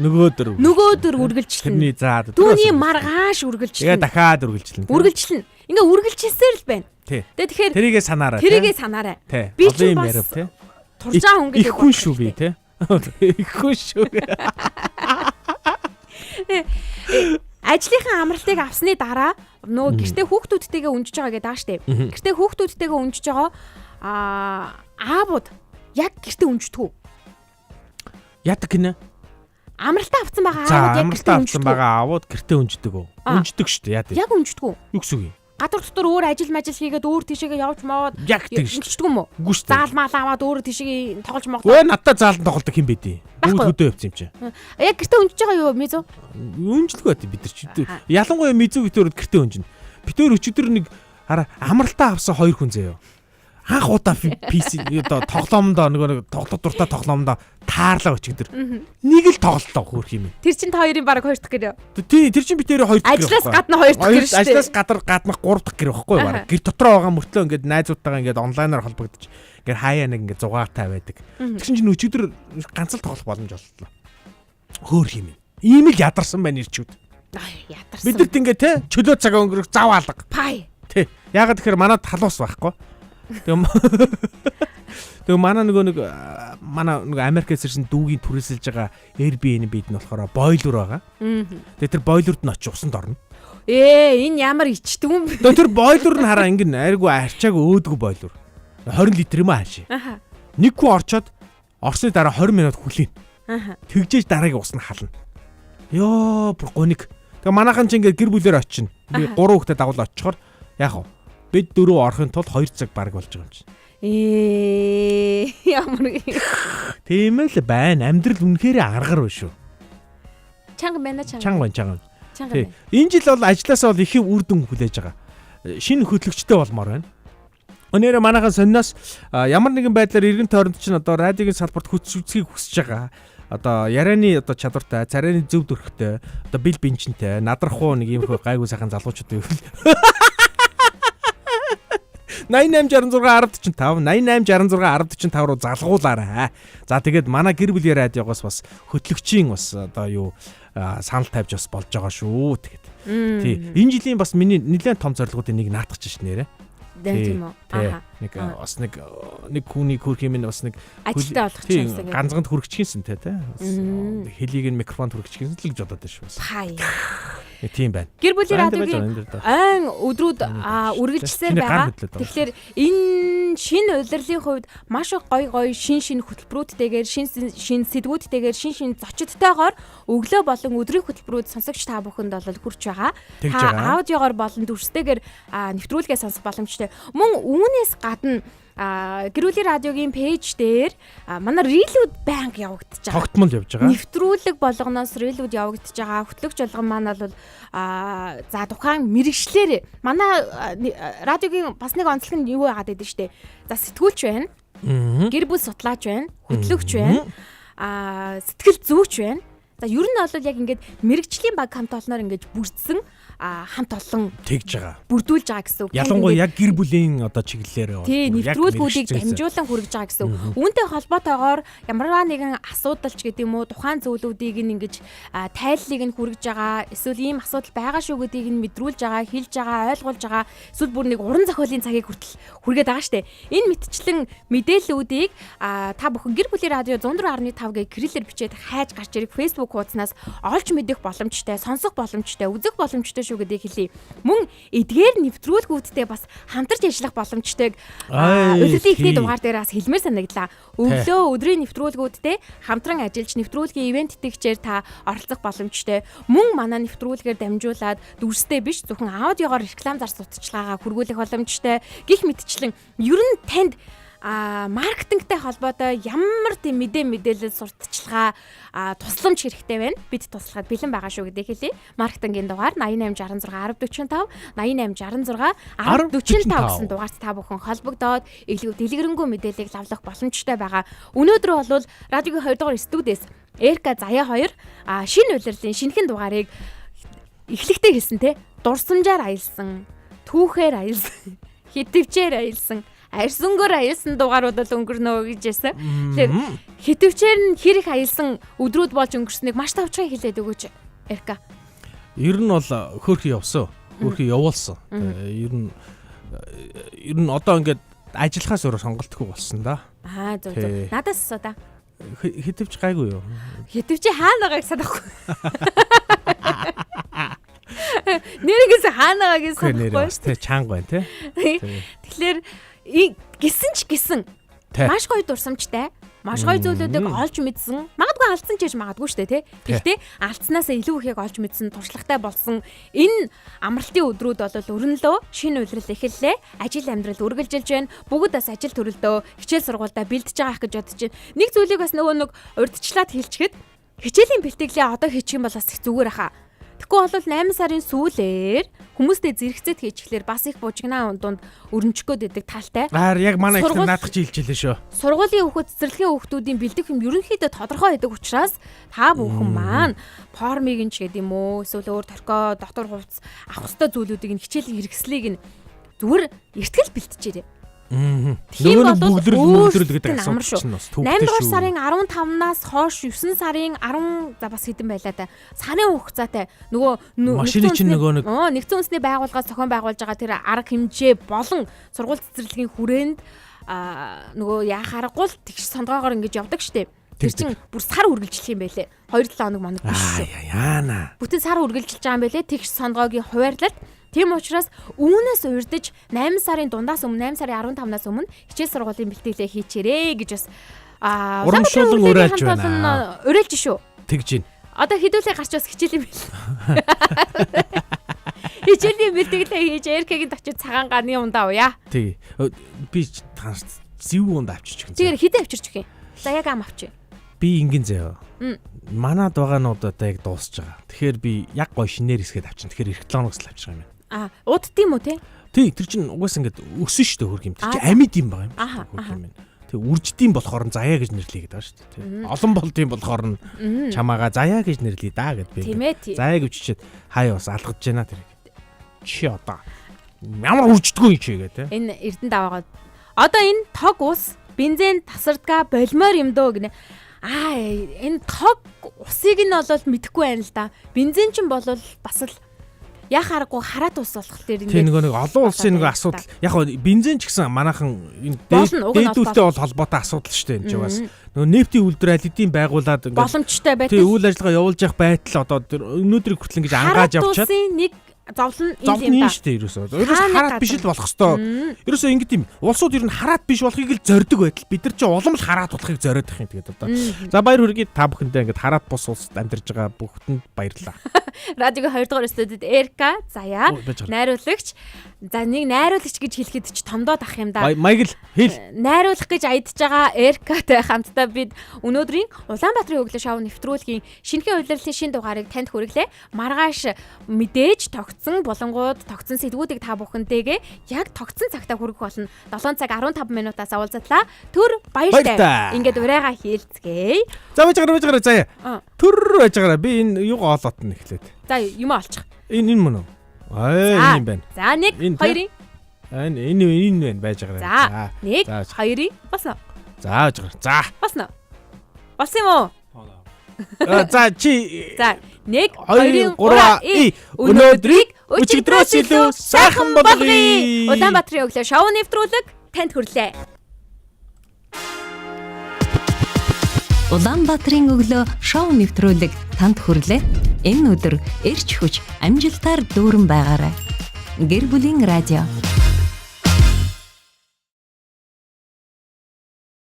Нөгөөдөр үргэлж эхэлнэ. Тэрний заад. Түүний маргааш үргэлж эхэлнэ. Тэгээ дахиад үргэлжлэнэ. Үргэлжлэнэ. Ингээ үргэлжлэсээр л байна. Тий. Тэгэхээр тэрийгээ санаарай. Би ч бас турж байгаа хүн гэдэг. Их хүн шүү би тий. Их хүн шүү. Ажлынхаа амралтыг авсны дараа нөгөө гэртээ хүүхдүүдтэйгээ унжиж байгаа гэдэг ааштай. Гэртээ хүүхдүүдтэйгээ унжиж байгаа аабууд яг гэртээ унждаг уу? Ядаг гинэ. Амралтаа авсан байгаа аавууд гэртээ унждаг уу? Унждаг шүү дээ. Яг унждаг уу? Юу гэсэн үг юм? Гадар дотор өөр ажил хийгээд өөр тийшээгээ явж маваад яг тэгш унждаг юм уу? Үгүй шүү дээ. Заалмаал аваад өөр тийшээгээ тоглож моглоо. Өө надтай заалан тоглодог хэм бэдий. Бүгд хөдөө явсан юм чи. Яг гэртээ унжиж байгаа юу Мизу? Унжлгүй байт бид нар чи. Ялангуяа Мизу битүүрд гэртээ унжина. Битүүр өчигдөр нэг амралтаа авсан хоёр хүн заяа. Анх удаа PC одоо тоглоомдоо нэг тоглох дуртай тоглоомдоо таарлаа өчигдөр. Нэг л тоглолтоо хөөх юм. Тэр чин та хоёрын баг 2 дахь гэр. Тий, тэр чин битээр 2 дахь гэр. Ажлаас гадна 2 дахь гэр шүү дээ. Ажлаас гаднах 3 дахь гэр байхгүй баг. Гэр дотроо байгаа мөртлөө ингээд найзуудтайгаа ингээд онлайнаар холбогдож ингээд хаяа нэг ингээд зугаартай байдаг. Тэгсэн чинь өчигдөр ганц л тоглох боломж оллоо. Хөөх юм. Ийм л ядарсан байна ирчүүд. Ядарсан. Бидэрт ингээд те чөлөө цагаа өнгөрөх зав алга. Пай. Тий. Ягаад тэгэхээр манад халуус байхгүй. Тэгээ манай нэг Америкээс ирсэн дүүгийн түрээсэлж байгаа Airbnb-д нь болохоор бойлер байгаа. Тэгээ тэр бойлерд нь очиж усанд орно. Энэ ямар ичдэг юм бэ? Тэр бойлер нь хараа ингэн айргүй арчааг өөдгөө бойлер. 20 литр юм ааши. Нэг хүн орчоод орсны дараа 20 минут хүлээн. Тэгжээж дараагийн ус нь хална. Йоо, бүр гоник. Тэгээ манайхан ч ингээд гэр бүлээр очино. Би 3 хүүхдэд дагуул очихоор яах вэ? Бид дөрөв орохын тулд 2 цаг бараг болж байгаа юм чинь. Ямар тийм л байна. Амьдрал үнэхээр аргар байна шүү. Чанга байна чанга. Чанга. Энэ жил бол ажлаасаа бол их үр дүн хүлээж байгаа. Шинэ хөтлөгчтэй болмоор байна. Өнөөдөр манайхан сонноос ямар нэгэн байдлаар эргэн тойронд чинь одоо радиогийн салбарт хүчрхийг хүсэж байгаа. Одоо ярианы одоо чадвартай, царайны зөв дөрхтэй, одоо бил бинчэнтэй, надрахуу нэг юм хөө гайгүй сайхан залуучууд байвал 8866 1045 8866 1045 руу залгуулаарай. За тэгээд манай гэр бүлийн радиогоос бас хөтлөгчийн бас одоо юу санал тавьж бас болж байгаа шүү. Тэгээд тий энэ жилийн бас миний нэлээд том зорилгоудын нэг наатах чинь нэрэ. Тийм үү. Аа. Нэг бас нэг хүний хөрх юм бас нэг ажилтаа болох ч юмсан. ганцганд хүрчихсэн те. Хэлийг нь микрофонд хүрчихсэн л гэж бодоод байна шүү. Хай. Тийм байна. Гэр бүлийн радиогийн айн өдрүүд үргэлжлсээр байгаа. Тэгэхээр энэ шинэ удирлын хувьд маш их гоё шин хөтөлбөрүүдтэйгээр шин сэдвүүдтэйгээр шин зочидтойгоор өглөө болон өдрийн хөтөлбөрүүд сонсогч та бүхэнд бол хүрч байгаа. Та аудиогоор болон дүрстэйгээр нэвтрүүлгээ сонсох боломжтой. Мөн үүнээс гадна гэр бүлийн радиогийн пэйж дээр манай рилүүд банк явагдаж байгаа. Тогтмол явж байгаа. Нэвтрүүлэг болгоноос рилүүд явагдаж байгаа. Хөтлөгч болгон маань бол за тухайн мэрэгчлэр манай радиогийн бас нэг онцлог нь юу яагаад гэдэг штэ. За сэтгүүлч байна. Гэр бүл судлаач байна. Хөтлөгч байна. Сэтгэл зүйч байна. За ер нь бол яг ингээд мэрэгчлийн баг хамт олноор ингээд бүрдсэн хамт олон тэгж байгаа. Бүрдүүлж байгаа гэсэн үг. Ялангуяа яг гэр бүлийн одоо чиглэлээр тий нэвтрүүлгүүдийг дамжуулан хүргэж байгаа гэсэн үг. Үүнтэй холбоотойгоор ямарваа нэгэн асуудалч гэдэг юм уу тухайн зүйлүүдийг ингэж тайллыг нь хүргэж байгаа эсвэл ийм асуудал байгаа шүү гэдгийг нь мэдрүүлж байгаа, хэлж байгаа, ойлгуулж байгаа эсвэл бүр нэг уран зохиолын цагийг хүртэл хүргээд байгаа штэ. Энэ мэтчлэн мэдээллүүдийг та бүхэн гэр бүлийн радио 104.5 гэх кириллээр бичээд хайж гарч ирэх Facebook хуудаснаас олж мэдэх боломжтой, сонсох боломжтой, үзэх боломжтой шүү гэдгийг хэлье. Мөн эдгээр нэвтрүүлгүүдтэй бас хамтарч ажиллах боломжтойг өдрийн ихний дугаар дээр бас хэлмээр санагдлаа. Өглөө өдрийн нэвтрүүлгүүдтэй хамтран ажиллаж нэвтрүүлгийн ивент итгэгчээр та оролцох боломжтой. Мөн манай нэвтрүүлгээр дамжуулаад дүрстэй биш зөвхөн аудиогоор реклам зар сурталчилгаагаа хүргүүлэх боломжтой. Гэх мэтчлэн ер нь танд маркетингтэй холбоотой ямар тийм мэдээлэл сурталчилгаа тусламж хэрэгтэй байна. Бид туслахад бэлэн байгаа шүү гэдгийг хэлье. Маркетингийн дугаар 8866 1045 8866 1045 гэсэн дугаарт та бүхэн холбогдоод дэлгэрэнгүй мэдээллийг лавлах боломжтой байгаа. Өнөөдөр бол радиогийн 2 дугаар студиэс Эрка Заяа 2 шинэ удирлын шинэхэн дугаарыг эхлэхдээ хэлсэн те. Дурсамжаар аялсан, түүхээр аялсан, хитвчээр аялсан, арьсангөр аялсан дугаарууд бол өнгөрнөө гэж яасан. Тэгэхээр хитвчээр нь хэр их аялсан өдрүүд болж өнгөрснгийг маш тавчхан хэлээд өгөөч Эрка. Ер нь бол хөөрхий явсан. Хөөрхий явуулсан. Ер нь одоо ингээд ажиллахаас өөрөө сонголтгүй болсон да. Зөв. Надаас асуу да. Хитвч гайгүй юу? Хитвчи хаана байгааг санахгүй. Нэрээс хаана байгааг санахгүй. Тэ чанга байна те. Тэгэхээр гисэн маш гоё дурсамжтай маш гоё зүйлүүдийг олж мэдсэн магадгүй алдсан ч гэж магадгүй шүү дээ тий. Гэхдээ алдснаасаа илүү ихийг олж мэдсэн туршлагатай болсон энэ амралтын өдрүүд бол өрнөлөө шинэ үйлрэл эхэллээ. Ажил амьдрал үргэлжилж байна. Бүгд бас ажил төрөлдөө хичээл сургуультай бэлдэж байгаа гэж бодож байна. Нэг зүйлийг бас нөгөө нэг урдчлаад хэлчихэд хичээлийн бэлтгэлээ одоо хийчих юм бол бас их зүгээр хаа. Тэгэхгүй бол 8 сарын сүүлээр хүмүүстэй зэрэгцээд хийчихлээр бас их бужигнаа дунд өрнөжих гээд байдаг талтай. Яг манай их наадах чи хэлчихлээ шүү. Сургуулийн хүүхэд цэцэрлэгийн хүүхдүүдийн бэлдэх юм ерөнхийдөө тодорхой байдаг учраас та бүхэн маань формыг нь ч гэдэг юм уу эсвэл өөр торкоо дотор хувцас авах ёстой зүйлүүдийг нь хичээлийн хэрэгслийг нь зүгээр эртгэл бэлтжээрэй. Тийм бол бүгдрэл гэдэг асуудал чинь бас төвтэй шүү. 8 дугаар сарын 15-наас хойш 9 сарын 10 за бас хэдэн байлаа та. Сарын хугацаатай нөгөө машины чинь нөгөө нэгдсэн үндэсний байгууллагаас зохион байгуулж байгаа тэр арга хэмжээ болон сургууль цэцэрлэгийн хүрээнд нөгөө яах аргагүй л тэгш сонгоогоор ингэж явдаг штеп. Тэр чинь бүр сар үргэлжлэх юм байлээ. 2-7 хоног манад биш шүү. Яана. Бүтэн сар үргэлжилж байгаа юм байлээ. Тэгш сонгоогийн хуваарлалт. Тийм учраас үүнээс урьдж 8 сарын дундаас өмнө 8 сарын 15-наас өмнө хичээл сургуулийн бэлтгэлээ хийчээрэй гэж бас урамшуулан уриалж байна. Уриалж шүү. Тэгж байна. Одоо хэдүүлээ гарч бас хичээл юм бэл. Хичээлийн бэлтгэлээ хийж Эркагийн очиж цагаан гарны ундаа уяа. Тий. Би зэв унд авчирч гэн. Тэгэхээр хэдэ авчирч гэх юм. За яг ам авчи. Би ингэн заяа. Манад байгаа нууд одоо яг дуусж байгаа. Тэгэхээр би яг гоё шинээр хэсгээд авчин. Тэгэхээр эх 7 хоногс л авчих юм байна. Удд юм уу те? Тий, тэр чинь угаас ингээд өсөн шүү дээ хөрх юм. Тэр чинь амьд юм байгаа юм шүү дээ хөрх юм. Тэг үрждэм болохоор нь заяа гэж нэрлэе гэдэг шүү дээ. Олон болдсон болохоор нь чамаага заяа гэж нэрлэе даа гэд би. Заяа гэж чичээд хаяа бас алгаж байна тэрийг. Чи одоо ямар үрждэггүй юм чи гэдэг. Энэ Эрдэнэ даваагаа. Одоо энэ тог ус бензин тасардгаа болмоор юм дөө гинэ. Энэ тог усыг нь болол мэдэхгүй байна л да. Бензин ч болол бас л яах аргагүй хараат ус болох тэр ингэ. Нэг олон улсын нэг асуудал. Яг хоо бензин ч гэсэн манайхан энэ дээдүүлтэй бол холбоотой асуудал шүү дээ энэ ч бас. Нөгөө нефтийн үйлдвэр аль хэдийн байгуулад ингэ боломжтой байтал. Тий, үйл ажиллагаа явуулж явах байтал одоо өнөөдрийг хүртэл ингэж ангааж явчаад. Нэг зовлон ийм юм шүү дээ ерөөсөө. Ерөөсөө хараат биш л болох хэвээр. Ерөөсөө ингэ тийм улсууд ер нь хараат биш болохыг л зорддог байтал бид нар ч улам л хараат болохыг зориод их юм тэгээд одоо. За баяр хүргэе та бүхэндээ ингэ хараат бус улсад амьдарч байгаа бүхэнд баярлалаа. Радиогийн 2 дугаар студид Эрка заяа найруулагч. За нэг найруулагч гэж хэлэхэд ч томдоод ах юм да. Маяг л хэл. Найруулах гэж аядж байгаа Эркатай хамтдаа бид өнөөдрийн Улаанбаатарын өглөө шоу нэвтрүүлгийн шинэхэн удирлын шин дугаарыг танд хүргэлээ. Маргааш мэдээж тогтсон булангууд, тогтсон сэдвүүдийг та бүхэнтэйгээ яг тогтсон цагтаа хүргэх болно. 7 цаг 15 минутаас уулзтлаа. Төр баяртай. Ингээд урайгаа хийлцгээе. За байж байгаа заяа. Төр байж байгаа. Би энэ юугаа олоод нь эхлээд. За юм олчих. Энэ мөн үү? Энэ юм байна. За 1 2-ын. Энэ байна байж байгаа. За 1 2-ын босно. За байж байгаа. За. Босно. Болсон юм уу? За чи. За 1 2 3 өнөөдрийг өчигдрөөс илүү сайхан болгоё. Улаанбаатарын өглөө шоу нэвтрүүлэг танд хүрлээ. Улаанбаатарын өглөө шоу нэвтрүүлэг танд хүрлээ. Энэ өдөр эрч хүч амжилтаар дүүрэн байгаарай. Гэр бүлийн радио